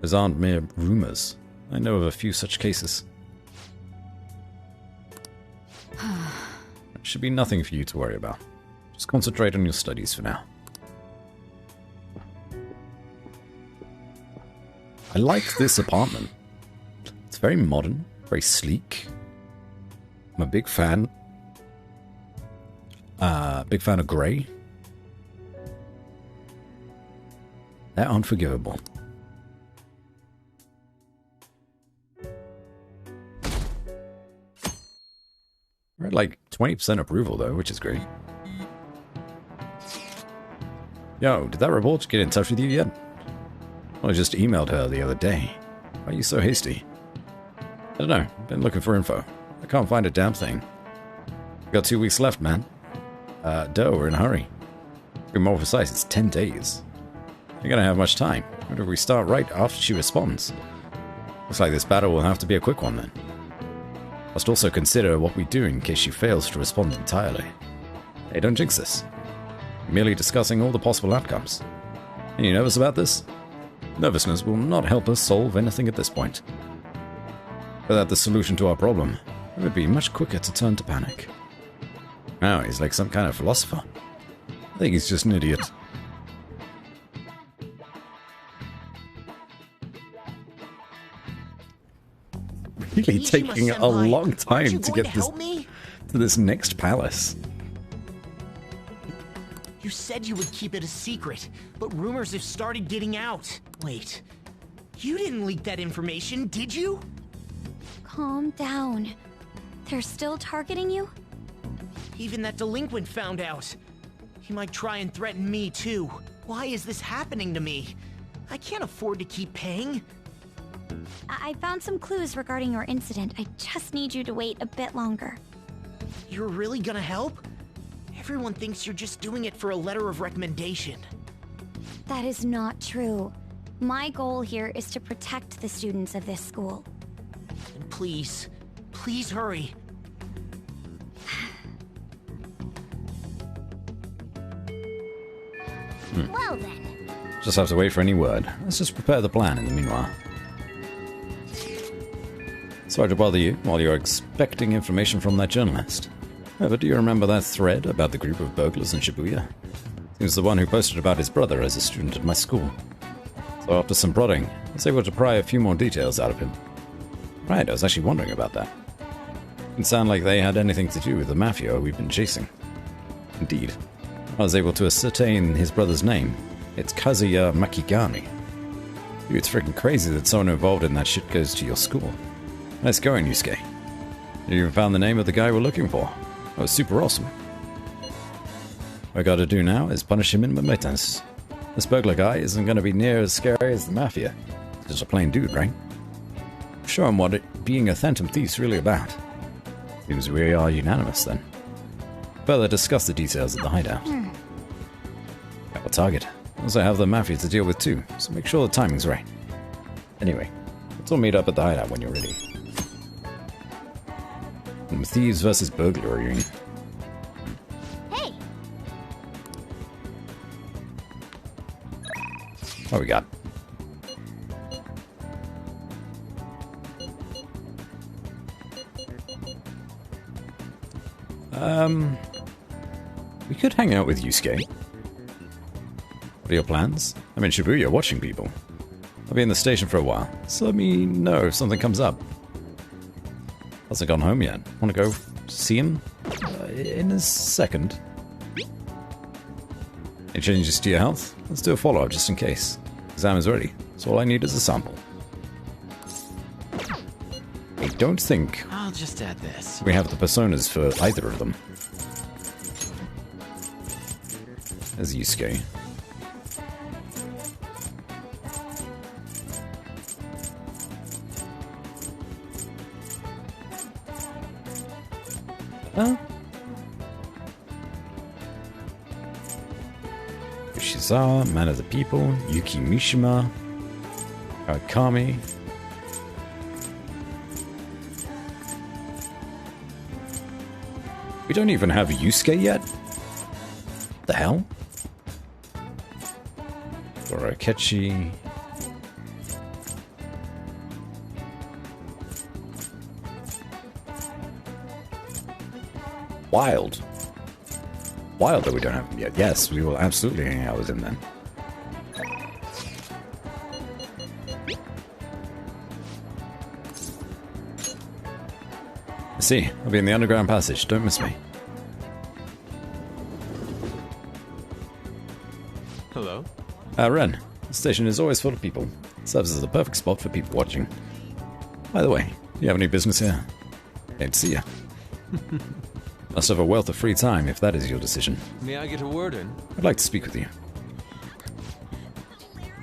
Those aren't mere rumors. I know of a few such cases. It should be nothing for you to worry about. Just concentrate on your studies for now. I like this apartment. It's very modern, very sleek. I'm a big fan. Big fan of grey. They're unforgivable. We're at like 20% approval though, which is great. Yo, did that reporter get in touch with you yet? Well, I just emailed her the other day. Why are you so hasty? I don't know. Been looking for info. I can't find a damn thing. Got 2 weeks left, man. We're in a hurry. To be more precise, it's 10 days. You're gonna have much time. What if we start right after she responds? Looks like this battle will have to be a quick one then. Must also consider what we do in case she fails to respond entirely. Hey, don't jinx this. We're merely discussing all the possible outcomes. Are you nervous about this? Nervousness will not help us solve anything at this point. Without the solution to our problem, it would be much quicker to turn to panic. Now he's like some kind of philosopher. I think he's just an idiot. Really taking a long time to get this to this next palace. You said you would keep it a secret, but rumors have started getting out. Wait, you didn't leak that information, did you? Calm down. They're still targeting you? Even that delinquent found out. He might try and threaten me too. Why is this happening to me? I can't afford to keep paying. I found some clues regarding your incident. I just need you to wait a bit longer. You're really gonna help? Everyone thinks you're just doing it for a letter of recommendation. That is not true. My goal here is to protect the students of this school. And please, please hurry. Well then. Just have to wait for any word. Let's just prepare the plan in the meanwhile. Sorry to bother you while you're expecting information from that journalist. However, do you remember that thread about the group of burglars in Shibuya? He was the one who posted about his brother as a student at my school. So after some prodding, I was able to pry a few more details out of him. Right, I was actually wondering about that. Didn't sound like they had anything to do with the mafia we've been chasing. Indeed, I was able to ascertain his brother's name. It's Kazuya Makigami. Dude, it's freaking crazy that someone involved in that shit goes to your school. Nice going, Yusuke. You even found the name of the guy we're looking for. That was super awesome. What I gotta do now is punish him in mementos. This burglar guy isn't gonna be near as scary as the mafia. He's just a plain dude, right? Show him what being a phantom thief's really about. Seems we are unanimous then. Further discuss the details of the hideout. Got a target. Also have the mafia to deal with too, so make sure the timing's right. Anyway, let's all meet up at the hideout when you're ready. Thieves versus burglary. Hey! What we got? We could hang out with Yusuke. What are your plans? I'm in Shibuya watching people. I'll be in the station for a while, so let me know if something comes up. Hasn't gone home yet. Want to go see him? In a second. Any changes to your health? Let's do a follow-up just in case. Exam is ready, so all I need is a sample. I don't think I'll just add this. we have the personas for either of them. There's Yusuke. Huh? Yoshizawa, Man of the People, Yuki Mishima, Akami. We don't even have Yusuke yet? The hell? Gorakechi. Wild. Wild that we don't have him yet. Yes, we will absolutely hang out with him then. I see. I'll be in the underground passage. Don't miss me. Hello? Ren. The station is always full of people. It serves as the perfect spot for people watching. By the way, do you have any business here? Can't see ya. Must have a wealth of free time if that is your decision. May I get a word in? I'd like to speak with you.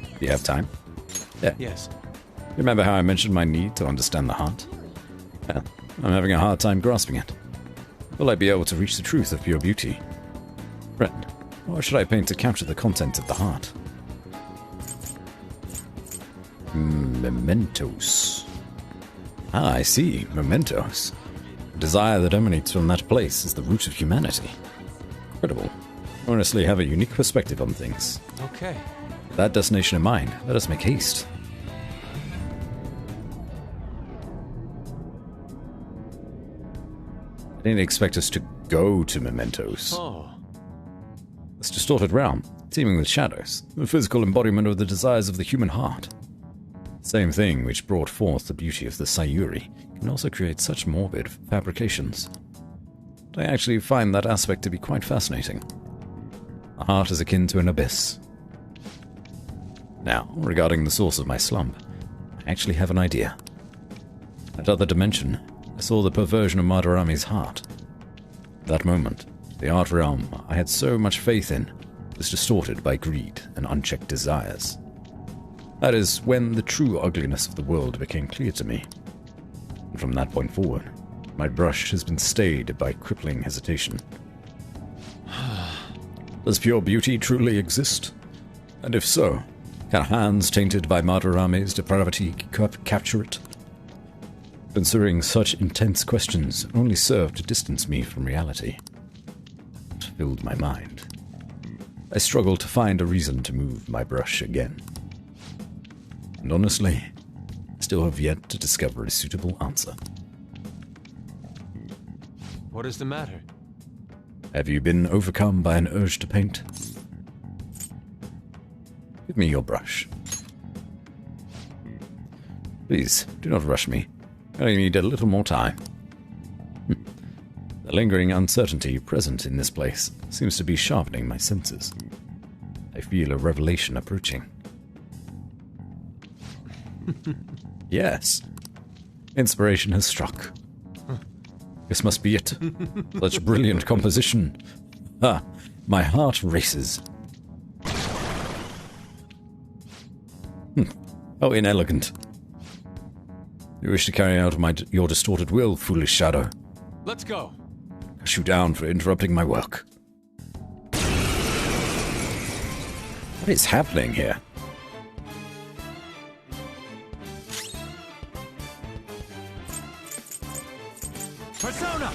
Do you have time? Yeah. Yes. Remember how I mentioned my need to understand the heart? Well, I'm having a hard time grasping it. Will I be able to reach the truth of pure beauty? Friend, what should I paint to capture the content of the heart? Mementos. Ah, I see. Mementos. The desire that emanates from that place is the root of humanity. Incredible. I honestly have a unique perspective on things. Okay. With that destination in mind, let us make haste. I didn't expect us to go to Mementos. Oh. This distorted realm, teeming with shadows, the physical embodiment of the desires of the human heart. Same thing which brought forth the beauty of the Sayuri can also create such morbid fabrications. But I actually find that aspect to be quite fascinating. The heart is akin to an abyss. Now, regarding the source of my slump, I actually have an idea. That other dimension, I saw the perversion of Madarami's heart. That moment, the art realm I had so much faith in was distorted by greed and unchecked desires. That is when the true ugliness of the world became clear to me. And from that point forward, my brush has been stayed by crippling hesitation. Does pure beauty truly exist? And if so, can hands tainted by Madarame's depravity capture it? Considering such intense questions only serve to distance me from reality. It filled my mind. I struggled to find a reason to move my brush again. And honestly, I still have yet to discover a suitable answer. What is the matter? Have you been overcome by an urge to paint? Give me your brush. Please, do not rush me. I need a little more time. The lingering uncertainty present in this place seems to be sharpening my senses. I feel a revelation approaching. Yes. Inspiration has struck. This must be it. Such brilliant composition. Ah, my heart races. How inelegant. You wish to carry out your distorted will, foolish shadow. Let's go. Cut you down for interrupting my work. What is happening here? Persona!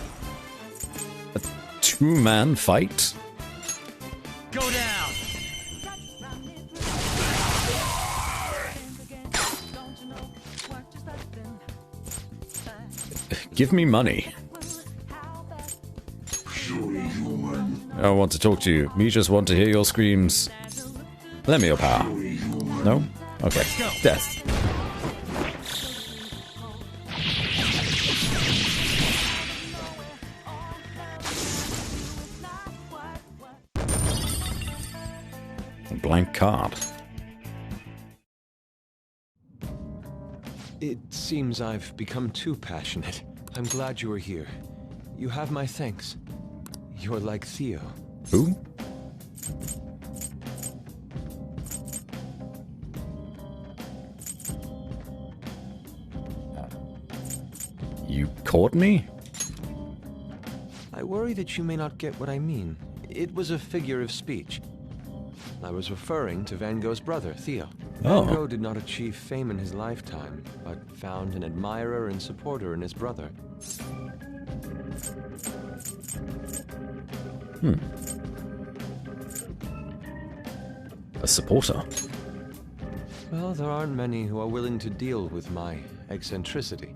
A two-man fight? Go down! Give me money. I don't want to talk to you. We just want to hear your screams. Lend me your power. No? Okay. Death. A blank card. It seems I've become too passionate. I'm glad you were here. You have my thanks. You're like Theo. Who? You caught me? I worry that you may not get what I mean. It was a figure of speech. I was referring to Van Gogh's brother, Theo. Oh. Van Gogh did not achieve fame in his lifetime, but found an admirer and supporter in his brother. A supporter? Well, there aren't many who are willing to deal with my eccentricity.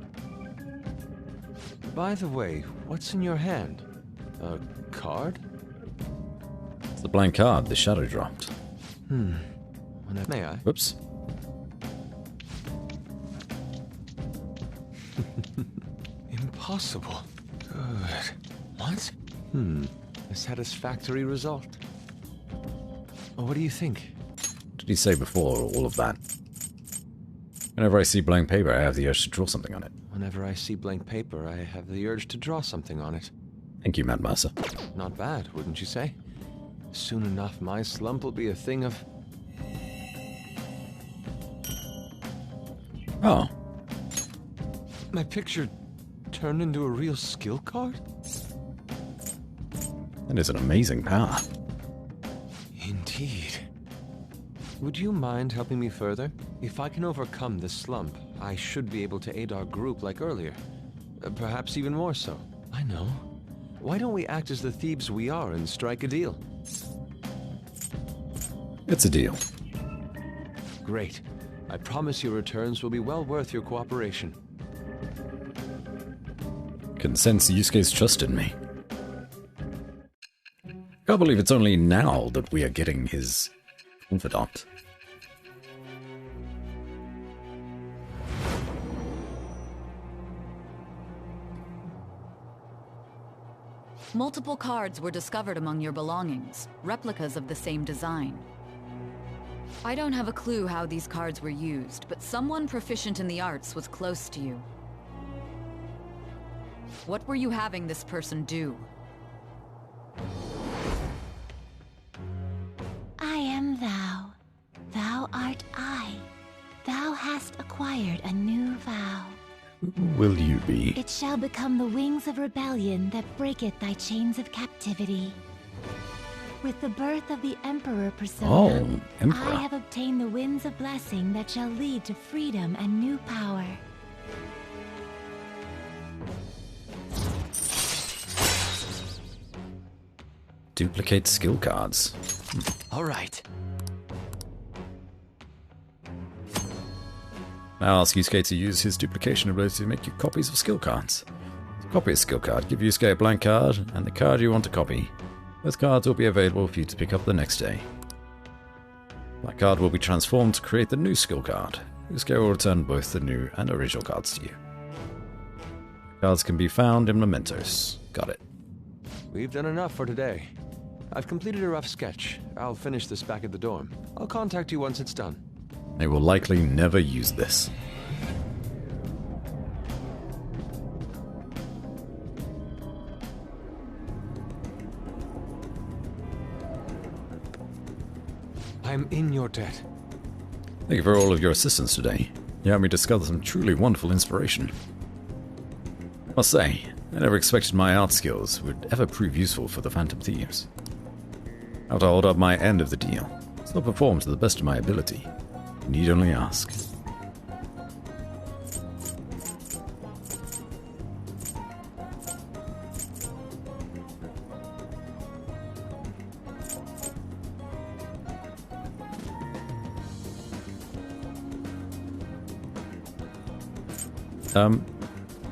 By the way, what's in your hand? A card? It's the blank card the shadow dropped. May I? Whoops. Impossible. Good. What? A satisfactory result. What do you think? What did he say before all of that? Whenever I see blank paper, I have the urge to draw something on it. Whenever I see blank paper, I have the urge to draw something on it. Thank you, Mad Master. Not bad, wouldn't you say? Soon enough, my slump will be a thing of... Oh. My picture turned into a real skill card? That is an amazing power. Indeed. Would you mind helping me further? If I can overcome this slump, I should be able to aid our group like earlier. Perhaps even more so. I know. Why don't we act as the thieves we are and strike a deal? It's a deal. Great. I promise your returns will be well worth your cooperation. Can sense Yusuke's trust in me. Can't believe it's only now that we are getting his confidant. Multiple cards were discovered among your belongings, replicas of the same design. I don't have a clue how these cards were used, but someone proficient in the arts was close to you. What were you having this person do? I am thou. Thou art I. Thou hast acquired a new vow. Who will you be? It shall become the wings of rebellion that breaketh thy chains of captivity. With the birth of the Emperor Persona, Oh, Emperor. I have obtained the winds of blessing that shall lead to freedom and new power. Duplicate skill cards. All right. Now ask Yusuke to use his duplication ability to make you copies of skill cards. To copy a skill card, give Yusuke a blank card and the card you want to copy. Both cards will be available for you to pick up the next day. That card will be transformed to create the new skill card. Yusuke will return both the new and original cards to you. Cards can be found in mementos. Got it. We've done enough for today. I've completed a rough sketch. I'll finish this back at the dorm. I'll contact you once it's done. They will likely never use this. I'm in your debt. Thank you for all of your assistance today. You helped me discover some truly wonderful inspiration. I must say, I never expected my art skills would ever prove useful for the Phantom Thieves. I have to hold up my end of the deal. Still perform to the best of my ability. You need only ask.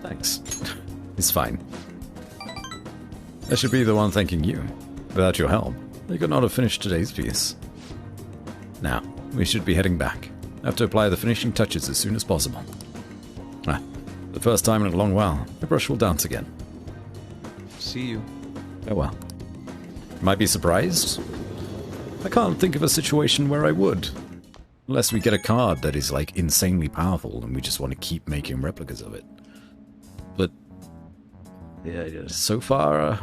Thanks. It's fine. I should be the one thanking you. Without your help, I could not have finished today's piece. Now, we should be heading back. I have to apply the finishing touches as soon as possible. Ah, for the first time in a long while, my brush will dance again. See you. Farewell. You might be surprised. I can't think of a situation where I would. Unless we get a card that is, like, insanely powerful and we just want to keep making replicas of it. But, yeah, so far, I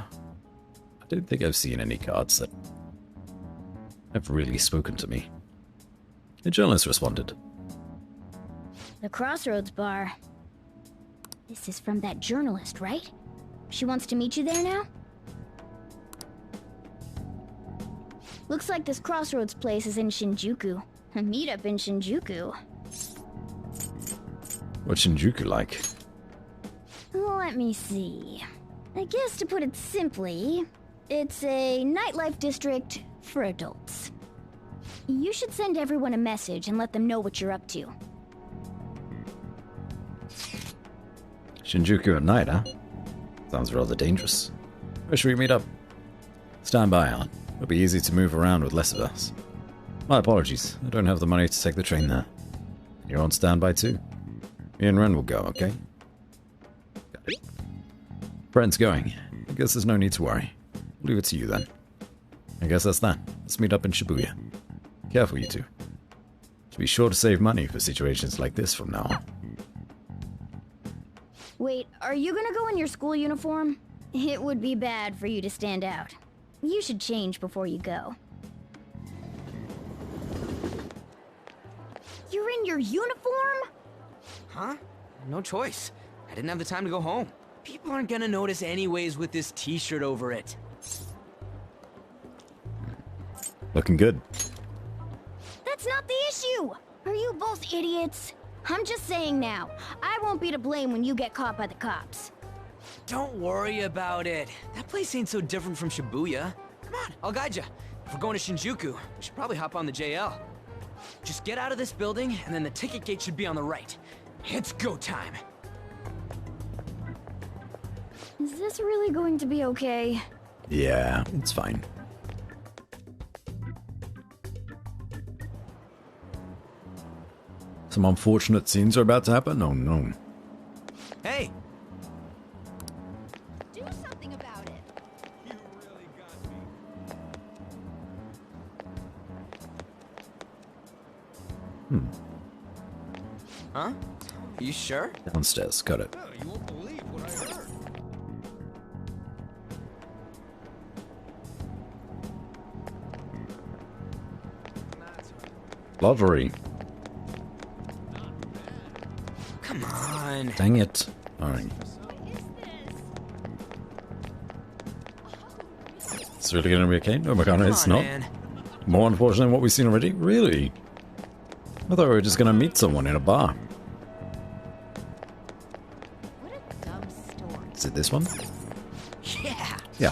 don't think I've seen any cards that have really spoken to me. A journalist responded. The Crossroads Bar. This is from that journalist, right? She wants to meet you there now? Looks like this Crossroads place is in Shinjuku. A meetup in Shinjuku. What's Shinjuku like? Let me see. I guess to put it simply, it's a nightlife district for adults. You should send everyone a message and let them know what you're up to. Shinjuku at night, huh? Sounds rather dangerous. Where should we meet up? Stand by, Alan. It'll be easy to move around with less of us. My apologies. I don't have the money to take the train there. You're on standby too. Me and Ren will go, okay? Got it. Brent's going. I guess there's no need to worry. I'll leave it to you then. I guess that's that. Let's meet up in Shibuya. Careful, you two. To be sure to save money for situations like this from now on. Wait, are you gonna go in your school uniform? It would be bad for you to stand out. You should change before you go. You're in your uniform? Huh? No choice. I didn't have the time to go home. People aren't gonna notice anyways with this t-shirt over it. Looking good. That's not the issue! Are you both idiots? I'm just saying now, I won't be to blame when you get caught by the cops. Don't worry about it. That place ain't so different from Shibuya. Come on, I'll guide you. If we're going to Shinjuku, we should probably hop on the JL. Just get out of this building, and then the ticket gate should be on the right. It's go time. Is this really going to be okay? Yeah, it's fine. Some unfortunate scenes are about to happen? Oh no. Hey! Do something about it. You really got me. Huh? You sure? Downstairs, got it. You won't believe what I heard. Lottery. Come on. Dang it. Alright. It's really gonna be okay? No, Makana, it's not. Man. More unfortunate than what we've seen already? Really? I thought we were just gonna meet someone in a bar. Is it this one? Yeah. Yeah.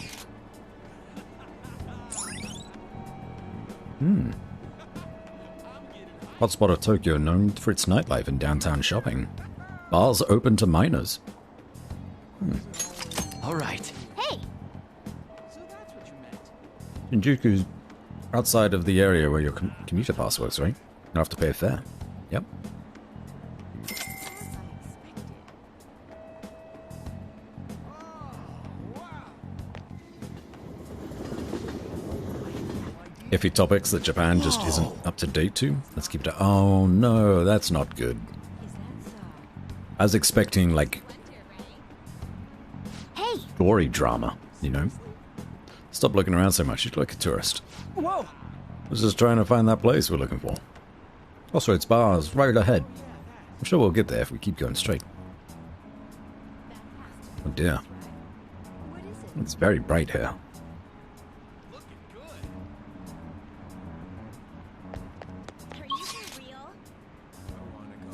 Hotspot of Tokyo, known for its nightlife and downtown shopping. Bars open to minors. All right. Hey! Shinjuku's outside of the area where your commuter pass works, right? You have to pay a fare. Yep. Iffy topics that Japan just isn't up to date to. Let's keep it. Oh no, that's not good. I was expecting like story drama, you know. Stop looking around so much. You look like a tourist. Whoa! I was just trying to find that place we're looking for. Crossroads bars right ahead. I'm sure we'll get there if we keep going straight. Oh dear. It's very bright here.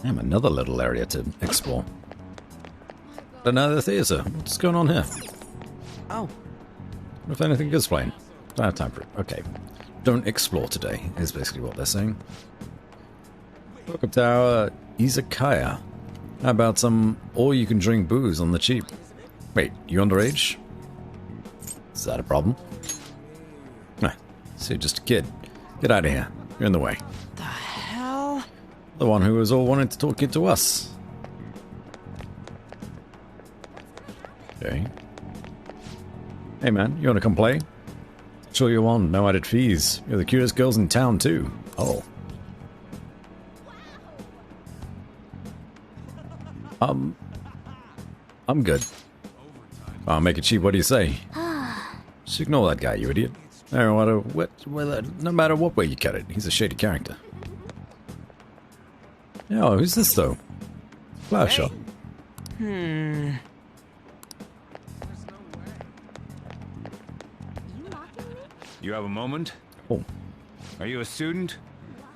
Damn, another little area to explore. Another theater. What's going on here? Oh. What if anything goes playing? Don't have time for it. Okay. Don't explore today, is basically what they're saying. Welcome to our izakaya. How about some all-you-can-drink booze on the cheap? Wait, you underage? Is that a problem? Nah, so you're just a kid. Get out of here. You're in the way. The hell? The one who was all wanting to talk to us. Okay. Hey man, you wanna come play? Sure you want, no added fees. You're the cutest girls in town too. Oh. I'm good. I'll make it cheap, what do you say? Just ignore that guy, you idiot. No matter what way you cut it, he's a shady character. Oh, who's this though? Flower shop. You have a moment? Oh. Are you a student?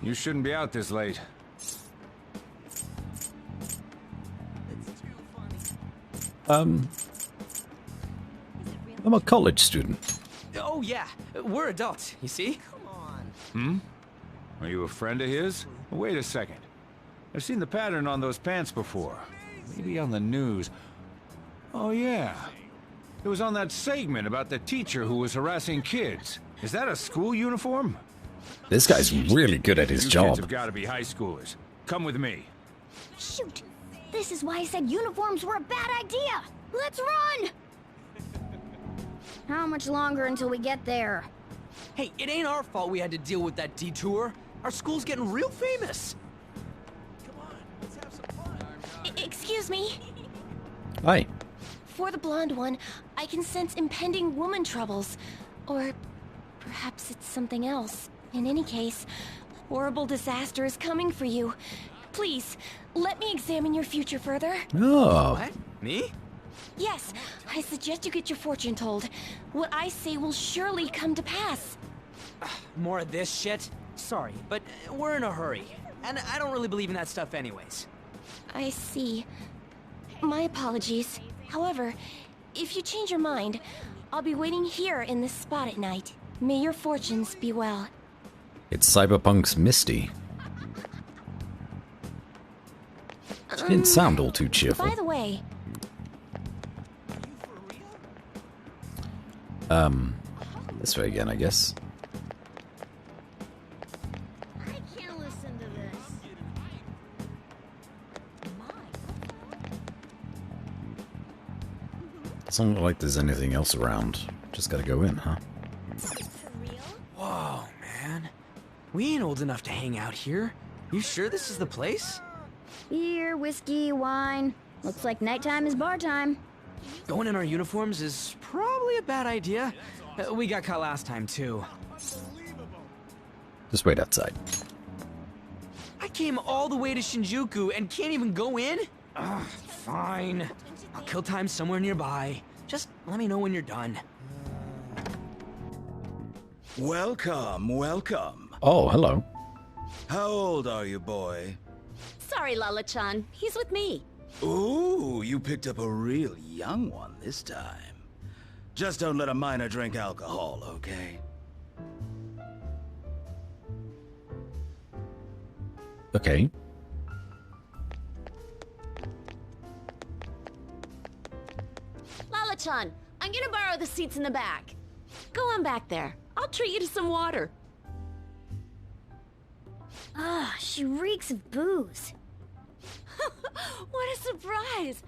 You shouldn't be out this late. I'm a college student. Oh yeah, we're adults, you see? Are you a friend of his? Wait a second. I've seen the pattern on those pants before. Maybe on the news. Oh yeah. It was on that segment about the teacher who was harassing kids. Is that a school uniform? This guy's really good at his You job. kids have got to be high schoolers. Come with me. Shoot! This is why I said uniforms were a bad idea! Let's run! How much longer until we get there? Hey, it ain't our fault we had to deal with that detour. Our school's getting real famous. Excuse me. Hi. For the blonde one, I can sense impending woman troubles. Or perhaps it's something else. In any case, horrible disaster is coming for you. Please, let me examine your future further. Oh. What? Me? Yes, I suggest you get your fortune told. What I say will surely come to pass. More of this shit? Sorry, but we're in a hurry. And I don't really believe in that stuff anyways. I see. My apologies. However, if you change your mind, I'll be waiting here in this spot at night. May your fortunes be well. It's Cyberpunk's Misty. She didn't sound all too cheerful. By the way, This way again, I guess. I can't listen to this. Doesn't look like there's anything else around. Just gotta go in, huh? Whoa, man. We ain't old enough to hang out here. You sure this is the place? Beer, whiskey, wine. Looks like nighttime is bar time. Going in our uniforms is probably a bad idea. We got caught last time, too. Just wait outside. came all the way to Shinjuku and can't even go in? Ugh, fine. I'll kill time somewhere nearby. Just let me know when you're done. Welcome, welcome. Oh, hello. How old are you, boy? Sorry, Lala-chan. He's with me. Ooh, you picked up a real young one this time. Just don't let a minor drink alcohol, okay? Okay. Lala-chan, I'm gonna borrow the seats in the back. Go on back there. I'll treat you to some water. Ah, she reeks of booze. What a surprise!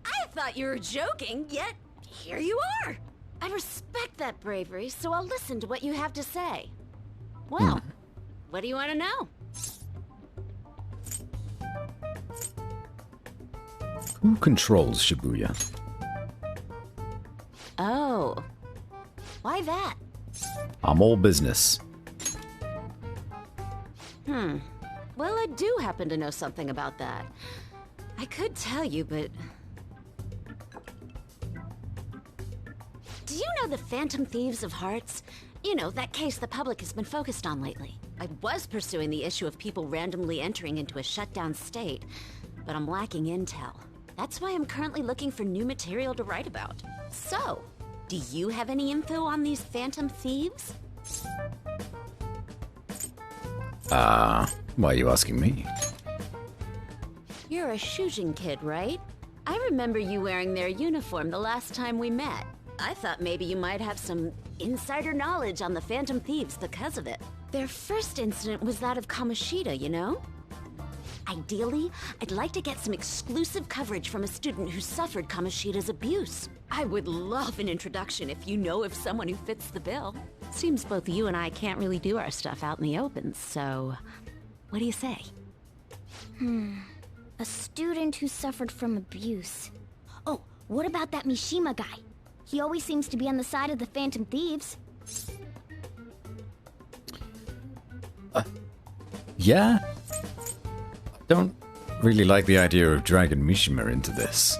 I thought you were joking, yet here you are. I respect that bravery, so I'll listen to what you have to say. Well, what do you want to know? Who controls Shibuya? Oh. Why that? I'm all business. Well, I do happen to know something about that. I could tell you, but... Do you know the Phantom Thieves of Hearts? You know, that case the public has been focused on lately. I was pursuing the issue of people randomly entering into a shutdown state, but I'm lacking intel. That's why I'm currently looking for new material to write about. So, do you have any info on these Phantom Thieves? Why are you asking me? You're a Shujin kid, right? I remember you wearing their uniform the last time we met. I thought maybe you might have some insider knowledge on the Phantom Thieves because of it. Their first incident was that of Kamoshida, you know? Ideally, I'd like to get some exclusive coverage from a student who suffered Kamoshida's abuse. I would love an introduction if you know of someone who fits the bill. Seems both you and I can't really do our stuff out in the open, so... what do you say? A student who suffered from abuse. Oh, what about that Mishima guy? He always seems to be on the side of the Phantom Thieves. Yeah? Don't really like the idea of dragging Mishima into this.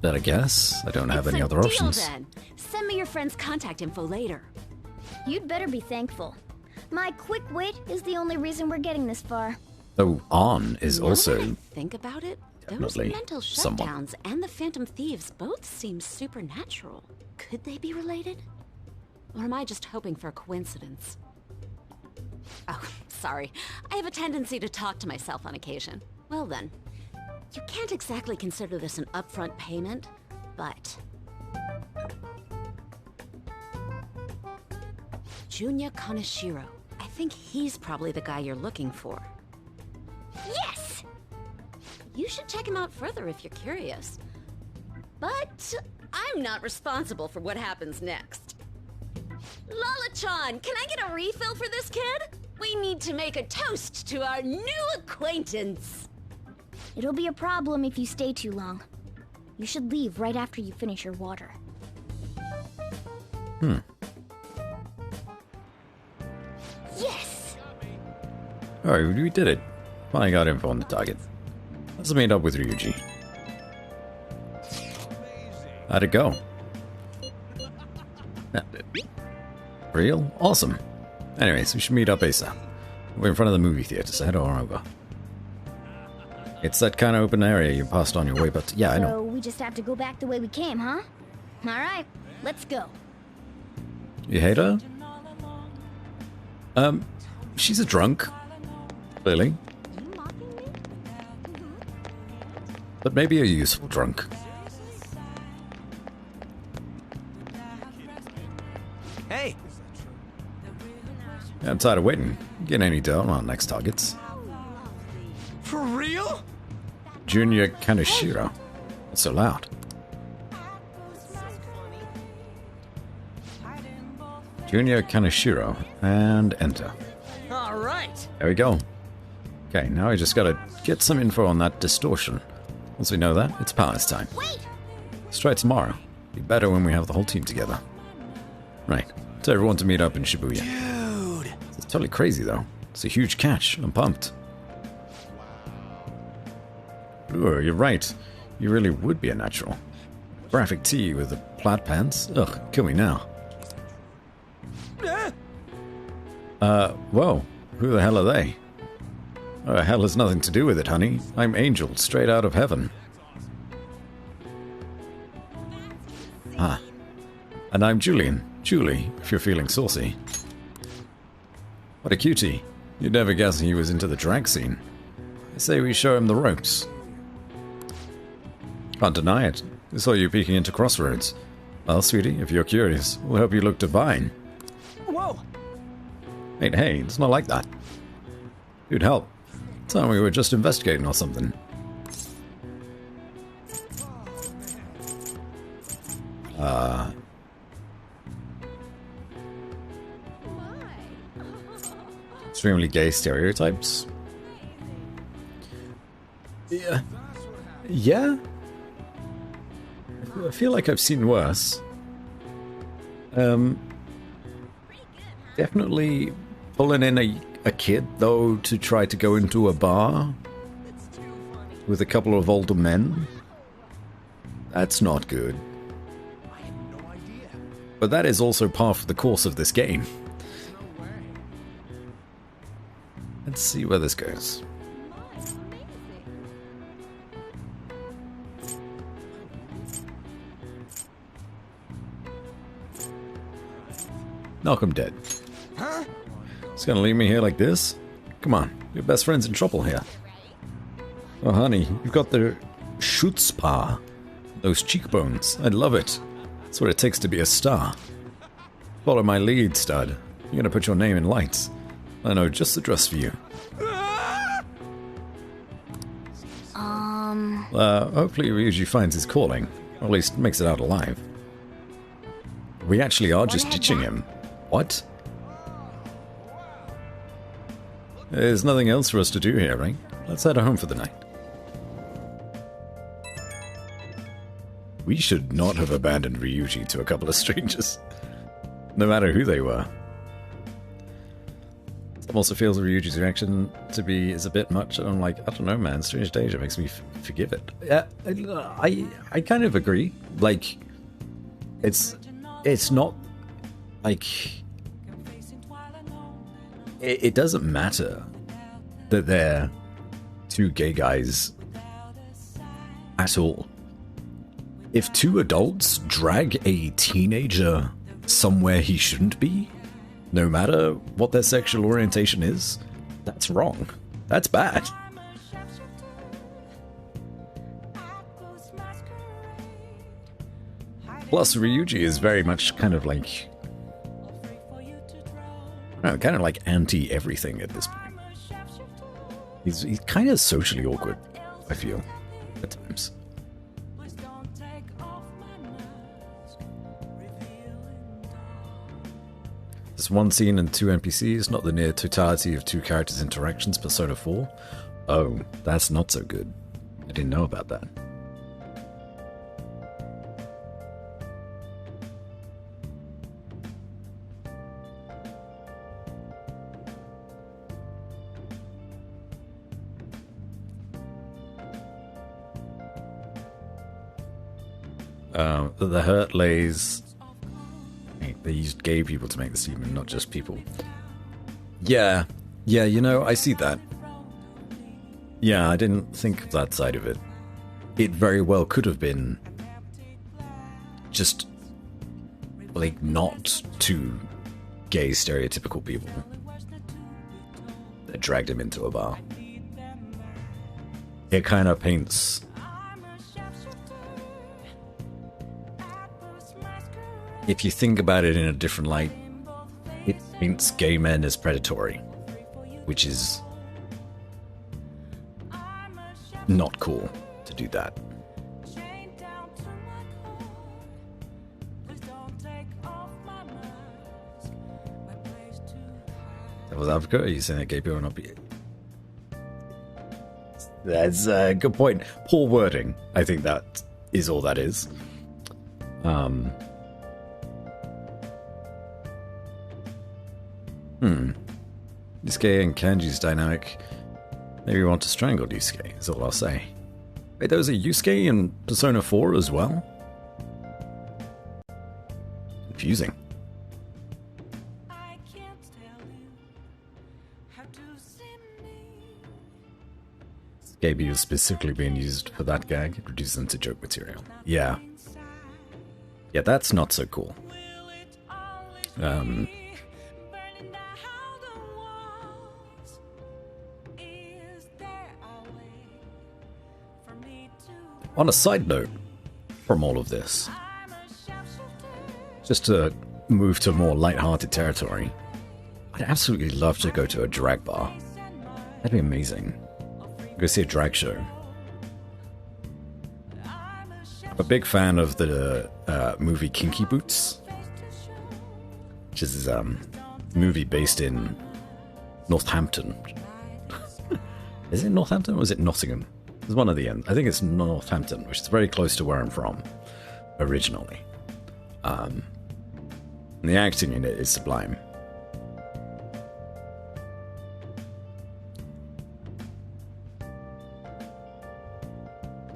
But I guess I don't have any other options. Then. Send me your friend's contact info later. You'd better be thankful. My quick wit is the only reason we're getting this far. Oh, On is also... Now that I think about it, those definitely mental someone. shutdowns and the Phantom Thieves both seem supernatural. Could they be related? Or am I just hoping for a coincidence? Oh, sorry. I have a tendency to talk to myself on occasion. Well then, you can't exactly consider this an upfront payment, but... Junya Kaneshiro. I think he's probably the guy you're looking for. Yes! You should check him out further if you're curious. But I'm not responsible for what happens next. Lala-chan, can I get a refill for this kid? We need to make a toast to our new acquaintance. It'll be a problem if you stay too long. You should leave right after you finish your water. Yes! Alright, we did it. Finally got info on the target. Let's meet up with Ryuji. How'd it go? Real? Awesome. Anyways, we should meet up ASAP. We're in front of the movie theater, so head on over. It's that kind of open area you passed on your way, but yeah, I know. So we just have to go back the way we came, huh? Alright, let's go. You hate her? She's a drunk. Clearly. But maybe a useful drunk. Hey! Yeah, I'm tired of waiting. Get any dough on next targets. For real? Junior Kaneshiro. What's so loud? Junior Kaneshiro, and enter. Alright! There we go. Okay, now we just gotta get some info on that distortion. Once we know that, it's Palace time. Wait! Let's try tomorrow. Be better when we have the whole team together. Right. Tell everyone to meet up in Shibuya. Dude! It's totally crazy, though. It's a huge catch. I'm pumped. Ooh, you're right. You really would be a natural. Graphic tee with the plaid pants. Ugh, kill me now. Whoa. Who the hell are they? Hell has nothing to do with it, honey. I'm Angel, straight out of heaven. Ah. And I'm Julian. Julie, if you're feeling saucy. What a cutie. You'd never guess he was into the drag scene. I say we show him the ropes. Can't deny it. I saw you peeking into Crossroads. Well, sweetie, if you're curious, we'll help you look divine. Whoa! Hey, it's not like that. Dude, help. Thought we were just investigating or something. Extremely gay stereotypes. Yeah. Yeah? I feel like I've seen worse. Definitely pulling in a kid, though, to try to go into a bar with a couple of older men. That's not good. But that is also part of the course of this game. Let's see where this goes. Knock him dead. Huh? It's gonna leave me here like this? Come on, your best friend's in trouble here. Oh, honey, you've got the chutzpah. Those cheekbones. I love it. That's what it takes to be a star. Follow my lead, stud. You're gonna put your name in lights. I know just the dress for you. Hopefully Ryuji finds his calling, or at least makes it out alive. We actually are just ditching him. What? There's nothing else for us to do here, right? Let's head home for the night. We should not have abandoned Ryuji to a couple of strangers. No matter who they were. Some also feels Ryuji's reaction to be is a bit much, and I'm like, I don't know, man. Strange Danger makes me forgive it. Yeah, I kind of agree. Like, it's not like it doesn't matter that they're two gay guys at all. If two adults drag a teenager somewhere he shouldn't be, no matter what their sexual orientation is, that's wrong. That's bad. Plus, Ryuji is very much kind of like... kind of like anti-everything at this point. He's kind of socially awkward, I feel, at times. There's one scene and two NPCs, not the near totality of two characters' interactions, Persona 4. Oh, that's not so good. I didn't know about that. The hurt lays... They used gay people to make the statement, not just people. Yeah, you know, I see that. Yeah, I didn't think of that side of it. It very well could have been just, like, not two gay stereotypical people that dragged him into a bar. It kind of paints... If you think about it in a different light, it paints gay men as predatory, which is not cool to do that. Devil's advocate, are you saying that gay people are not be... That's a good point. Poor wording. I think that is all that is. Yusuke and Kanji's dynamic. Maybe want to strangle Yusuke, is all I'll say. Wait, there was a Yusuke in Persona 4 as well? Confusing. Gaby was specifically being used for that gag, it reduces into joke material. Yeah. Yeah, that's not so cool. On a side note from all of this, just to move to more light-hearted territory, I'd absolutely love to go to a drag bar. That'd be amazing. Go see a drag show. I'm a big fan of the movie Kinky Boots, which is a movie based in Northampton. Is it Northampton or is it Nottingham? It's one of the ends. I think it's Northampton, which is very close to where I'm from originally. And the acting in it is sublime.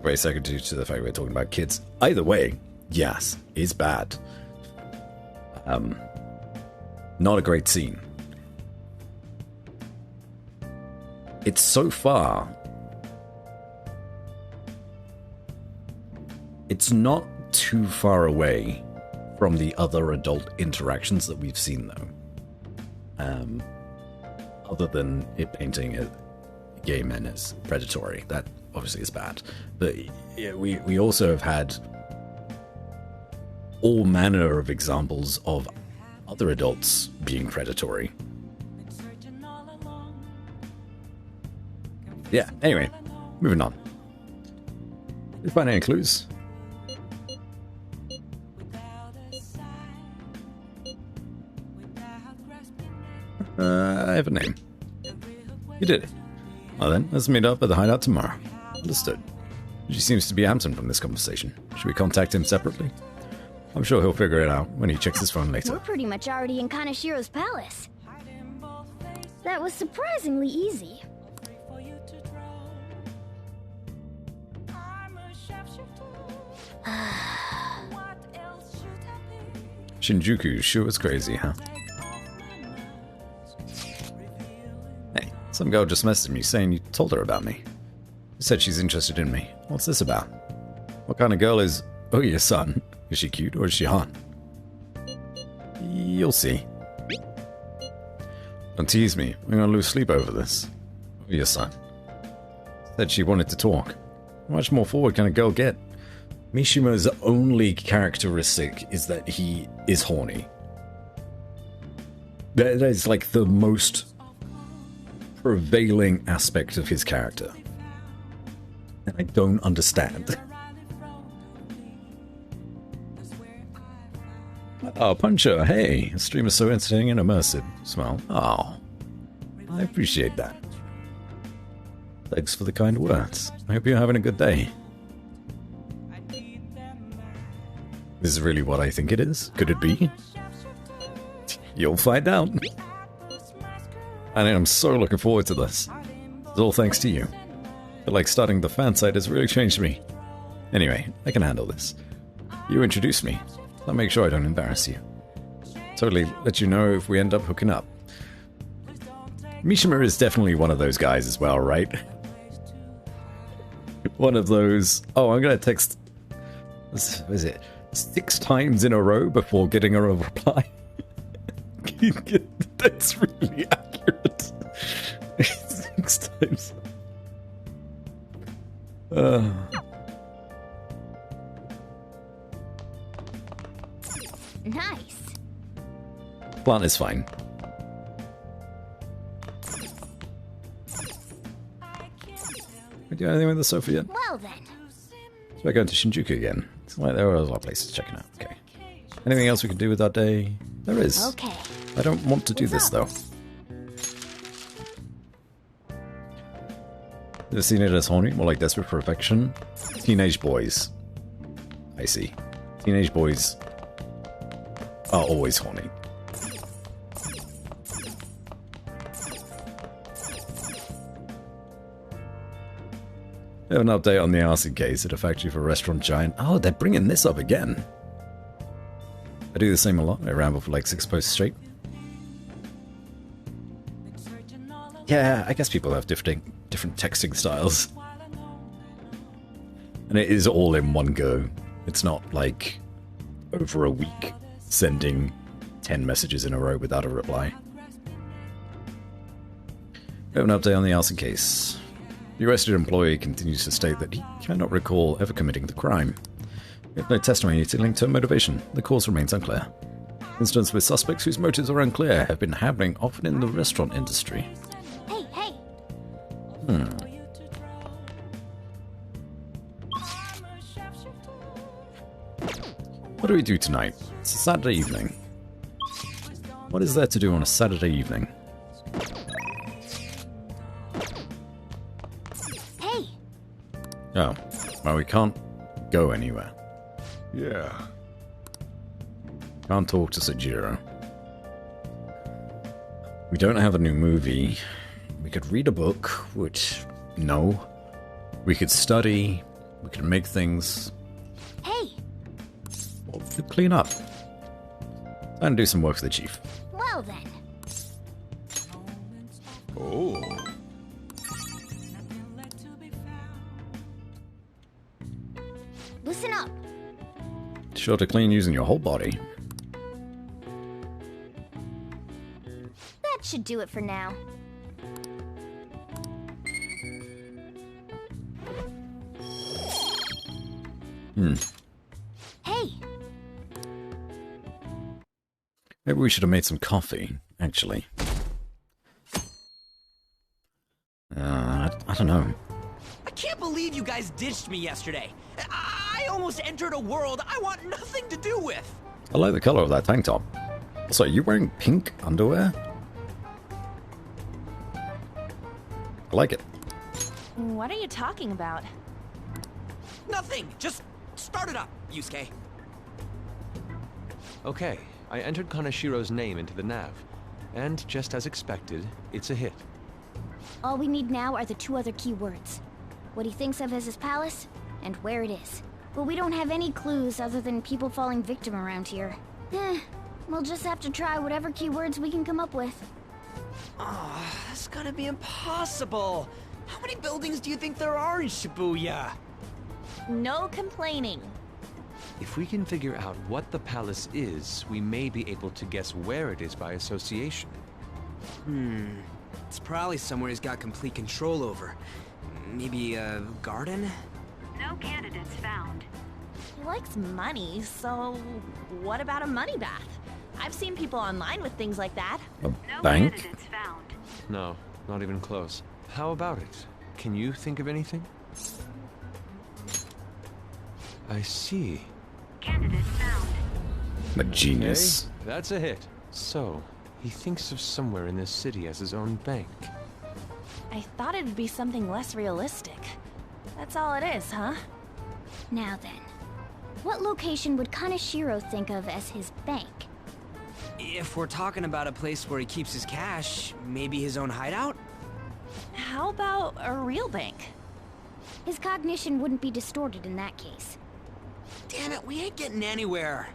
Very second due to the fact we're talking about kids. Either way, yes, is bad. Not a great scene. It's so far. It's not too far away from the other adult interactions that we've seen, though. Other than it painting gay men as predatory. That obviously is bad. But yeah, we also have had all manner of examples of other adults being predatory. Yeah, anyway, moving on. Did you find any clues? I have a name. You did it. Well then, let's meet up at the hideout tomorrow. Understood. He seems to be absent from this conversation. Should we contact him separately? I'm sure he'll figure it out when he checks his phone later. We're pretty much already in Kanashiro's palace. That was surprisingly easy. Shinjuku sure was crazy, huh? Hey, some girl just messaged me saying you told her about me. She said she's interested in me. What's this about? What kind of girl is Oya-san? Is she cute or is she hot? You'll see. Don't tease me. I'm gonna lose sleep over this. Oya-san said she wanted to talk. How much more forward can a girl get? Mishima's only characteristic is that he is horny. That is like the most prevailing aspect of his character. And I don't understand. Oh, Puncher, hey. The stream is so entertaining and immersive. Smile. Oh, I appreciate that. Thanks for the kind words. I hope you're having a good day. This is really what I think it is? Could it be? You'll find out. And I'm so looking forward to this. It's all thanks to you. But like starting the fan site has really changed me. Anyway, I can handle this. You introduced me. I'll make sure I don't embarrass you. Totally let you know if we end up hooking up. Mishima is definitely one of those guys as well, right? One of those... Oh, I'm gonna text... What is it? 6 times in a row before getting a reply. That's really accurate. 6 times. Nice. Plant is fine. We do anything with the sofa yet? Well then. So we're going to Shinjuku again. It's like there are a lot of places to check it out. Okay. Anything else we could do with our day? There is. Okay. I don't want to do this though. Ever seen it as horny? More like desperate for affection? Teenage boys. I see. Teenage boys are always horny. We have an update on the arson case at a factory for a restaurant giant. Oh, they're bringing this up again. I do the same a lot. I ramble for like 6 posts straight. Yeah, I guess people have different texting styles. And it is all in one go. It's not like over a week sending 10 messages in a row without a reply. We have an update on the arson case. The arrested employee continues to state that he cannot recall ever committing the crime. We have no testimony to link to motivation. The cause remains unclear. Incidents with suspects whose motives are unclear have been happening often in the restaurant industry. Hey, hey! What do we do tonight? It's a Saturday evening. What is there to do on a Saturday evening? Hey! Oh, well, we can't go anywhere. Yeah. Can't talk to Sejiro. We don't have a new movie. We could read a book, which, no. We could study. We could make things. Hey! Well, clean up. And do some work for the chief. Well then. Oh. Listen up. Sure to clean using your whole body. That should do it for now. Hey! Maybe we should have made some coffee, actually. I don't know. I can't believe you guys ditched me yesterday. I almost entered a world I want nothing to do with. I like the color of that tank top. Also, are you wearing pink underwear? I like it. What are you talking about? Nothing. Just start it up, Yusuke. Okay, I entered Kanashiro's name into the nav. And just as expected, it's a hit. All we need now are the 2 other keywords. What he thinks of as his palace, and where it is. But we don't have any clues other than people falling victim around here. We'll just have to try whatever keywords we can come up with. Oh, that's gonna be impossible. How many buildings do you think there are in Shibuya? No complaining. If we can figure out what the palace is, we may be able to guess where it is by association. It's probably somewhere he's got complete control over. Maybe a garden? No candidates found. He likes money, so what about a money bath? I've seen people online with things like that. No bank? Candidates found. No, not even close. How about it? Can you think of anything? I see. Candidates found. I'm a genius. Okay, that's a hit. So, he thinks of somewhere in this city as his own bank. I thought it'd be something less realistic. That's all it is, huh? Now then, what location would Kaneshiro think of as his bank? If we're talking about a place where he keeps his cash, maybe his own hideout? How about a real bank? His cognition wouldn't be distorted in that case. Damn it, we ain't getting anywhere.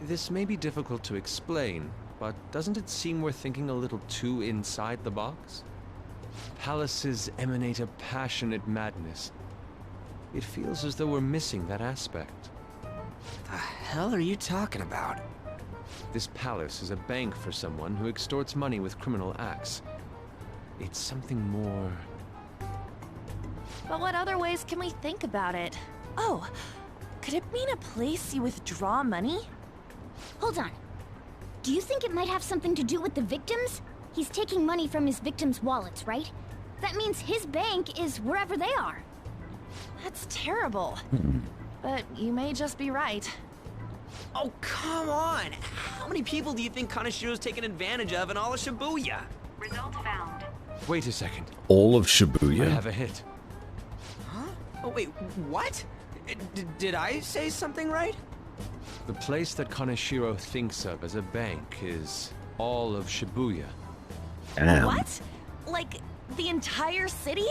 This may be difficult to explain, but doesn't it seem we're thinking a little too inside the box? Palaces emanate a passionate madness. It feels as though we're missing that aspect. The hell are you talking about? This palace is a bank for someone who extorts money with criminal acts. It's something more... But what other ways can we think about it? Oh, could it mean a place you withdraw money? Hold on. Do you think it might have something to do with the victims? He's taking money from his victims' wallets, right? That means his bank is wherever they are. That's terrible. But you may just be right. Oh, come on! How many people do you think Kaneshiro's taken advantage of in all of Shibuya? Result found. Wait a second. All of Shibuya? I have a hit. Huh? Oh, wait, what? Did I say something right? The place that Kaneshiro thinks of as a bank is all of Shibuya. Damn. What? Like, the entire city?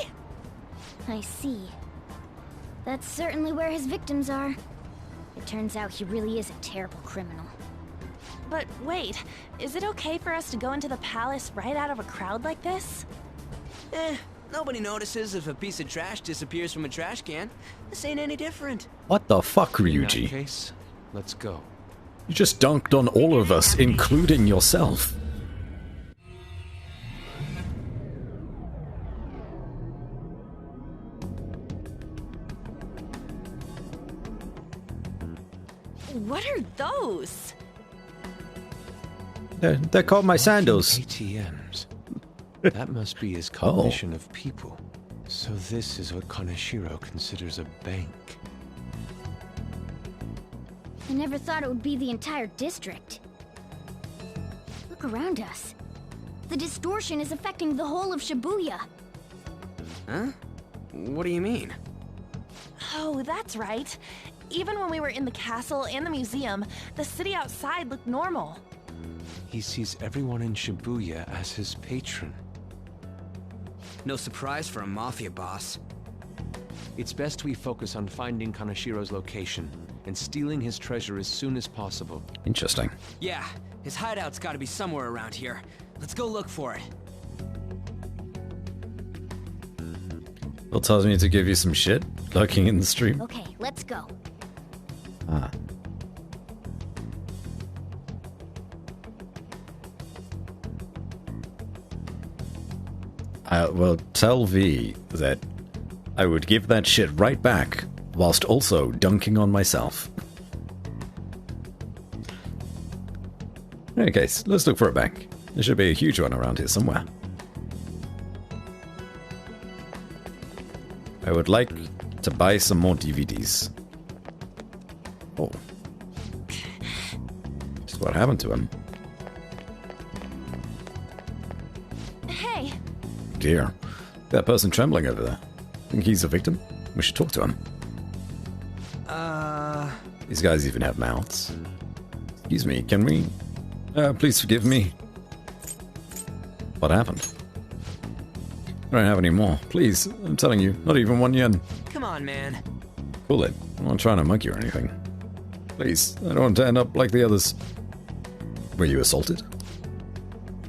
I see. That's certainly where his victims are. It turns out he really is a terrible criminal. But wait, is it okay for us to go into the palace right out of a crowd like this? Nobody notices if a piece of trash disappears from a trash can. This ain't any different. What the fuck, In that Ryuji? case, let's go. You just dunked on all of us, including yourself. What are those? They're called my sandals. ATMs. That must be his coalition of people. So this is what Kaneshiro considers a bank. I never thought it would be the entire district. Look around us. The distortion is affecting the whole of Shibuya. Huh? What do you mean? Oh, that's right. Even when we were in the castle and the museum, the city outside looked normal. He sees everyone in Shibuya as his patron. No surprise for a mafia boss. It's best we focus on finding Kaneshiro's location and stealing his treasure as soon as possible. Interesting. Yeah, his hideout's gotta be somewhere around here. Let's go look for it. Bill tells me to give you some shit, lurking in the stream. Okay, let's go. Ah. Well, tell V that I would give that shit right back, whilst also dunking on myself. Okay, so let's look for a bank. There should be a huge one around here somewhere. I would like to buy some more DVDs. Oh. Just what happened to him? Hey! Dear. That person trembling over there. Think he's a victim? We should talk to him. These guys even have mouths. Excuse me, can we... please forgive me. What happened? I don't have any more. Please, I'm telling you, not even 1 yen. Come on, man. Cool it. I'm not trying to mug you or anything. Please, I don't want to end up like the others. Were you assaulted?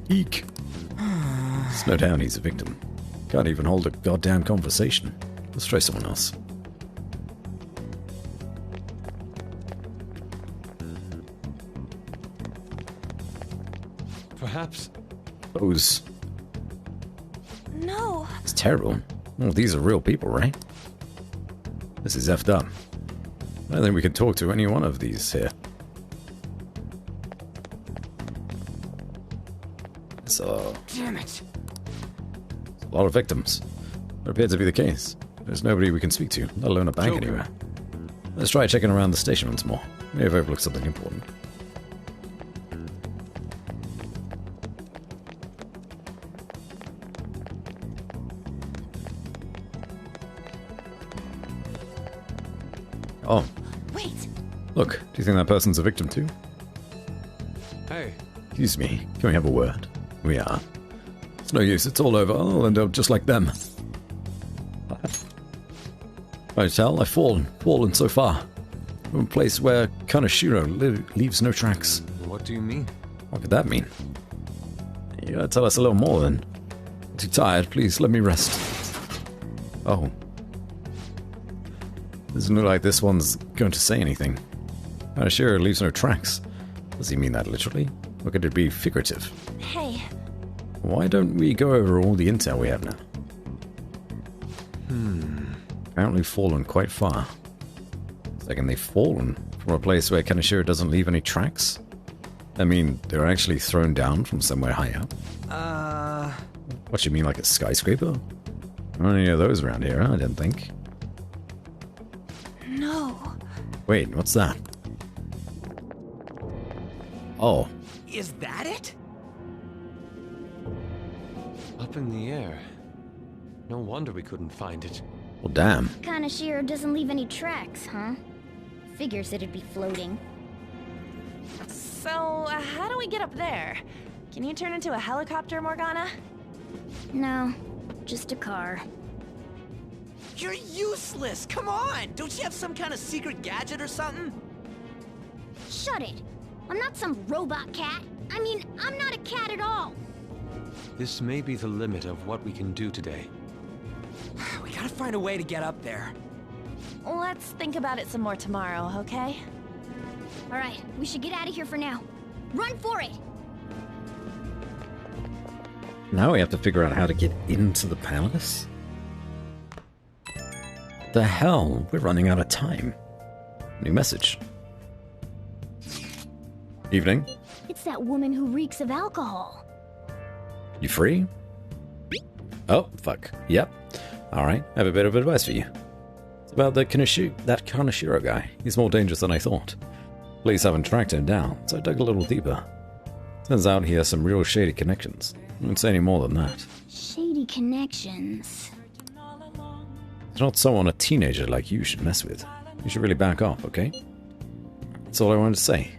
Eek. There's no doubt he's a victim. Can't even hold a goddamn conversation. Let's try someone else. Perhaps. Those. No. It's terrible. Well, these are real people, right? This is effed up. I don't think we can talk to any one of these here. So... Damn it. A lot of victims. It appears to be the case. There's nobody we can speak to, let alone a bank anywhere. Let's try checking around the station once more. May have overlooked something important. Oh. Wait. Look, do you think that person's a victim too? Hey. Excuse me, can we have a word? We are. It's no use, it's all over. I'll end up just like them. I tell, I've fallen so far. From a place where Kaneshiro leaves no tracks. What do you mean? What could that mean? You gotta tell us a little more then. I'm too tired, please let me rest. Oh. Doesn't look like this one's going to say anything. Kaneshiro leaves no tracks. Does he mean that literally? Or could it be figurative? Hey. Why don't we go over all the intel we have now? Apparently fallen quite far. Second, they've fallen from a place where Kaneshiro doesn't leave any tracks? I mean, they were actually thrown down from somewhere high up. What, you mean like a skyscraper? Not any of those around here, I didn't think. No. Wait, what's that? Oh. Is that it? Up in the air. No wonder we couldn't find it. Well, damn. Kaneshiro doesn't leave any tracks, huh? Figures it'd be floating. So, how do we get up there? Can you turn into a helicopter, Morgana? No, just a car. You're useless! Come on! Don't you have some kind of secret gadget or something? Shut it! I'm not some robot cat. I mean, I'm not a cat at all. This may be the limit of what we can do today. We gotta find a way to get up there. Let's think about it some more tomorrow, okay? Alright, we should get out of here for now. Run for it! Now we have to figure out how to get into the palace? The hell? We're running out of time. New message. Evening. It's that woman who reeks of alcohol. You free? Oh, fuck. Yep. Alright, I have a bit of advice for you. It's about that Kaneshiro guy. He's more dangerous than I thought. Police haven't tracked him down, so I dug a little deeper. Turns out he has some real shady connections. I won't say any more than that. Shady connections. It's not someone a teenager like you should mess with. You should really back off, okay? That's all I wanted to say.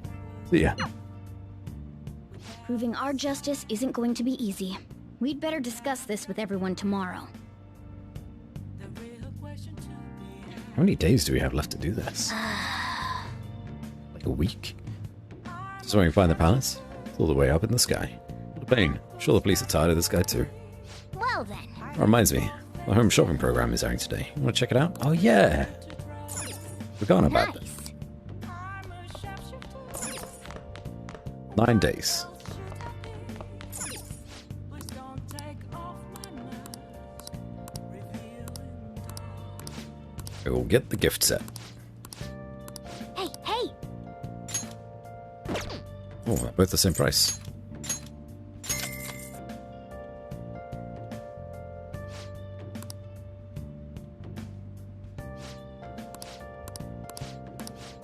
See ya. Proving our justice isn't going to be easy. We'd better discuss this with everyone tomorrow. How many days do we have left to do this? Like a week? So we can find the palace? It's all the way up in the sky. What a pain. I'm sure the police are tired of this guy too. Well then. That reminds me, the home shopping program is airing today. You want to check it out? Oh yeah! Forgotten about that. 9 days. We'll get the gift set. Hey, hey! Oh, they're both the same price.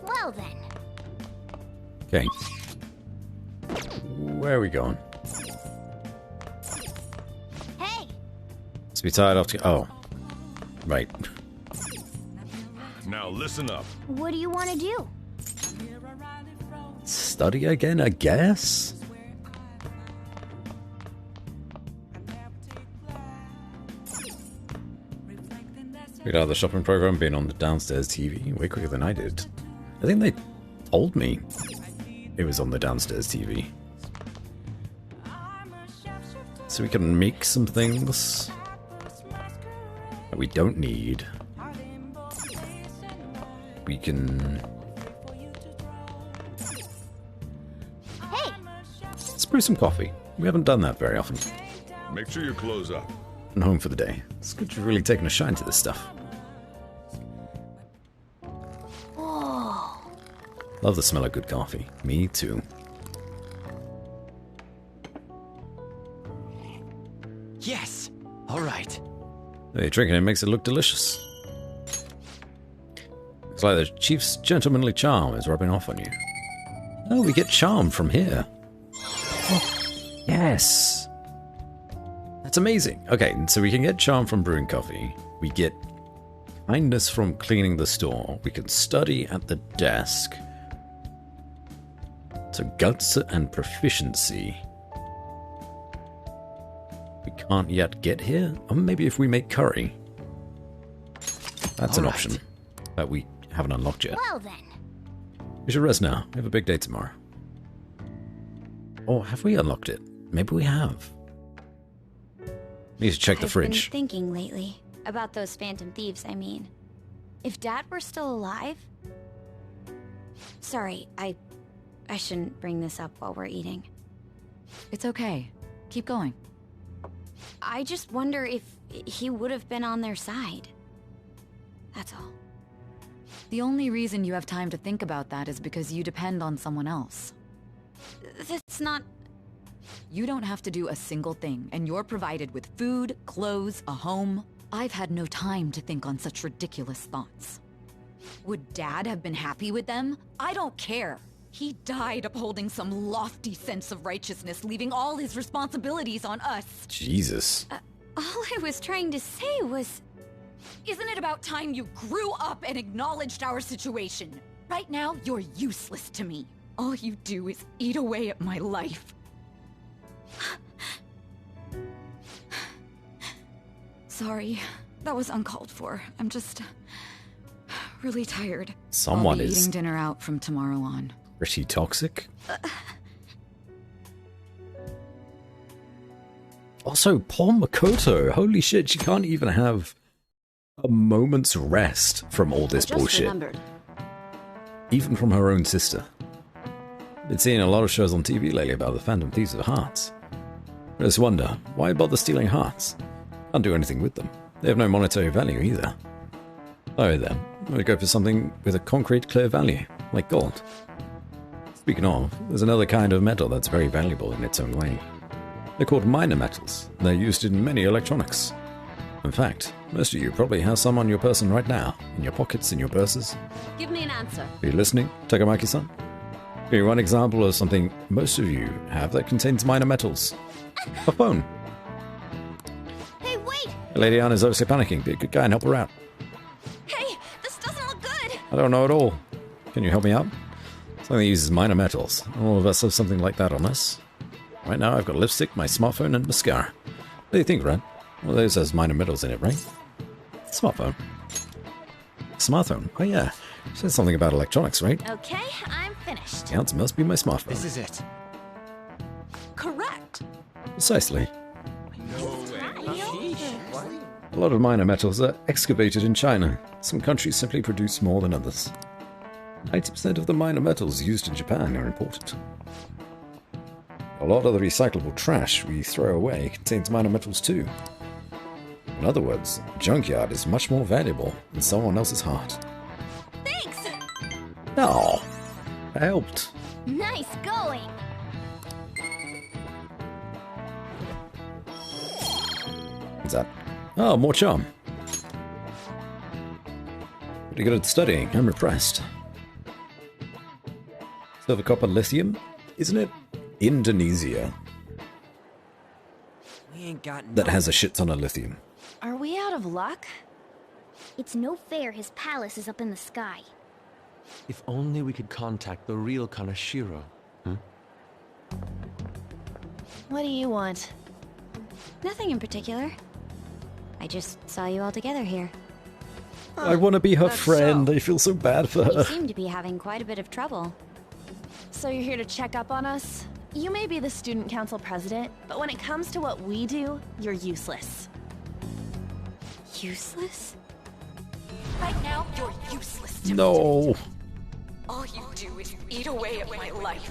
Well then. Okay. Where are we going? Hey! Let's be tied off to... Oh. Right. Now listen up. What do you want to do? Study again, I guess? Figured out the shopping program being on the downstairs TV way quicker than I did. I think they told me it was on the downstairs TV. So we can make some things that we don't need. We can... Hey! Let's brew some coffee. We haven't done that very often. Make sure you close up. And home for the day. It's good you've really taken a shine to this stuff. Whoa. Love the smell of good coffee. Me too. Yes! Alright. Hey, drinking it makes it look delicious. Looks like the chief's gentlemanly charm is rubbing off on you. Oh, we get charm from here. Oh, yes. That's amazing. Okay, so we can get charm from brewing coffee. We get kindness from cleaning the store. We can study at the desk. So guts and proficiency. We can't yet get here. Or maybe if we make curry. That's an option that we haven't unlocked yet. Well then. We should rest now. We have a big day tomorrow. Or have we unlocked it? Maybe we have. Need to check the fridge. I've been thinking lately about those phantom thieves, I mean. If Dad were still alive... Sorry, I shouldn't bring this up while we're eating. It's okay. Keep going. I just wonder if he would have been on their side. That's all. The only reason you have time to think about that is because you depend on someone else. That's not... You don't have to do a single thing, and you're provided with food, clothes, a home. I've had no time to think on such ridiculous thoughts. Would Dad have been happy with them? I don't care. He died upholding some lofty sense of righteousness, leaving all his responsibilities on us. Jesus. All I was trying to say was... Isn't it about time you grew up and acknowledged our situation? Right now, you're useless to me. All you do is eat away at my life. Sorry. that was uncalled for. I'm just really tired. Someone I'll be is eating dinner out from tomorrow on. pretty toxic. Also, poor Makoto. Holy shit, she can't even have a moment's rest from all this bullshit. Remembered. Even from her own sister. Been seeing a lot of shows on TV lately about the Phantom Thieves of Hearts. I just wonder, why bother stealing hearts? Can't do anything with them. They have no monetary value either. Alright then, I'm gonna go for something with a concrete, clear value, like gold. Speaking of, there's another kind of metal that's very valuable in its own way. They're called minor metals. They're used in many electronics. In fact, most of you probably have some on your person right now, in your pockets, in your purses. Give me an answer. Are you listening, Takamaki-san? Give me one example of something most of you have that contains minor metals. A phone. Hey, wait! Lady Anna's obviously panicking. Be a good guy and help her out. Hey, this doesn't look good! I don't know at all. Can you help me out? Something that uses minor metals. All of us have something like that on us. Right now I've got lipstick, my smartphone, and mascara. What do you think, Red? One of those has minor metals in it, right? Smartphone. Smartphone? Oh yeah. Said something about electronics, right? Okay, I'm finished. The answer must be my smartphone. This is it. Correct. Precisely. A lot of minor metals are excavated in China. Some countries simply produce more than others. 90% of the minor metals used in Japan are imported. A lot of the recyclable trash we throw away contains minor metals too. In other words, a junkyard is much more valuable than someone else's heart. Thanks! No, I helped. Nice going! What's that? Oh, more charm. Pretty good at studying. I'm impressed. Silver, copper, lithium? Isn't it Indonesia We ain't got that has a shit ton of lithium? Are we out of luck? It's no fair his palace is up in the sky. If only we could contact the real Kanashiro. What do you want? Nothing in particular. I just saw you all together here. I want to be her that's friend. so. I feel so bad for You her. seem to be having quite a bit of trouble. So you're here to check up on us? You may be the student council president, but when it comes to what we do, you're useless. Useless? Right now, you're useless to me. No. All you do is eat away at my life.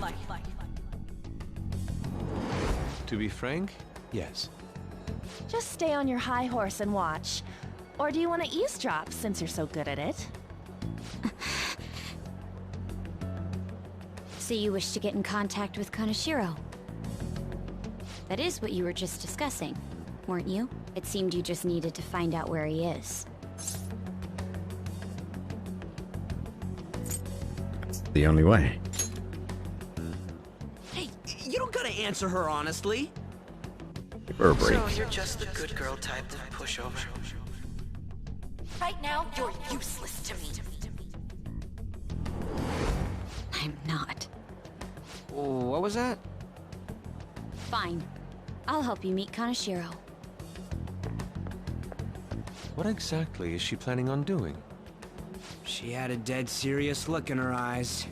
To be frank, yes. Just stay on your high horse and watch. Or do you want to eavesdrop since you're so good at it? So you wish to get in contact with Kanashiro? That is what you were just discussing, weren't you? It seemed you just needed to find out where he is. The only way. Hey, you don't gotta answer her honestly. Give her a break. So you're just the good girl type of pushover. Right now, you're useless to me. I'm not. What was that? Fine. I'll help you meet Kanashiro. What exactly is she planning on doing? She had a dead serious look in her eyes.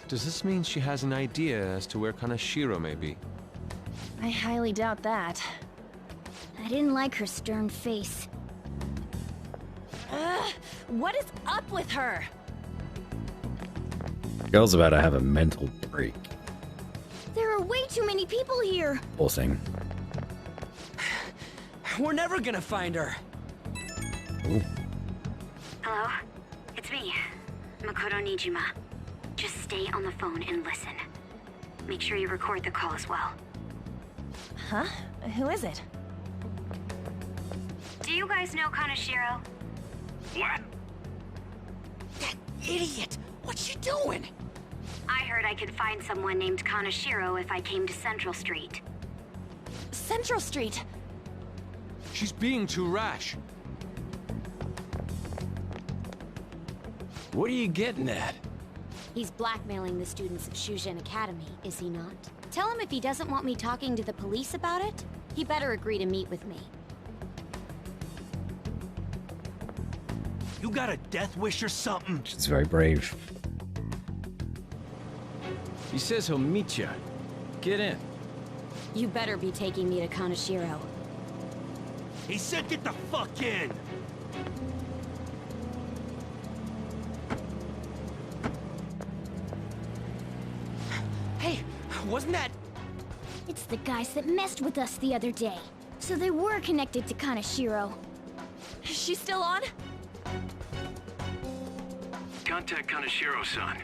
Does this mean she has an idea as to where Kanashiro may be? I highly doubt that. I didn't like her stern face. Ugh, what is up with her? Girl's about to have a mental break. There are way too many people here. Poor thing. We're never gonna find her. Ooh. Hello? It's me, Makoto Nijima. Just stay on the phone and listen. Make sure you record the call as well. Huh? Who is it? Do you guys know Kanashiro? What? That idiot! What's she doing? I heard I could find someone named Kanashiro if I came to Central Street. Central Street! She's being too rash. What are you getting at? He's blackmailing the students of Shujin Academy, is he not? Tell him if he doesn't want me talking to the police about it, he better agree to meet with me. You got a death wish or something? She's very brave. He says he'll meet you. Get in. You better be taking me to Kaneshiro. He said get the fuck in! Hey, wasn't that... It's the guys that messed with us the other day. So they were connected to Kaneshiro. Is she still on? Contact Kaneshiro-san.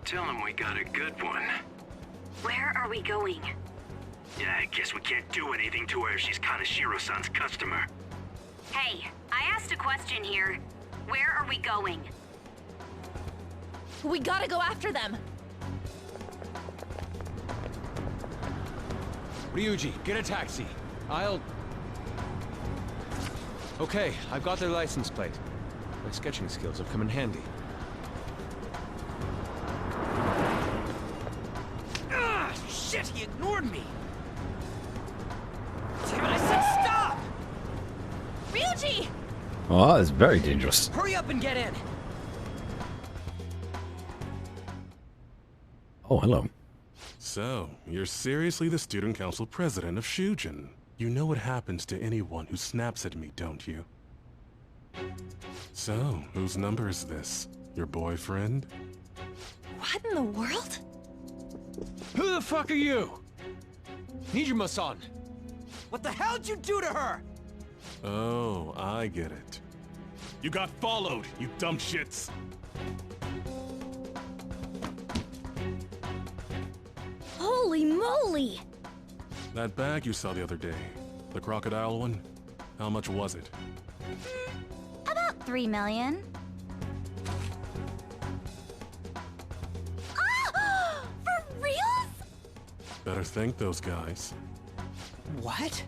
Tell him we got a good one. Where are we going? Yeah, I guess we can't do anything to her if she's Kaneshiro-san's customer. Hey, I asked a question here. Where are we going? We gotta go after them. Ryuji, get a taxi. I'll... Okay, I've got their license plate. My sketching skills have come in handy. Ah, shit, he ignored me. Damn it, I said stop! Ryuji! Oh, that is very dangerous. Hurry up and get in. Oh, hello. So, you're seriously the student council president of Shujin. You know what happens to anyone who snaps at me, don't you? So, whose number is this? Your boyfriend? What in the world? Who the fuck are you? Nijima-san! What the hell'd you do to her? Oh, I get it. You got followed, you dumb shits! Holy moly! That bag you saw the other day, the crocodile one, how much was it? About 3 million. Ah! For reals? Better thank those guys. What?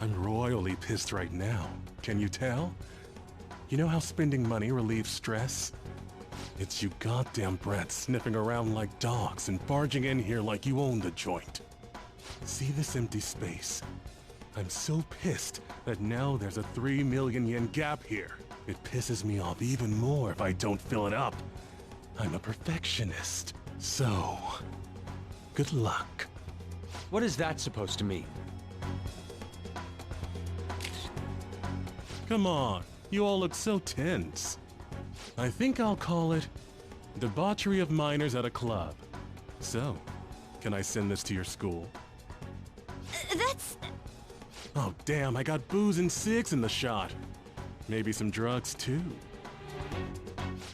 I'm royally pissed right now. Can you tell? You know how spending money relieves stress? It's you goddamn brats sniffing around like dogs and barging in here like you own the joint. See this empty space? I'm so pissed that now there's a 3 million yen gap here. It pisses me off even more if I don't fill it up. I'm a perfectionist. So, good luck. What is that supposed to mean? Come on, you all look so tense. I think I'll call it debauchery of minors at a club. So, can I send this to your school? That's... Oh damn, I got booze and cigs in the shot. Maybe some drugs too.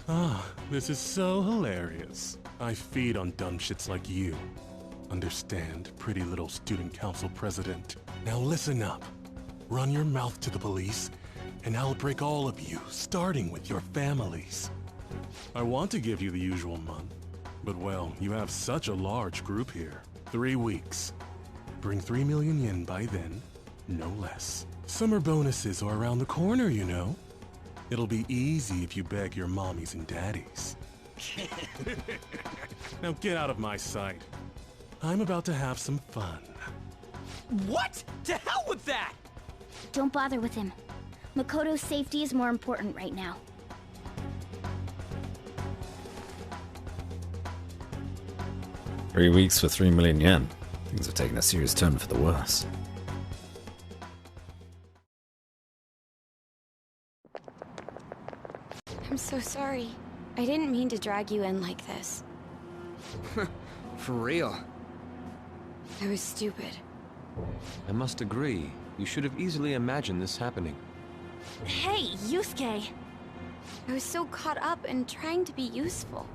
Ah, this is so hilarious. I feed on dumb shits like you. Understand, pretty little student council president. Now listen up. Run your mouth to the police, and I'll break all of you, starting with your families. I want to give you the usual month, but well, you have such a large group here. 3 weeks. Bring 3 million yen by then, no less. Summer bonuses are around the corner, you know. It'll be easy if you beg your mommies and daddies. Now get out of my sight. I'm about to have some fun. What? To hell with that! Don't bother with him. Makoto's safety is more important right now. Three weeks for 3 million yen. Things are taking a serious turn for the worse. I'm so sorry. I didn't mean to drag you in like this. For real. I was stupid. I must agree. You should have easily imagined this happening. Hey, Yusuke. I was so caught up in trying to be useful.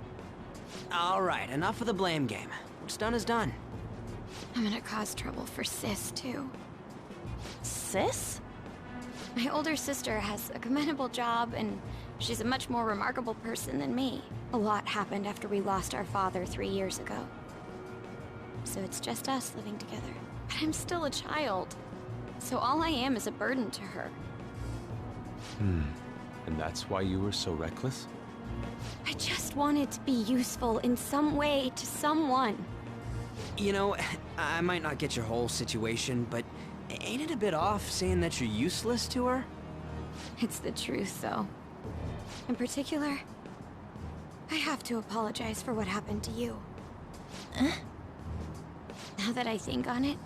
Alright, enough of the blame game. What's done is done. I'm gonna cause trouble for Sis, too. Sis? My older sister has a commendable job, and she's a much more remarkable person than me. A lot happened after we lost our father 3 years ago. So it's just us living together. But I'm still a child. So all I am is a burden to her. And that's why you were so reckless? I just wanted to be useful in some way to someone. You know, I might not get your whole situation, but ain't it a bit off saying that you're useless to her? It's the truth, though. In particular, I have to apologize for what happened to you. Now that I think on it,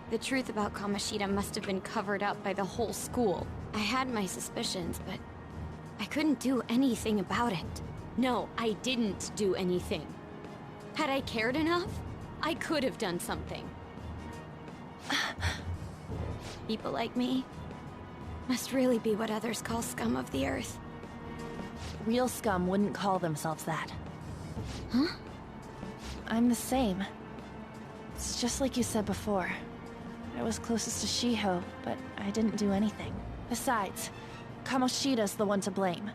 the truth about Kamoshida must have been covered up by the whole school. I had my suspicions, but I couldn't do anything about it. No, I didn't do anything. Had I cared enough, I could have done something. People like me must really be what others call scum of the earth. Real scum wouldn't call themselves that. Huh? I'm the same. It's just like you said before. I was closest to Shiho, but I didn't do anything. Besides, Kamoshida's the one to blame.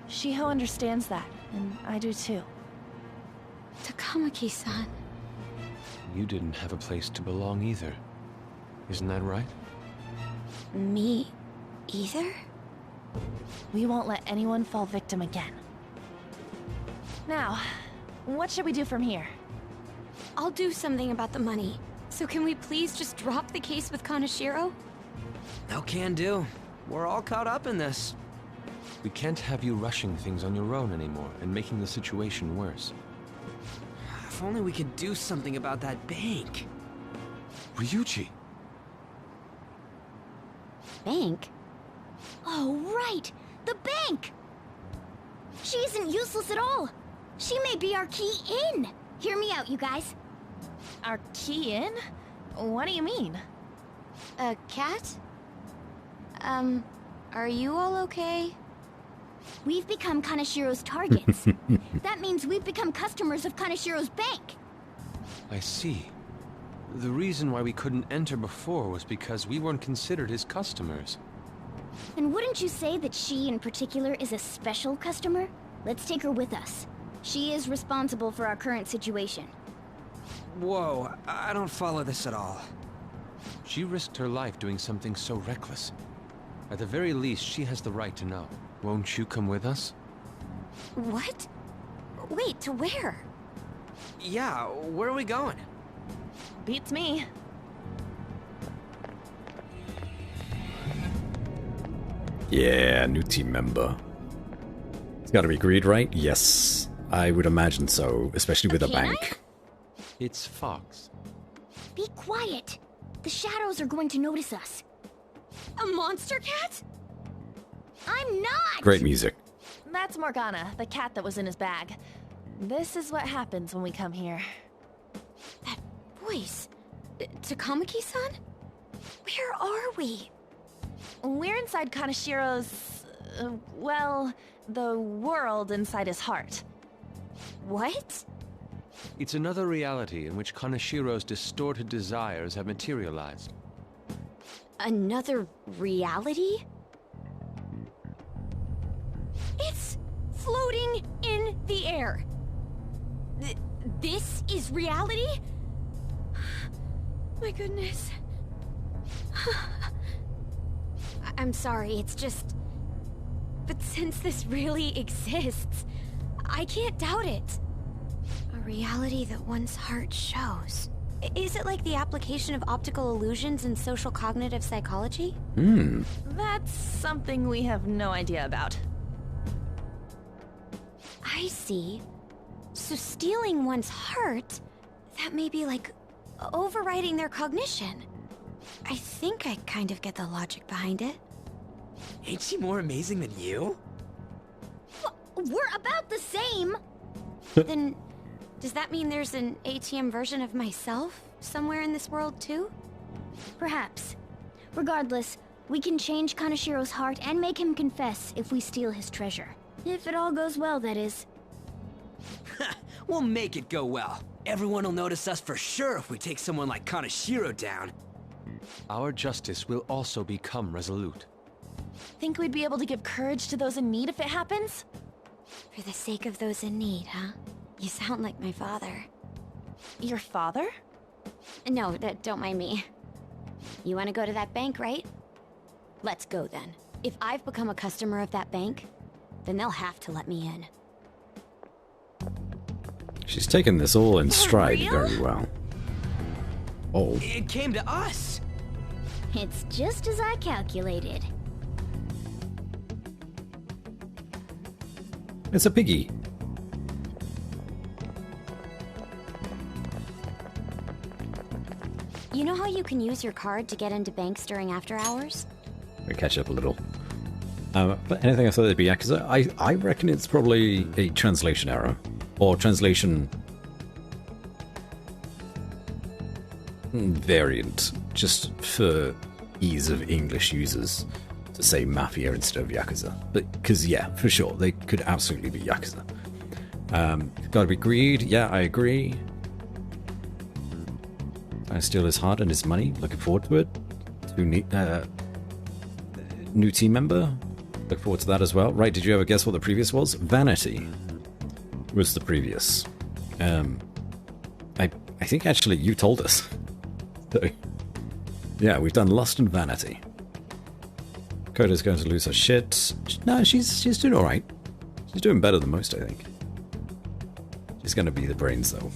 Shiho understands that, and I do too. Takamaki-san. You didn't have a place to belong either. Isn't that right? Me either? We won't let anyone fall victim again. Now, what should we do from here? I'll do something about the money. So can we please just drop the case with Kaneshiro? No can do. We're all caught up in this. We can't have you rushing things on your own anymore and making the situation worse. If only we could do something about that bank. Ryuji! Bank? Oh, right! The bank! She isn't useless at all! She may be our key in! Hear me out, you guys. Our key in? What do you mean? A cat? Are you all okay? We've become Kaneshiro's targets. That means we've become customers of Kaneshiro's bank. I see. The reason why we couldn't enter before was because we weren't considered his customers. And wouldn't you say that she in particular is a special customer? Let's take her with us. She is responsible for our current situation. Whoa, I don't follow this at all. She risked her life doing something so reckless. At the very least, she has the right to know. Won't you come with us? What? Wait, to where? Yeah, where are we going? Beats me. Yeah, new team member. It's gotta be Greed, right? Yes, I would imagine so, especially with a bank. It's Fox. Be quiet. The shadows are going to notice us. A monster cat? I'm not! Great music. That's Morgana, the cat that was in his bag. This is what happens when we come here. That voice. Takamaki-san? Where are we? We're inside Kaneshiro's... well, the world inside his heart. What? It's another reality in which Kaneshiro's distorted desires have materialized. Another reality? It's floating in the air. This is reality? My goodness. I'm sorry, it's just... But since this really exists, I can't doubt it. A reality that one's heart shows. Is it like the application of optical illusions in social cognitive psychology? That's something we have no idea about. I see. So stealing one's heart, that may be like overriding their cognition. I think I kind of get the logic behind it. Ain't she more amazing than you? We're about the same! Then, does that mean there's an ATM version of myself somewhere in this world too? Perhaps. Regardless, we can change Kaneshiro's heart and make him confess if we steal his treasure. If it all goes well, that is. We'll make it go well. Everyone will notice us for sure if we take someone like Kaneshiro down. Our justice will also become resolute. Think we'd be able to give courage to those in need if it happens? For the sake of those in need, huh? You sound like my father. Your father? No, don't mind me. You want to go to that bank, right? Let's go then. If I've become a customer of that bank, then they'll have to let me in. She's taken this all in stride very well. Oh. It came to us! It's just as I calculated. It's a piggy. You know how you can use your card to get into banks during after hours? We catch up a little. But anything I thought it'd be Yakuza? I reckon it's probably a translation error. Or translation variant, just for ease of English users to say Mafia instead of Yakuza. But, because, yeah, for sure, they could absolutely be Yakuza. Gotta be greed, yeah, I agree. I steal his heart and his money, looking forward to it. New team member, look forward to that as well. Right, did you ever guess what the previous was? Vanity was the previous. I think actually you told us. So, yeah, we've done Lust and Vanity. Coda's going to lose her shit. No, she's doing alright. She's doing better than most, I think. She's going to be the brains, though.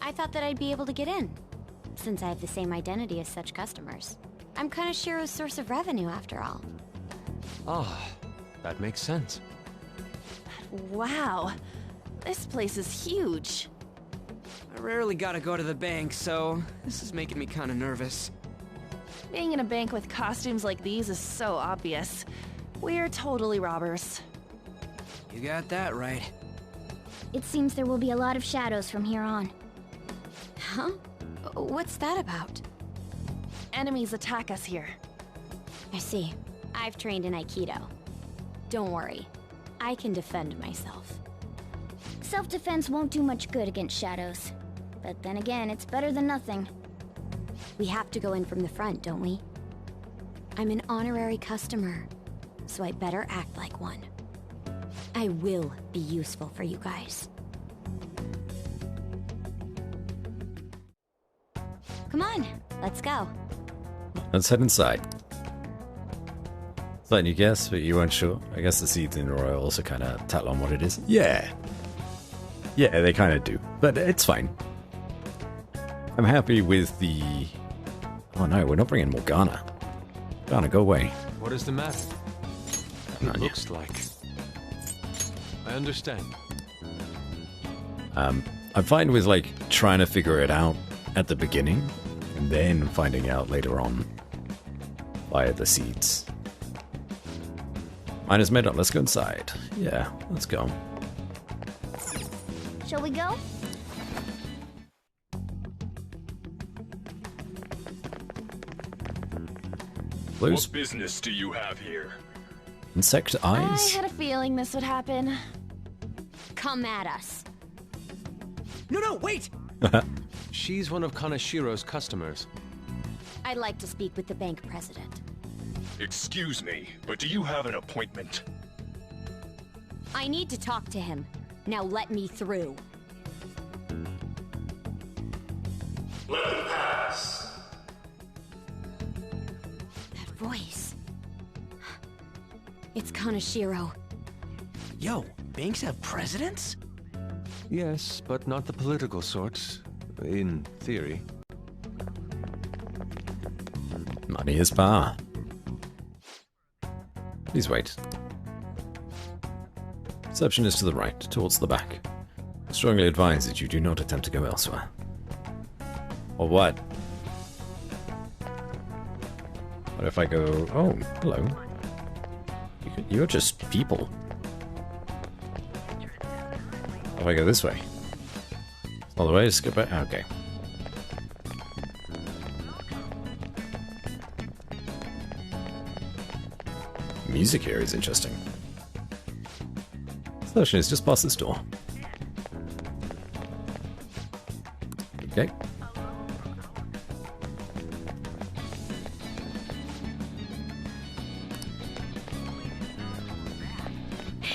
I thought that I'd be able to get in, since I have the same identity as such customers. I'm Kanashiro's source of revenue, after all. Ah, that makes sense. Wow. This place is huge. I rarely gotta go to the bank, so this is making me kinda nervous. Being in a bank with costumes like these is so obvious. We're totally robbers. You got that right. It seems there will be a lot of shadows from here on. Huh? What's that about? Enemies attack us here. I see. I've trained in Aikido. Don't worry. I can defend myself. Self-defense won't do much good against shadows. But then again, it's better than nothing. We have to go in from the front, don't we? I'm an honorary customer, so I better act like one. I will be useful for you guys. Come on, let's go. Let's head inside. Letting you guess, but you weren't sure. I guess the seeds in the row also kind of tell on what it is. Yeah. Yeah, they kind of do. But it's fine. I'm happy with the... Oh no, we're not bringing Morgana. Morgana, go away. What is the matter? It looks like... I understand. I'm fine with, like, trying to figure it out at the beginning, and then finding out later on via the seeds. Mine is made up. Let's go inside. Yeah, let's go. Shall we go? Blues. What business do you have here? Insect I eyes? had a feeling this would happen. Come at us. No, wait! She's one of Kanashiro's customers. I'd like to speak with the bank president. Excuse me, but do you have an appointment? I need to talk to him. Now let me through. Let them pass. That voice. It's Kanashiro. Yo, banks have presidents? Yes, but not the political sort. In theory. Money is power. Please wait. Reception is to the right, towards the back. I strongly advise that you do not attempt to go elsewhere. Or what? What if I go... Oh, hello. You're just people. If I go this way? All the way, just go back. Okay. Music here is interesting. Solution is just past this door. Okay.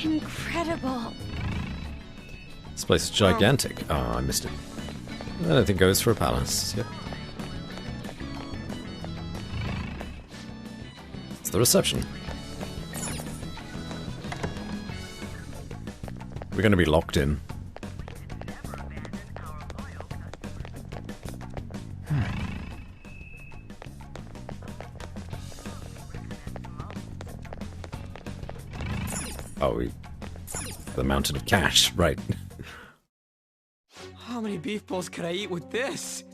Incredible. This place is gigantic. Oh, I missed it. I don't think it goes for a palace. Yep. It's the reception. We're going to be locked in. Oh, the mountain of cash, right. How many beef bowls could I eat with this?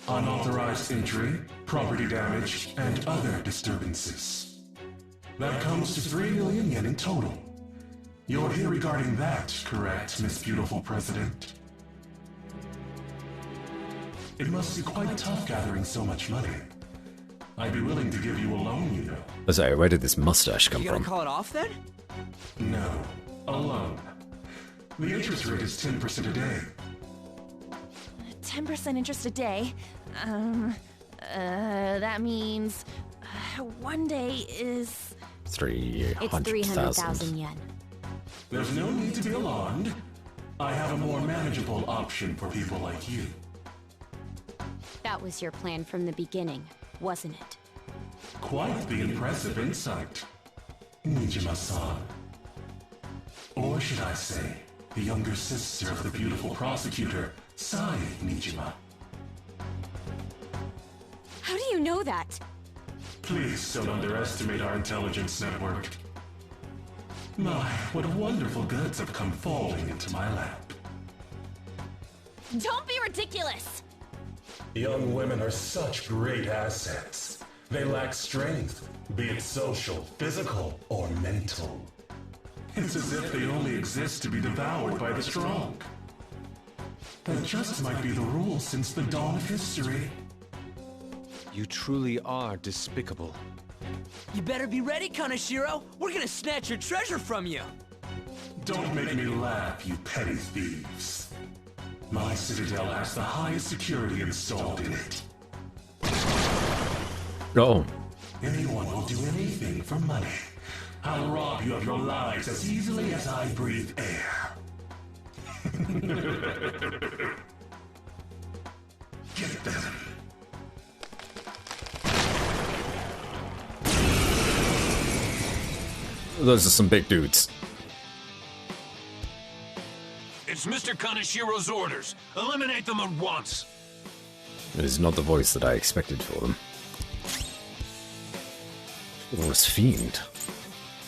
Unauthorized entry, property damage, and other disturbances. That comes to 3 million yen in total. You're here regarding that, correct, Miss Beautiful President? It must be quite tough gathering so much money. I'd be willing to give you a loan, you know. Oh, sorry, where did this mustache come You gonna from? call it off then? No, a loan. The interest rate is 10% a day. 10% interest a day. That means 1 day is... It's 300,000. 300,000 yen. There's no need to be alarmed. I have a more manageable option for people like you. That was your plan from the beginning, wasn't it? Quite the impressive insight, Nijima-san. Or should I say, the younger sister of the beautiful prosecutor, Sae Nijima. How do you know that? Please don't underestimate our intelligence network. My, what wonderful goods have come falling into my lap. Don't be ridiculous! Young women are such great assets. They lack strength, be it social, physical, or mental. It's as if they only exist to be devoured by the strong. That just might be the rule since the dawn of history. You truly are despicable. You better be ready, Kaneshiro! We're gonna snatch your treasure from you! Don't make me laugh, you petty thieves. My citadel has the highest security installed in it. Oh. Anyone will do anything for money. I'll rob you of your lives as easily as I breathe air. Get them. Those are some big dudes. It's Mr. Kaneshiro's orders. Eliminate them at once. It is not the voice that I expected for them. Chivalrous fiend.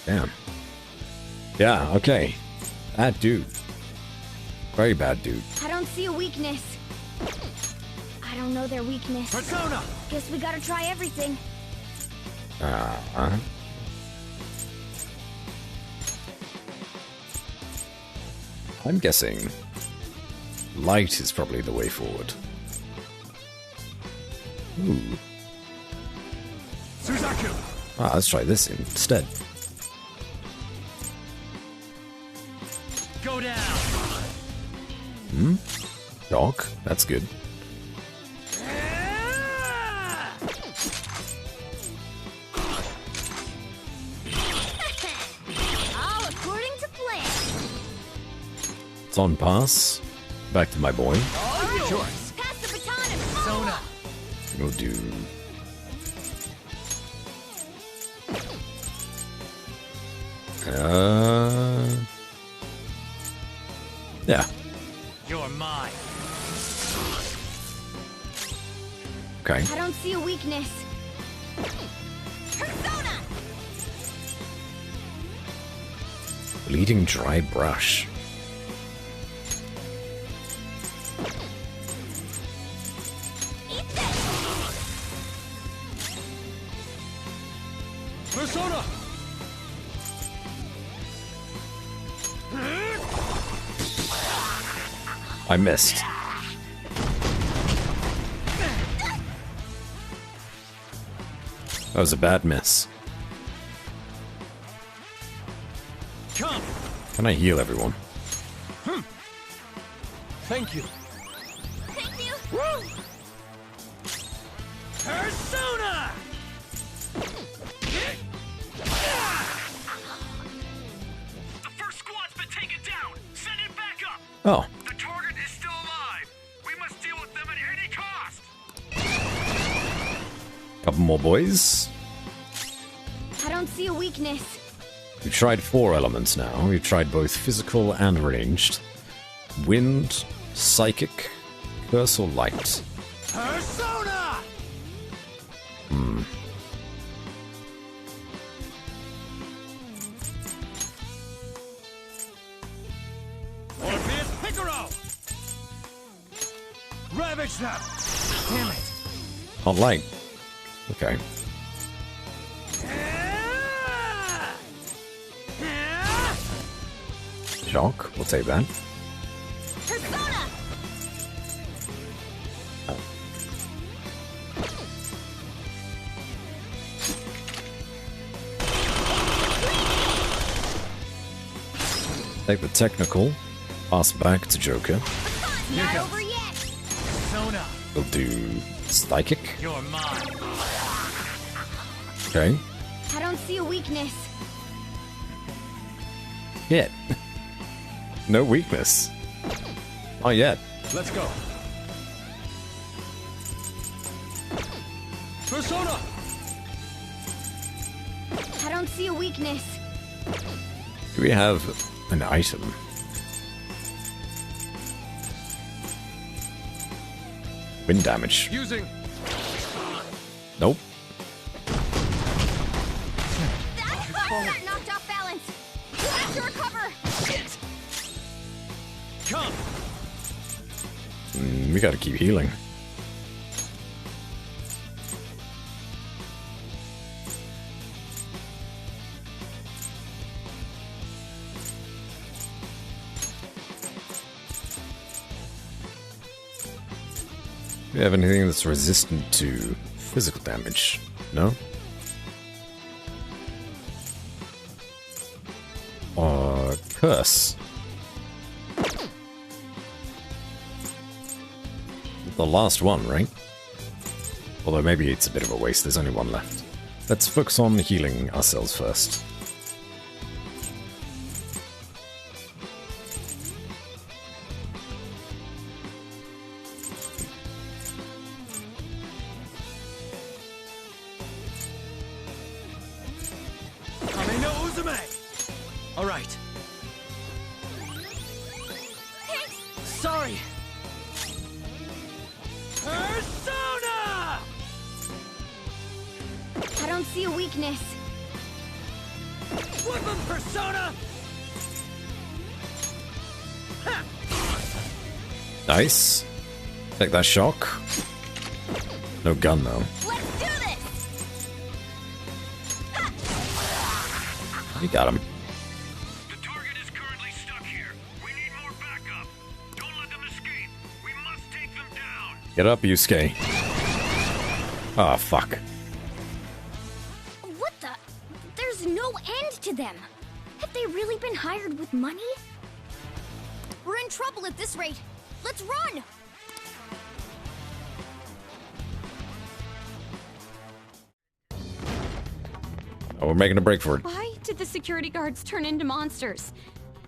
Damn. Yeah, okay. Bad dude. Very bad dude. I don't see a weakness. I don't know their weakness. Persona! Guess we gotta try everything. I'm guessing light is probably the way forward. Ooh. Suzaku! Ah, let's try this instead. Go down! Hmm? Doc, that's good. All according to plan. It's on pass. Back to my boy. All yours! Pass the baton and follow. Sona! We'll do. Yeah. You're mine! Okay. I don't see a weakness. Persona! Bleeding dry brush. Persona! I missed. That was a bad miss. Come! Can I heal everyone? Thank you. Thank you. Woo! Persona! The first squad's been taken down! Send it back up! Oh. The target is still alive! We must deal with them at any cost! Couple more boys. I don't see a weakness. We've tried 4 elements now. We've tried both physical and ranged. Wind, psychic, curse or light. Persona! Hmm. Snap! Damn it! Hot light. Okay. Shock. We'll take that. Persona! Take the technical. Pass back to Joker. Not over yet! Persona! We'll do psychic. You're mine! Okay. I don't see a weakness. Yet. No weakness. Not yet. Let's go! Persona! I don't see a weakness. Do we have an item? Wind damage. Using! Nope. Got knocked off balance. You have to recover. Shit! Come! We gotta keep healing. Do we have anything that's resistant to physical damage? No? Or curse? The last one, right? Although maybe it's a bit of a waste, there's only one left. Let's focus on healing ourselves first. Alright. Sorry! Persona! I don't see a weakness. Whip him, Persona! Ha! Nice. Take that shock. No gun though. Let's do this! You got him. The target is currently stuck here. We need more backup. Don't let them escape. We must take them down. Get up, Yusuke. Ah, oh, fuck. What the? There's no end to them. Have they really been hired with money? We're in trouble at this rate. Let's run! Oh, we're making a break for it. Why did the security guards turn into monsters?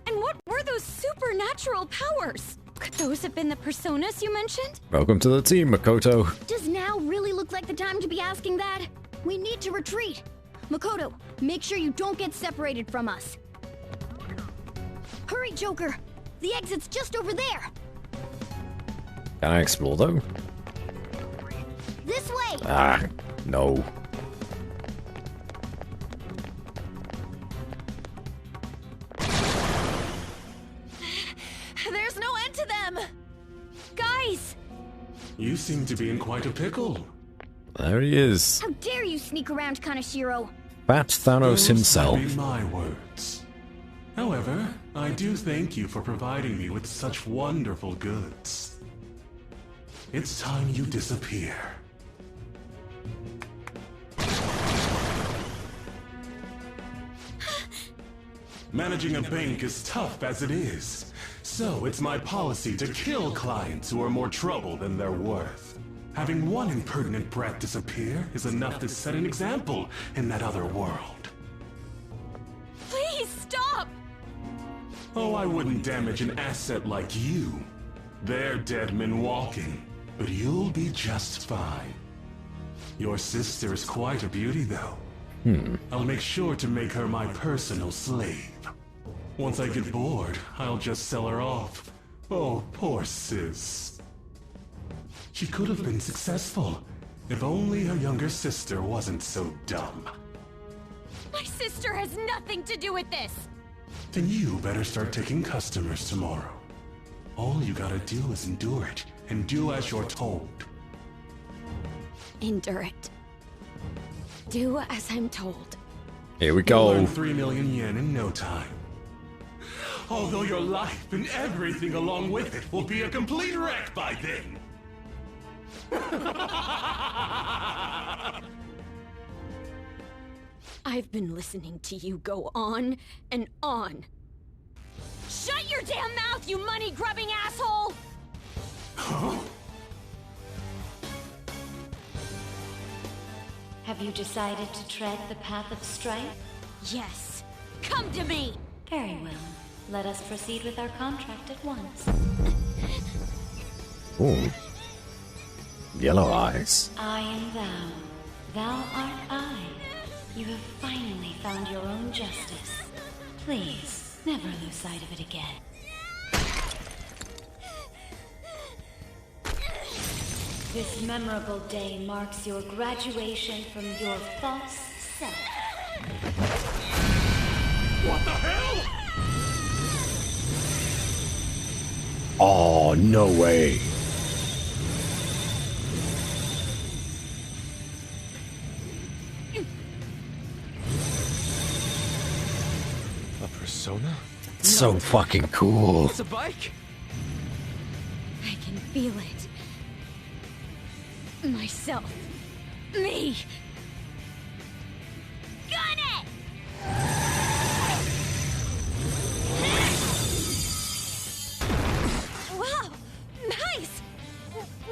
And what were those supernatural powers? Could those have been the personas you mentioned? Welcome to the team, Makoto. Does now really look like the time to be asking that? We need to retreat. Makoto, make sure you don't get separated from us. Hurry, Joker. The exit's just over there. Can I explore though? This way. Ah, no. There's no end to them! Guys! You seem to be in quite a pickle. There he is. How dare you sneak around Kaneshiro? Fat Thanos himself. Those would be my words. However, I do thank you for providing me with such wonderful goods. It's time you disappear. Managing a bank is tough as it is, so it's my policy to kill clients who are more trouble than they're worth. Having one impertinent brat disappear is enough to set an example in that other world. Please stop! Oh, I wouldn't damage an asset like you. They're dead men walking, but you'll be just fine. Your sister is quite a beauty, though. I'll make sure to make her my personal slave. Once I get bored, I'll just sell her off. Oh, poor sis. She could have been successful, if only her younger sister wasn't so dumb. My sister has nothing to do with this! Then you better start taking customers tomorrow. All you gotta do is endure it, and do as you're told. Endure it. Do as I'm told. Here we You'll go. earn 3 million yen in no time. Although your life and everything along with it will be a complete wreck by then. I've been listening to you go on and on. Shut your damn mouth, you money-grubbing asshole! Have you decided to tread the path of strife? Yes. Come to me! Very well. Let us proceed with our contract at once. Ooh. Yellow eyes. I am thou. Thou art I. You have finally found your own justice. Please, never lose sight of it again. This memorable day marks your graduation from your false self. What the hell? Oh, no way. A persona? So fucking cool. It's a bike? I can feel it. Myself. Me. Got it! Wow! Nice!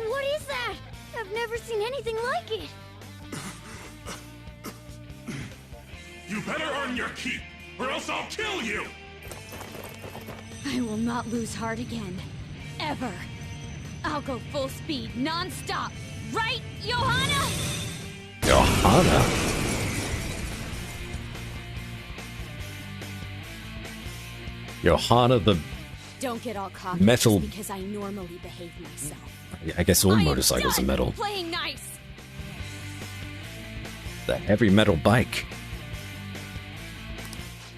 What is that? I've never seen anything like it. You better earn your keep, or else I'll kill you! I will not lose heart again. Ever. I'll go full speed, non-stop. Right, Johanna? Johanna? Johanna the... Don't get all cocky Metal- just because I normally behave myself. I guess all I am motorcycles are done metal. playing nice. The heavy metal bike.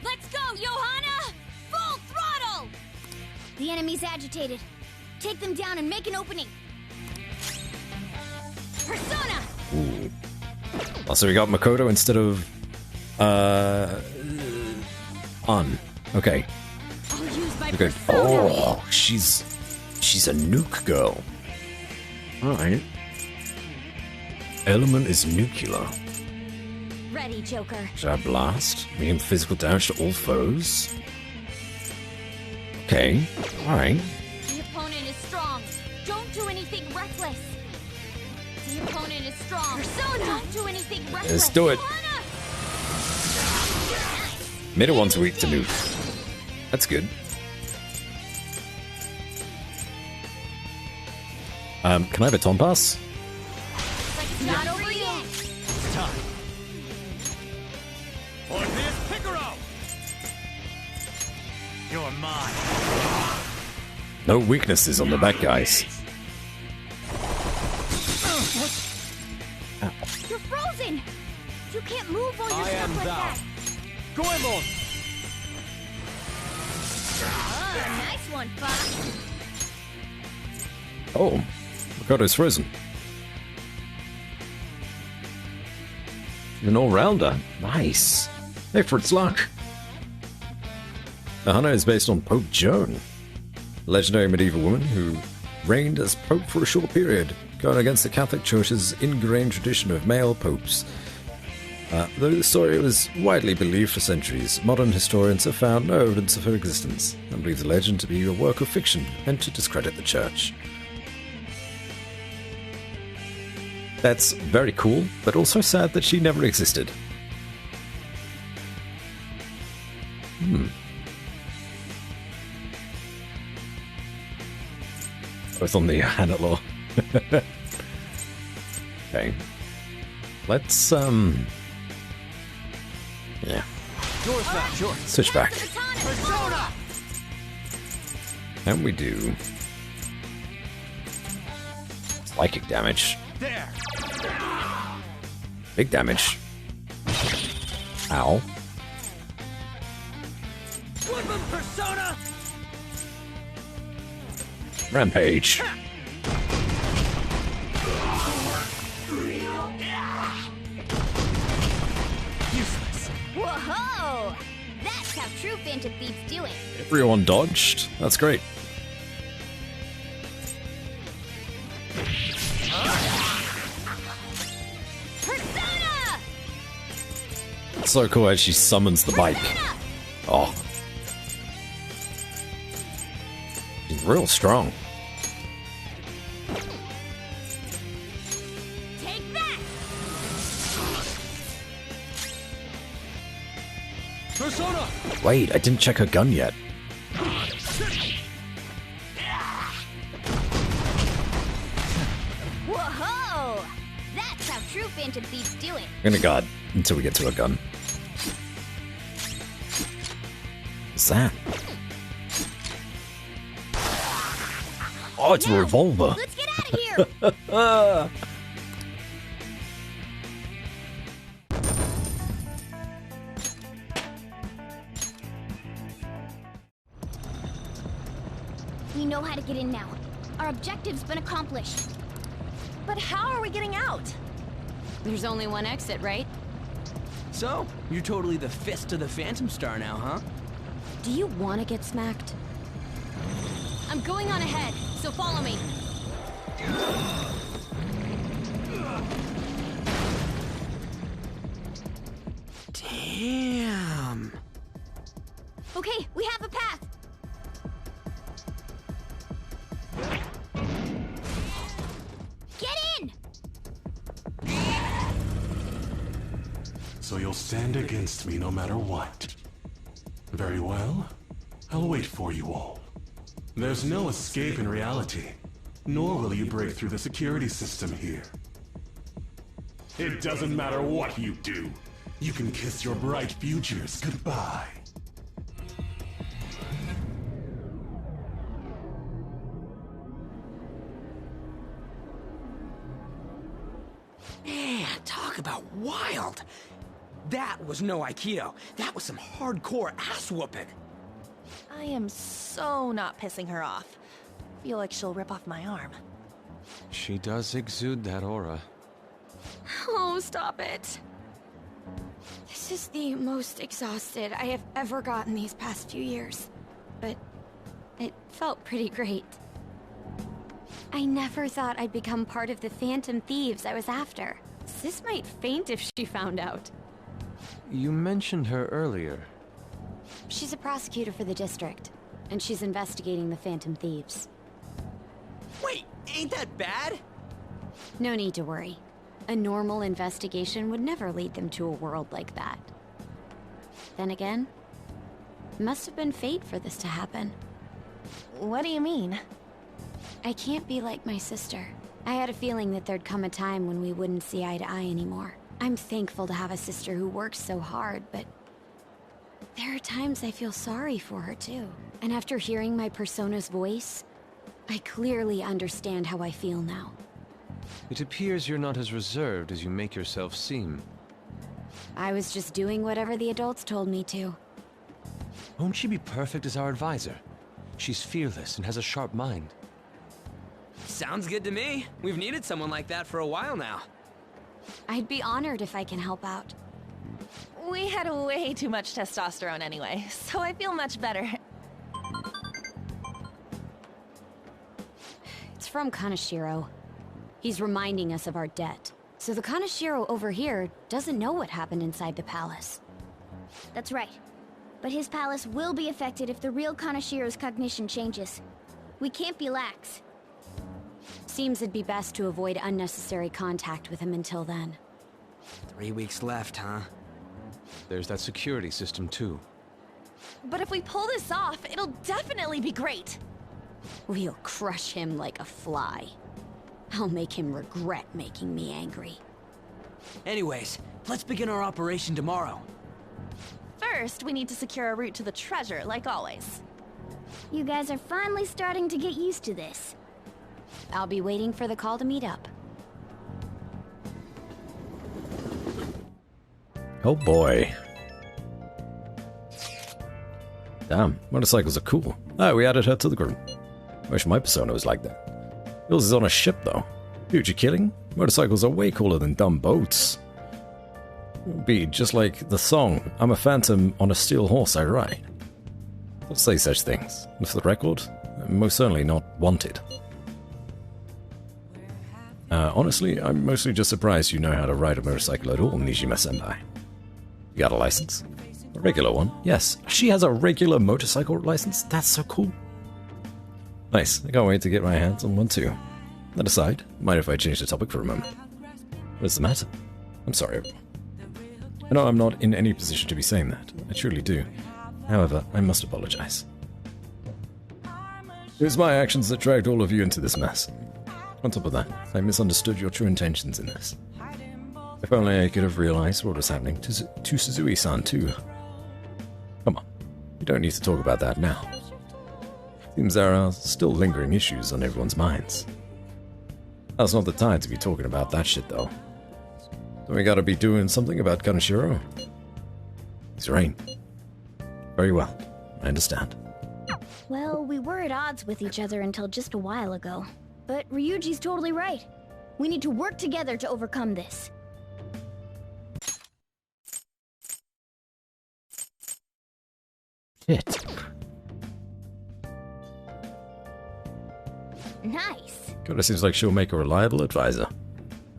Let's go, Johanna! Full throttle! The enemy's agitated. Take them down and make an opening. Persona! Ooh. Also, we got Makoto instead of... On. Okay. I'll use my Okay. persona. Oh, she's a nuke girl. Alright. Element is nuclear. Ready, Joker. Jab blast. Medium physical damage to all foes. Okay. Alright. The opponent is strong. Don't do anything reckless. The opponent is strong. Persona! Don't do anything reckless. Let's do it. Middle one's weak to nuke. That's good. Can I have a Tom Pass? It's not over yet. It's time. For this Picaro! You're mine. No weaknesses on the bad guys. You're frozen! You can't move while you're I am stuck like thou. that. Goemon! Oh, nice one, Fox. Oh, Makoto's frozen. An all-rounder. Nice. Hey, for its luck. Johanna is based on Pope Joan, a legendary medieval woman who reigned as pope for a short period, going against the Catholic Church's ingrained tradition of male popes. Though the story was widely believed for centuries, modern historians have found no evidence of her existence and believe the legend to be a work of fiction meant to discredit the church. That's very cool, but also sad that she never existed. Both on the Hannah law. Okay. Let's, yeah. Yours back, yours. Switch back. Persona! And we do psychic damage. There! Big damage. Ow. Woodman Persona! Rampage. Whoa! That's how true Phantom Thieves do it. Everyone dodged? That's great. Persona! It's so cool as she summons the bike. Oh. She's real strong. Take that! Persona! Wait, I didn't check her gun yet. Whoa! That's how true Phantom Thieves do it. I'm gonna guard until we get to a gun. What's that? Oh, it's a revolver. Let's get out of here! We know how to get in now. Our objective's been accomplished. But how are we getting out? There's only one exit, right? So, you're totally the fist of the Phantom Star now, huh? Do you want to get smacked? I'm going on ahead, so follow me. Damn. Okay, we have a path. Get in! So you'll stand against me no matter what. Very well. I'll wait for you all. There's no escape in reality, nor will you break through the security system here. It doesn't matter what you do. You can kiss your bright futures goodbye. Man, talk about wild. That was no Aikido. That was some hardcore ass whooping. I am so not pissing her off. Feel like she'll rip off my arm. She does exude that aura. Oh, stop it. This is the most exhausted I have ever gotten these past few years. But it felt pretty great. I never thought I'd become part of the Phantom Thieves I was after. Sis might faint if she found out. You mentioned her earlier. She's a prosecutor for the district, and she's investigating the Phantom Thieves. Wait, ain't that bad? No need to worry. A normal investigation would never lead them to a world like that. Then again, it must have been fate for this to happen. What do you mean? I can't be like my sister. I had a feeling that there'd come a time when we wouldn't see eye to eye anymore. I'm thankful to have a sister who works so hard, but there are times I feel sorry for her too. And after hearing my persona's voice, I clearly understand how I feel now. It appears you're not as reserved as you make yourself seem. I was just doing whatever the adults told me to. Won't she be perfect as our advisor? She's fearless and has a sharp mind. Sounds good to me. We've needed someone like that for a while now. I'd be honored if I can help out. We had way too much testosterone anyway, so I feel much better. It's from Kaneshiro. He's reminding us of our debt. So the Kaneshiro over here doesn't know what happened inside the palace. That's right. But his palace will be affected if the real Kaneshiro's cognition changes. We can't be lax. Seems it'd be best to avoid unnecessary contact with him until then. 3 weeks left, huh? There's that security system too. But if we pull this off, it'll definitely be great. We'll crush him like a fly. I'll make him regret making me angry. Anyways, let's begin our operation tomorrow. First, we need to secure a route to the treasure, like always. You guys are finally starting to get used to this. I'll be waiting for the call to meet up. Oh boy. Damn, motorcycles are cool. Oh, we added her to the group. Wish my persona was like that. Yours is on a ship though. Dude, you kidding? Motorcycles are way cooler than dumb boats. Be just like the song, I'm a phantom on a steel horse I ride. Don't say such things. And for the record, I'm most certainly not wanted. Honestly, I'm mostly just surprised you know how to ride a motorcycle at all, Nijima-senpai. You got a license? A regular one? Yes, she has a regular motorcycle license? That's so cool. Nice, I can't wait to get my hands on one too. That aside, mind if I change the topic for a moment? What's the matter? I'm sorry, everyone. I know I'm not in any position to be saying that. I truly do. However, I must apologize. It was my actions that dragged all of you into this mess. On top of that, I misunderstood your true intentions in this. If only I could have realized what was happening to Suzui-san too. Come on, you don't need to talk about that now. Seems there are still lingering issues on everyone's minds. That's not the time to be talking about that shit though. So we gotta be doing something about Kaneshiro. He's right. Very well, I understand. Well, we were at odds with each other until just a while ago. But Ryuji's totally right. We need to work together to overcome this. Shit. Nice. Kinda seems like she'll make a reliable advisor.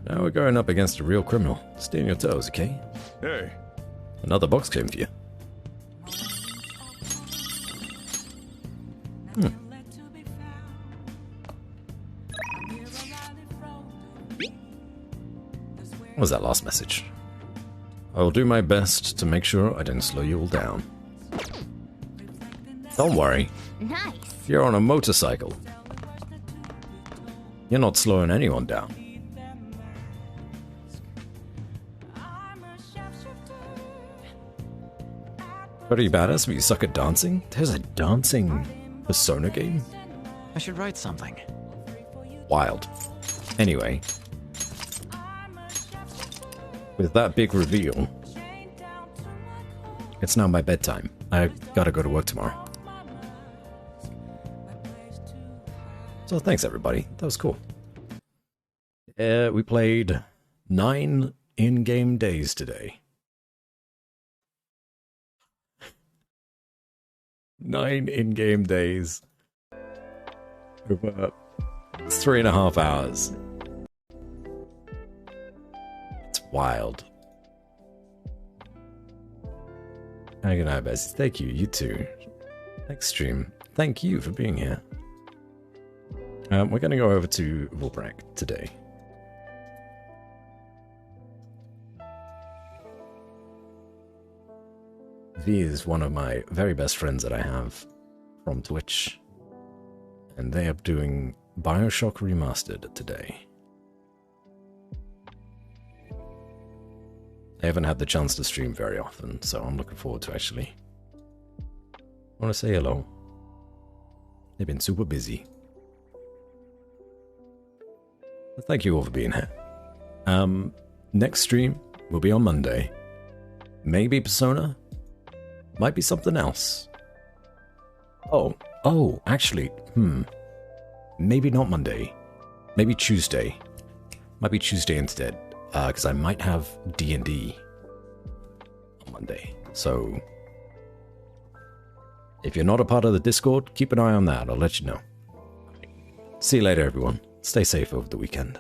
Now we're going up against a real criminal. Stay on your toes, okay? Hey. Another box came for you. What was that last message? I will do my best to make sure I didn't slow you all down. Don't worry. Nice. You're on a motorcycle. You're not slowing anyone down. Pretty badass, but you suck at dancing? There's a dancing Persona game? I should write something. Wild. Anyway. With that big reveal, it's now my bedtime. I gotta go to work tomorrow. So thanks everybody, that was cool. We played 9 in-game days today. 9 in-game days. Over 3.5 hours. It's wild. How good night, Bessie. Thank you, you too. Next stream. Thank you for being here. We're going to go over to Volbrak today. V is one of my very best friends that I have from Twitch. And they are doing Bioshock Remastered today. I haven't had the chance to stream very often, so I'm looking forward to actually. I want to say hello. They've been super busy. But thank you all for being here. Next stream will be on Monday. Maybe Persona. Might be something else. Oh, actually, maybe not Monday. Maybe Tuesday. Might be Tuesday instead. Because I might have D&D on Monday. So, if you're not a part of the Discord, keep an eye on that. I'll let you know. See you later, everyone. Stay safe over the weekend.